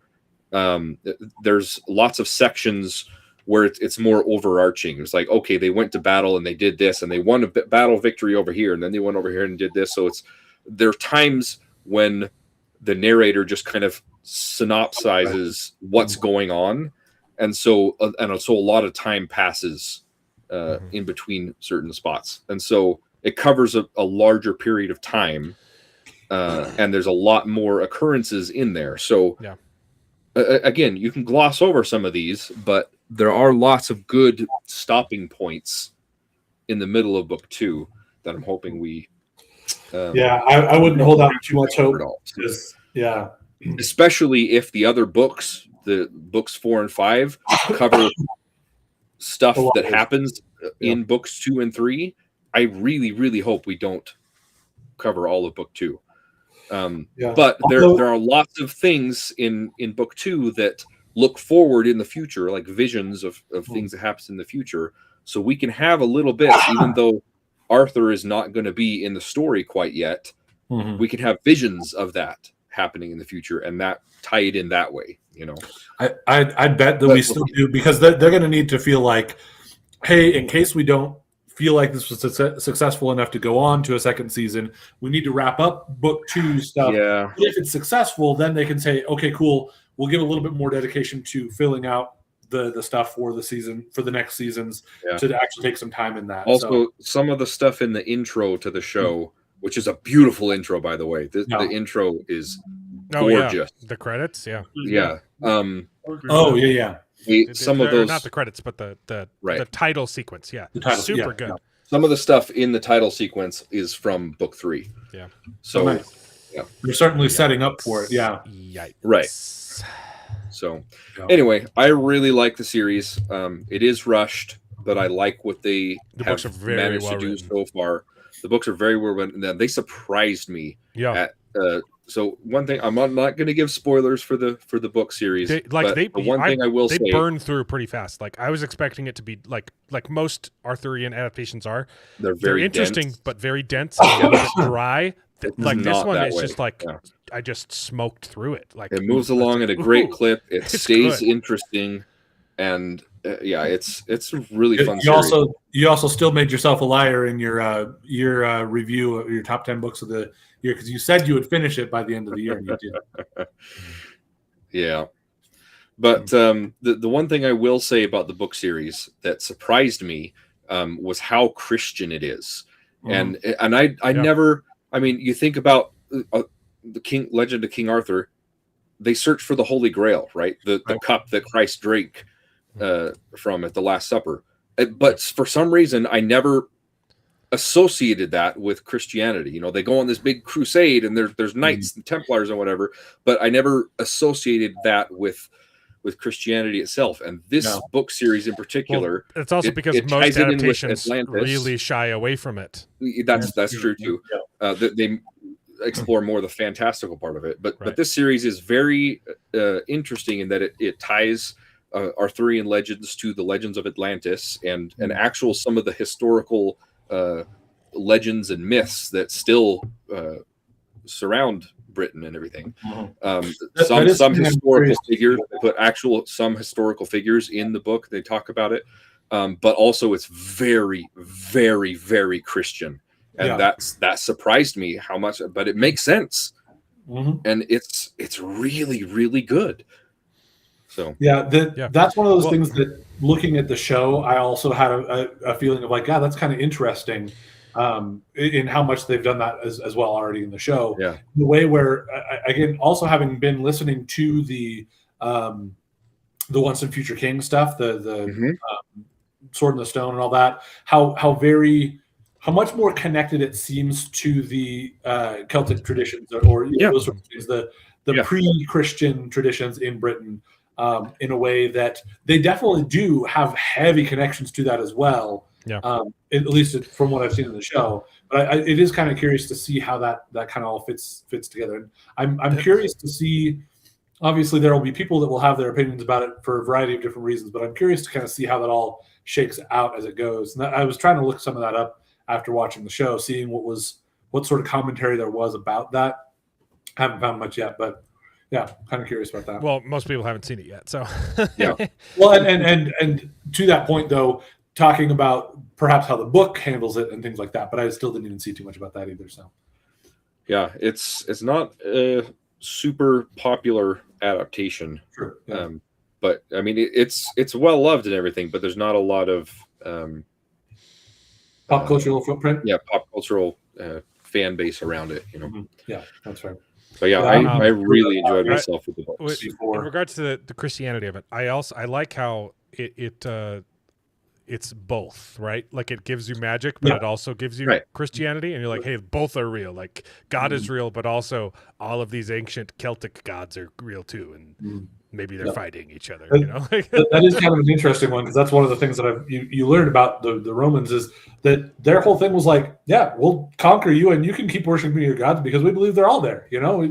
There's lots of sections where it's more overarching. It's like, okay, they went to battle and they did this, and they won a battle victory over here, and then they went over here and did this. So there are times when the narrator just kind of synopsizes what's going on, and so a lot of time passes in between certain spots, and so it covers a larger period of time, and there's a lot more occurrences in there. So again, you can gloss over some of these, but there are lots of good stopping points in the middle of book 2 that I'm hoping we. I wouldn't hold out too much hope. Especially if the other books, the books 4 and 5, cover stuff that happens in books 2 and 3. I really, really hope we don't cover all of book 2. But there are lots of things in book 2 that look forward in the future, like visions of things that happen in the future. So we can have a little bit, even though Arthur is not going to be in the story quite yet, we can have visions of that happening in the future, and that tie it in that way, I bet that we still do, because they're going to need to feel like, hey, in case we don't feel like this was successful enough to go on to a second season, we need to wrap up book 2 stuff. But if it's successful, then they can say, okay, cool, we'll give a little bit more dedication to filling out the stuff for the season, for the next seasons, to actually take some time in that. Also, some of the stuff in the intro to the show, which is a beautiful intro, by the way. The intro is gorgeous. The credits, some of those, not the credits, but the title sequence. Super good. Some of the stuff in the title sequence is from book 3. So they're certainly setting up for it. Right. So anyway, I really like the series. It is rushed, but I like what they have managed to do so far. The books are very well written. They surprised me. So one thing, I'm not going to give spoilers for the book series. They burn through pretty fast. Like I was expecting it to be like most Arthurian adaptations are. They're interesting, but very dense and a bit dry. Like this one is just like I just smoked through it. Like it moves along at a great clip. It stays interesting, and yeah, it's a really fun You series. also still made yourself a liar in your review of your top 10 books of the year, because you said you would finish it by the end of the year, and you did. Yeah. But the one thing I will say about the book series that surprised me was how Christian it is. And I never, I mean, you think about the Legend of King Arthur, they search for the Holy Grail, right? The cup that Christ drank from at the Last Supper. But for some reason, I never associated that with Christianity. You know, they go on this big crusade and there's knights and Templars and whatever, but I never associated that with Christianity itself. And this book series in particular, well, it's also because it most ties it in with adaptations Atlantis. really shy away from it. That's true too. They explore more the fantastical part of it, but this series is very interesting in that it ties Arthurian legends to the legends of Atlantis and actual some of the historical legends and myths that still surround Britain and everything. Some historical figures, they put some historical figures in the book. They talk about it, but also it's very, very, very Christian, and that surprised me how much. But it makes sense, and it's really, really good. So that's one of those things that, looking at the show, I also had a feeling of like, yeah, that's kind of interesting. In how much they've done that as well already in the show. Yeah. The way where, again, also having been listening to the Once and Future King stuff, the Sword in the Stone and all that, how much more connected it seems to the Celtic traditions or those sort of things, the pre-Christian traditions in Britain, in a way that they definitely do have heavy connections to that as well. Yeah. At least from what I've seen in the show, but it is kind of curious to see how that kind of all fits together. And I'm curious to see. Obviously, there will be people that will have their opinions about it for a variety of different reasons, but I'm curious to kind of see how that all shakes out as it goes. And I was trying to look some of that up after watching the show, seeing what sort of commentary there was about that. I haven't found much yet, but yeah, kind of curious about that. Well, most people haven't seen it yet, so yeah. Well, and to that point though, talking about perhaps how the book handles it and things like that, but I still didn't even see too much about that either. So, yeah, it's not a super popular adaptation, but I mean it's well loved and everything, but there's not a lot of pop cultural footprint. Yeah, pop cultural fan base around it. You know. Yeah, that's right. But yeah, I really enjoyed myself with the books. In regards to the Christianity of it, I like how it's both, right? Like it gives you magic, but it also gives you Christianity, and you're like, hey, both are real. Like God is real, but also all of these ancient Celtic gods are real too, and maybe they're fighting each other. You know, that is kind of an interesting one, because that's one of the things that you learned about the Romans, is that their whole thing was like, yeah, we'll conquer you, and you can keep worshiping your gods because we believe they're all there. You know,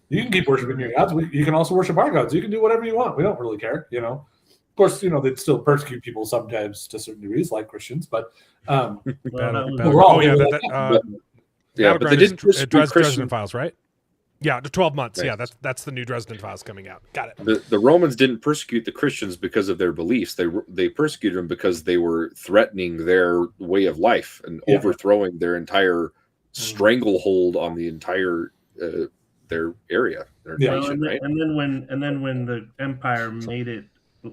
you can keep worshiping your gods. You can also worship our gods. You can do whatever you want. We don't really care. You know. Of course, you know, they'd still persecute people sometimes to certain degrees, like Christians, but overall, but they didn't Dresden Files, right? Yeah, the 12 months. Right. Yeah, that's the new Dresden Files coming out. Got it. The Romans didn't persecute the Christians because of their beliefs. They persecuted them because they were threatening their way of life and overthrowing their entire stranglehold on the entire their area, their nation, right? And then when the empire made it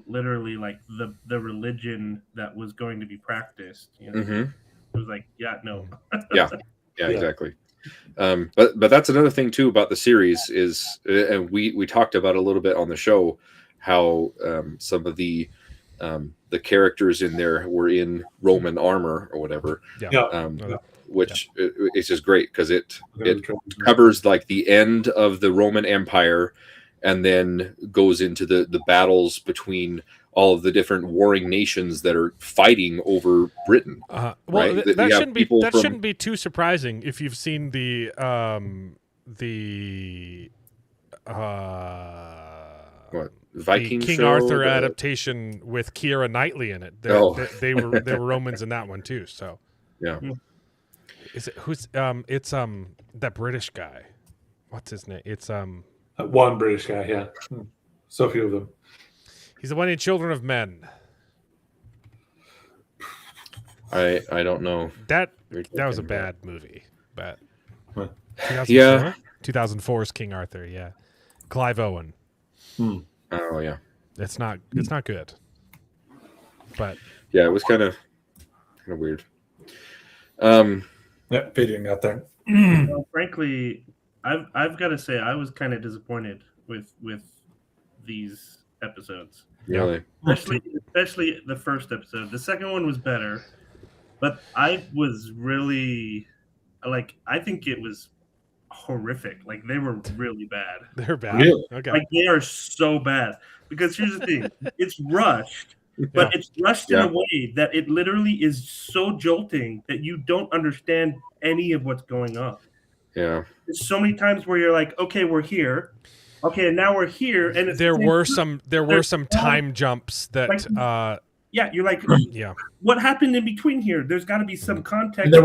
literally like the religion that was going to be practiced, you know, it was like, yeah, exactly. But that's another thing too about the series is, and we talked about a little bit on the show, how some of the characters in there were in Roman armor or whatever, which is just great because it covers like the end of the Roman Empire, and then goes into the battles between all of the different warring nations that are fighting over Britain. Well, right? That shouldn't be too surprising if you've seen the Viking King show, Arthur adaptation with Keira Knightley in it. They were Romans in that one too. So is it it's that British guy? What's his name? It's one British guy, so few of them. He's the one in Children of Men. I don't know. That You're was a talking bad movie, but What? 2004? Yeah. 2004's King Arthur. Yeah, Clive Owen. Oh yeah. It's not good. But Yeah, it was kind of weird. Yeah, fading out there. Well, frankly, I've got to say I was kind of disappointed with these episodes, Really. especially the first episode. The second one was better, but I was really like I think it was horrific. Like they were really bad. they're bad. Really? Okay. Like they are so bad because here's the thing: it's rushed. But it's rushed in a way that it literally is so jolting that you don't understand any of what's going on. Yeah. There's so many times where you're like, okay, we're here. Okay, and now we're here. And it's there the same were time. some time jumps that Yeah, you're like, yeah. what happened in between here? There's got to be some context. And there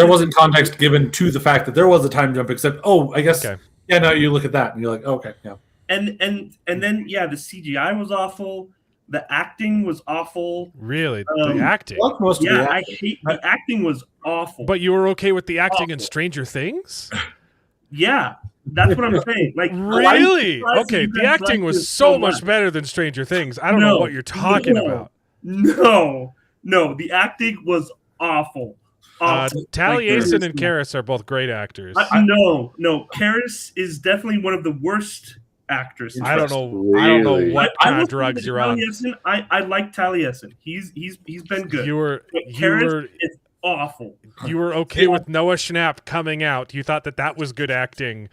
wasn't context given to the fact that there was a time jump, except I guess no, you look at that and you're like, okay, yeah. And then the CGI was awful. The acting was awful. Really, the acting. I hate the acting was awful. But you were okay with the acting in Stranger Things? Yeah, that's what I'm saying. Like, really? Okay, the acting was so much better than Stranger Things. I don't know what you're talking about. No, the acting was awful. Taliesin and Karis are both great actors. No, Karis is definitely one of the worst actors. I don't know what kind of drugs you're on. I like Taliesin. He's been good. Karis is awful. You were okay with Noah Schnapp coming out. You thought that was good acting.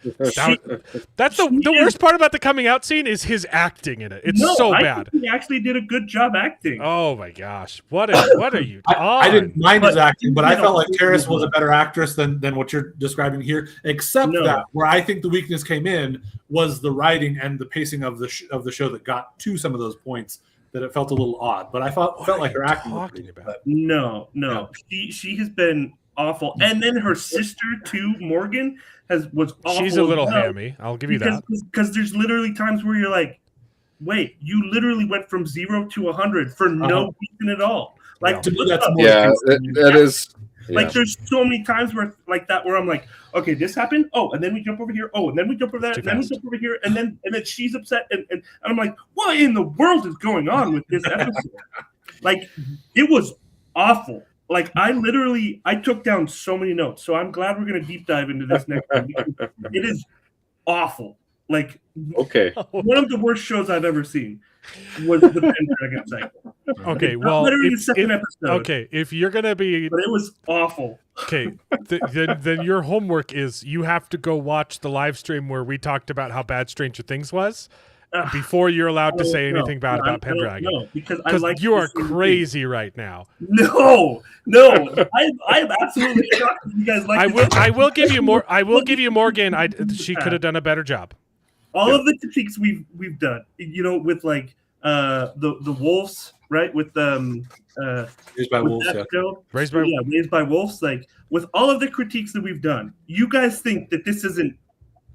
That's the worst part about the coming out scene is his acting in it. It's so bad. He actually did a good job acting. Oh my gosh. What are you on? I didn't mind his acting, but I felt like Karis was a better actress than what you're describing here, except that where I think the weakness came in was the writing and the pacing of the show that got to some of those points that it felt a little odd. But I felt like her acting was pretty good. No. She has been awful. And then her sister too, Morgan, was awful. She's a little hammy. I'll give you that. Because there's literally times where you're like, wait, you literally went from 0 to 100 for no reason at all. Like to me, that's that is. Like there's so many times where I'm like, okay, this happened. Oh, and then we jump over here. Oh, and then we jump over there. And then we jump over here. And then she's upset. And I'm like, what in the world is going on with this episode? Like, it was awful. Like I took down so many notes. So I'm glad we're gonna deep dive into this next one. It is awful. Like one of the worst shows I've ever seen was the Pendragon cycle. Okay, well, literally the second episode. Okay, if you're gonna be, but it was awful. Okay, then your homework is you have to go watch the live stream where we talked about how bad Stranger Things was before you're allowed to say anything bad about Pendragon. No, because you are crazy right now. No, I'm absolutely shocked that you guys like. I will give you more. I will give you Morgan. She could have done a better job. All of the critiques we've done, with like the wolves, right? With Raised by Wolves, Raised by Wolves. Like with all of the critiques that we've done, you guys think that this is an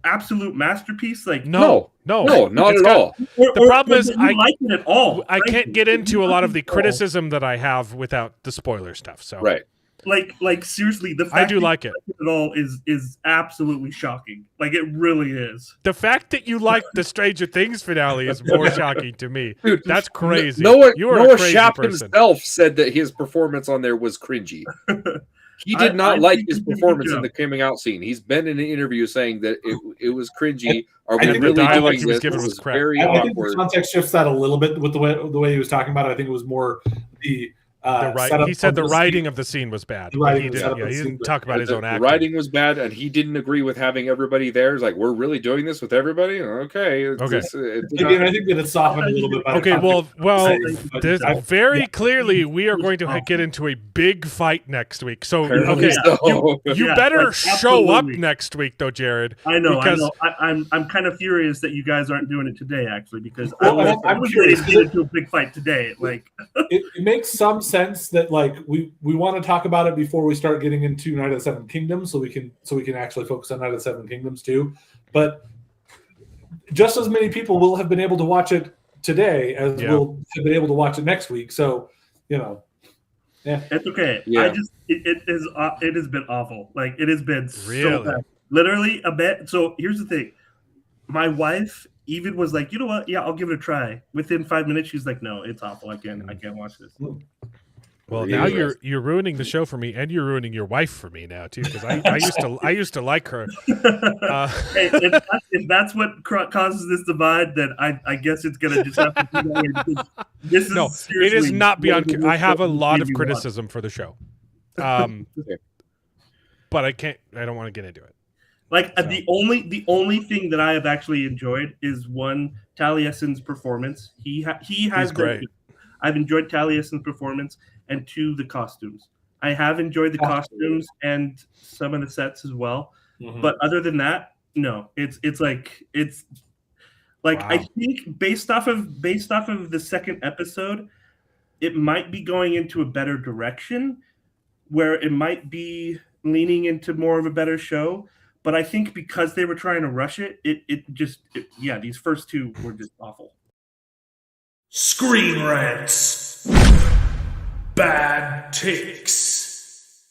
absolute masterpiece? Like no, not at all. The problem is I like it at all. I can't get into a lot of the criticism that I have without the spoiler stuff. So right. Like seriously, the fact I do like it at all is absolutely shocking. Like it really is. The fact that you like the Stranger Things finale is more shocking to me. Dude, that's crazy. Noah Schnapp himself said that his performance on there was cringy. He did not like his performance in the coming out scene. He's been in an interview saying that it was cringy. Are we really dialogue he was given was crap. Very I think awkward. the context shifts that a little bit with the way he was talking about it. I think it was more the he said the writing of the scene was bad. He didn't talk about his own acting. The writing was bad, and he didn't agree with having everybody there. It's like, we're really doing this with everybody? Okay. I think that it's softened a little bit. Okay, very clearly, we are going to get into a big fight next week. So, you better show up next week, though, Jared. I know. I'm kind of furious that you guys aren't doing it today, actually, because I was ready to get into a big fight today. Like, it makes some sense that like we want to talk about it before we start getting into Night of the Seven Kingdoms, so we can actually focus on Night of the Seven Kingdoms too. But just as many people will have been able to watch it today as will have been able to watch it next week. So It's okay. Yeah. I just it has been awful. Like it has been so Really? bad. Literally a bit. So here's the thing. My wife even was like, you know what? Yeah, I'll give it a try. Within 5 minutes, she's like, no, it's awful. I can't watch this. Well, now Really? you're ruining the show for me, and you're ruining your wife for me now too. Because I used to like her. Hey, if that's what causes this divide, then I guess it's gonna just have to be that way. Because this is No, it is seriously not beyond. one of the I have a most lot of TV criticism for the show, but I can't. I don't want to get into it. Like So. the only thing that I have actually enjoyed is one Taliesin's performance. He has He's great. been. I've enjoyed Taliesin's performance, and two, the costumes. I have enjoyed the costumes and some of the sets as well. But other than that, no. It's like Wow. I think based off of the second episode, it might be going into a better direction where it might be leaning into more of a better show. But I think because they were trying to rush it, these first two were just awful. Screen rants. Bad takes.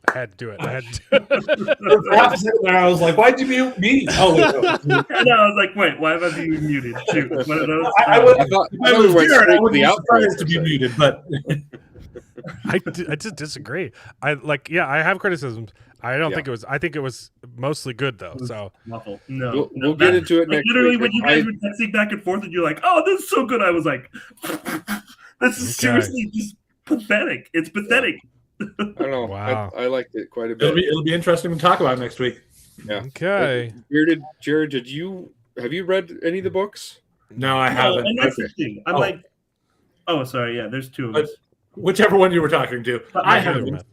I had to do it. I had to do it. Perhaps I was like, "Why'd you mute me?" Oh, wait, no. And I was like, wait, why am I being muted? Shoot, one of those. I would. I thought If I was we went Jared, I straight would to be the surprised to be outro. muted, but I just disagree. I have criticisms. I don't think it was. I think it was mostly good though. So Awful. No, We'll get into it like, next literally week. when you guys were texting back and forth and you're like, oh, this is so good, I was like, this is Okay. seriously just pathetic. It's pathetic. I don't know. Wow. I liked it quite a bit. it'll be interesting to talk about next week. Yeah. okay. Jared, have you read any of the books? No, I No, haven't. and that's the Okay. thing. I'm Oh. like, oh, sorry, yeah, there's two of But- us. Whichever one you were talking to, I Yeah, haven't. never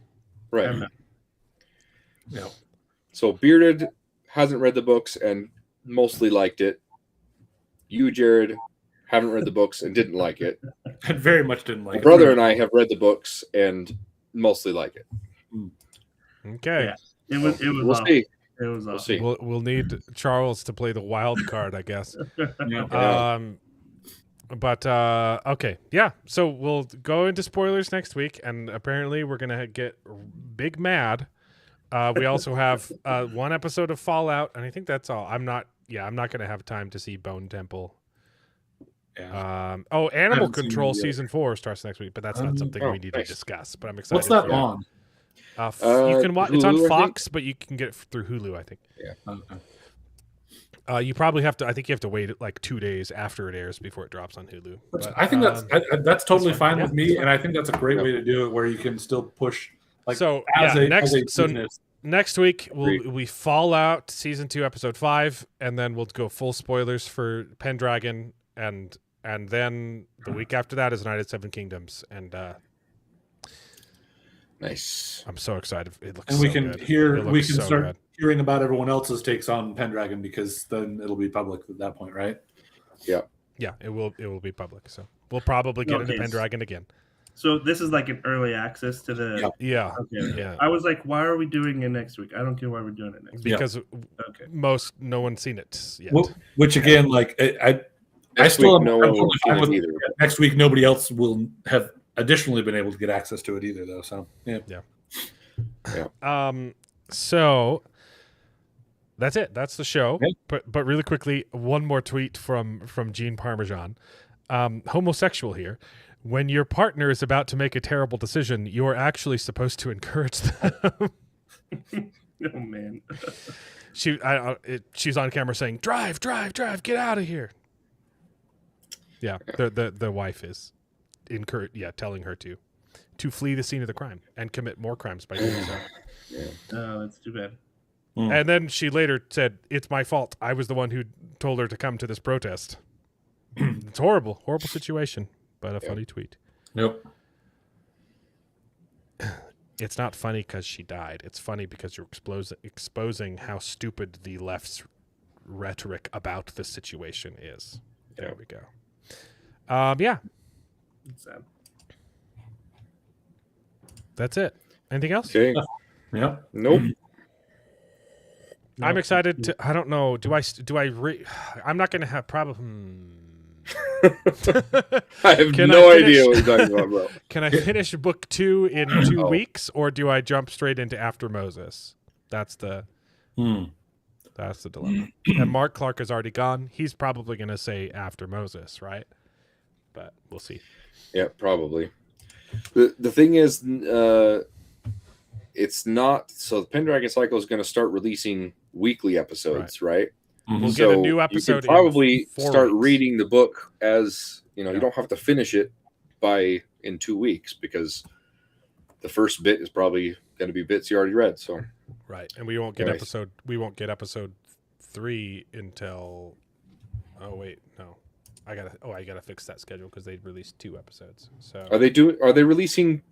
Right. I'm not. No. So Bearded hasn't read the books and mostly liked it. You, Jared, haven't read the books and didn't like it. I very much didn't like My it. brother and I have read the books and mostly like it. Okay. Yeah. It was We'll awful. see. It was We'll awful. see. We'll need Charles to play the wild card, I guess. Yeah. But okay, yeah. So we'll go into spoilers next week, and apparently we're gonna get big mad. We also have one episode of Fallout, and I think that's all. I'm not gonna have time to see Bone Temple. Yeah. Animal haven't seen Control it yet. season 4 starts next week, but that's not something we need nice. to discuss. But I'm excited. What's that for on? You can watch. It's on Hulu, I think? Fox, but you can get it through Hulu, I think. Okay. You probably have to. I think you have to wait like 2 days after it airs before it drops on Hulu. But, I think that's totally fine. fine with me, and I think that's a great way to do it, where you can still push. Like So, as yeah, a next- so- business. Next week Agreed. we Fallout season 2 episode 5, and then we'll go full spoilers for Pendragon, and then the week after that is United Seven Kingdoms, and Nice. I'm so excited. It looks And we so can good. hear, It we looks can so start good. hearing about everyone else's takes on Pendragon, because then it'll be public at that point, right? Yeah, it will be public. So we'll probably get into Okay. Pendragon again. So this is like an early access to the. Yeah, Okay. yeah. I was like, why are we doing it next week? I don't get why we're doing it next week. Because Okay. no one's seen it yet. Which again, like I Next still week, no I'm one will totally see fine it with either. next week. Nobody else will have additionally been able to get access to it either, though. So yeah. So that's it. That's the show. Okay. But really quickly, one more tweet from Gene Parmesan. Homosexual here. When your partner is about to make a terrible decision, you're actually supposed to encourage them. Oh man. She's on camera saying, "Drive, drive, drive! Get out of here!" Yeah, the wife is telling her to flee the scene of the crime and commit more crimes by doing so. Oh, that's too bad. And then she later said, "It's my fault. I was the one who told her to come to this protest." It's horrible situation, but a funny tweet. Nope. It's not funny because she died. It's funny because you're exposing how stupid the left's rhetoric about the situation is. There we go. Yeah, It's sad. that's it. Anything else? Okay. Yeah. Nope. I'm excited to. I don't know. I'm not going to have problem. I have Can no I idea finish- what you're talking about, bro. Can I finish book 2 in 2 Oh. weeks, or do I jump straight into After Moses? That's the dilemma. And Mark Clark is already gone. He's probably going to say After Moses, right? But we'll see. Yeah, probably. The thing is, it's not. So the Pendragon Cycle is going to start releasing weekly episodes, right? We'll So get a new you episode can probably in 4 start weeks. reading the book as you Yeah. don't have to finish it in 2 weeks, because the first bit is probably going to be bits you already read. So Right. And we won't get Anyways. episode 3 until no. I gotta fix that schedule because they released 2 episodes. So are they releasing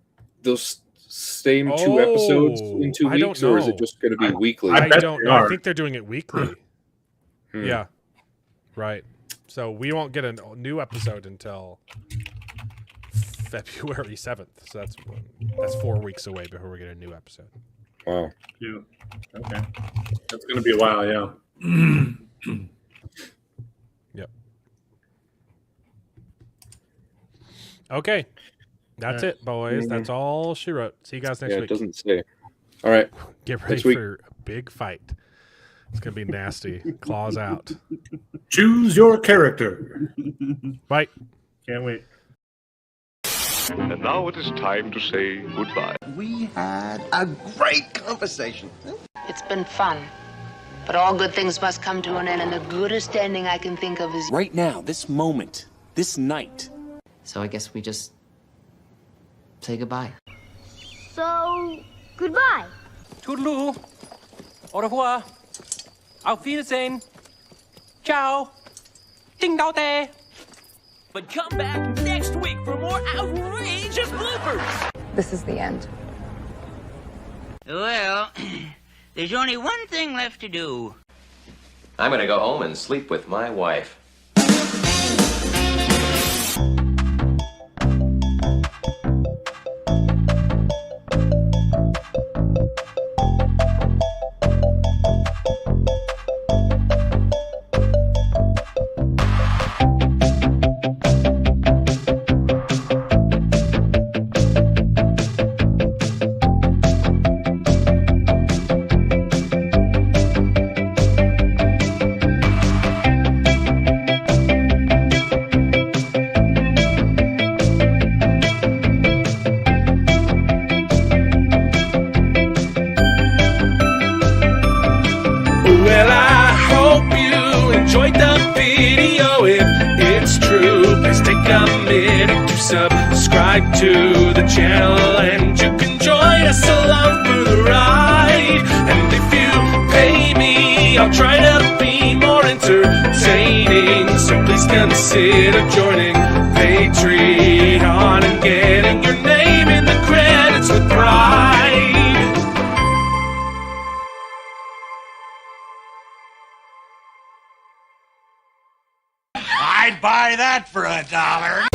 those same 2 episodes in 2 I don't weeks, or is it know. just going to be weekly? I bet don't they know. I are. think they're doing it weekly. Hmm. Yeah. Right. So we won't get a new episode until February 7th. So that's 4 weeks away before we get a new episode. Wow. Yeah. Okay. That's going to be a while, yeah. Yep. Okay. That's it, boys. That's all she wrote. See you guys next Yeah, it week. doesn't say. All right. Get ready next week. for a big fight. It's gonna be nasty. Claws out. Choose your character. Bye. Can't wait. And now it is time to say goodbye. We had a great conversation. It's been fun. But all good things must come to an end, and the goodest ending I can think of is... Right now, this moment, this night. So I guess we just say goodbye. So, goodbye. Toodaloo. Au revoir. Auf Wiedersehen. Ciao. Ding dao day. But come back next week for more outrageous bloopers. This is the end. Well, there's only one thing left to do. I'm gonna go home and sleep with my wife. Well, I hope you enjoyed the video. If it's true, please take a minute to subscribe to the channel, and you can join us along for the ride. And if you pay me, I'll try to be more entertaining. So please consider joining Patreon and getting your name in the credits with pride. I'd buy that for $1.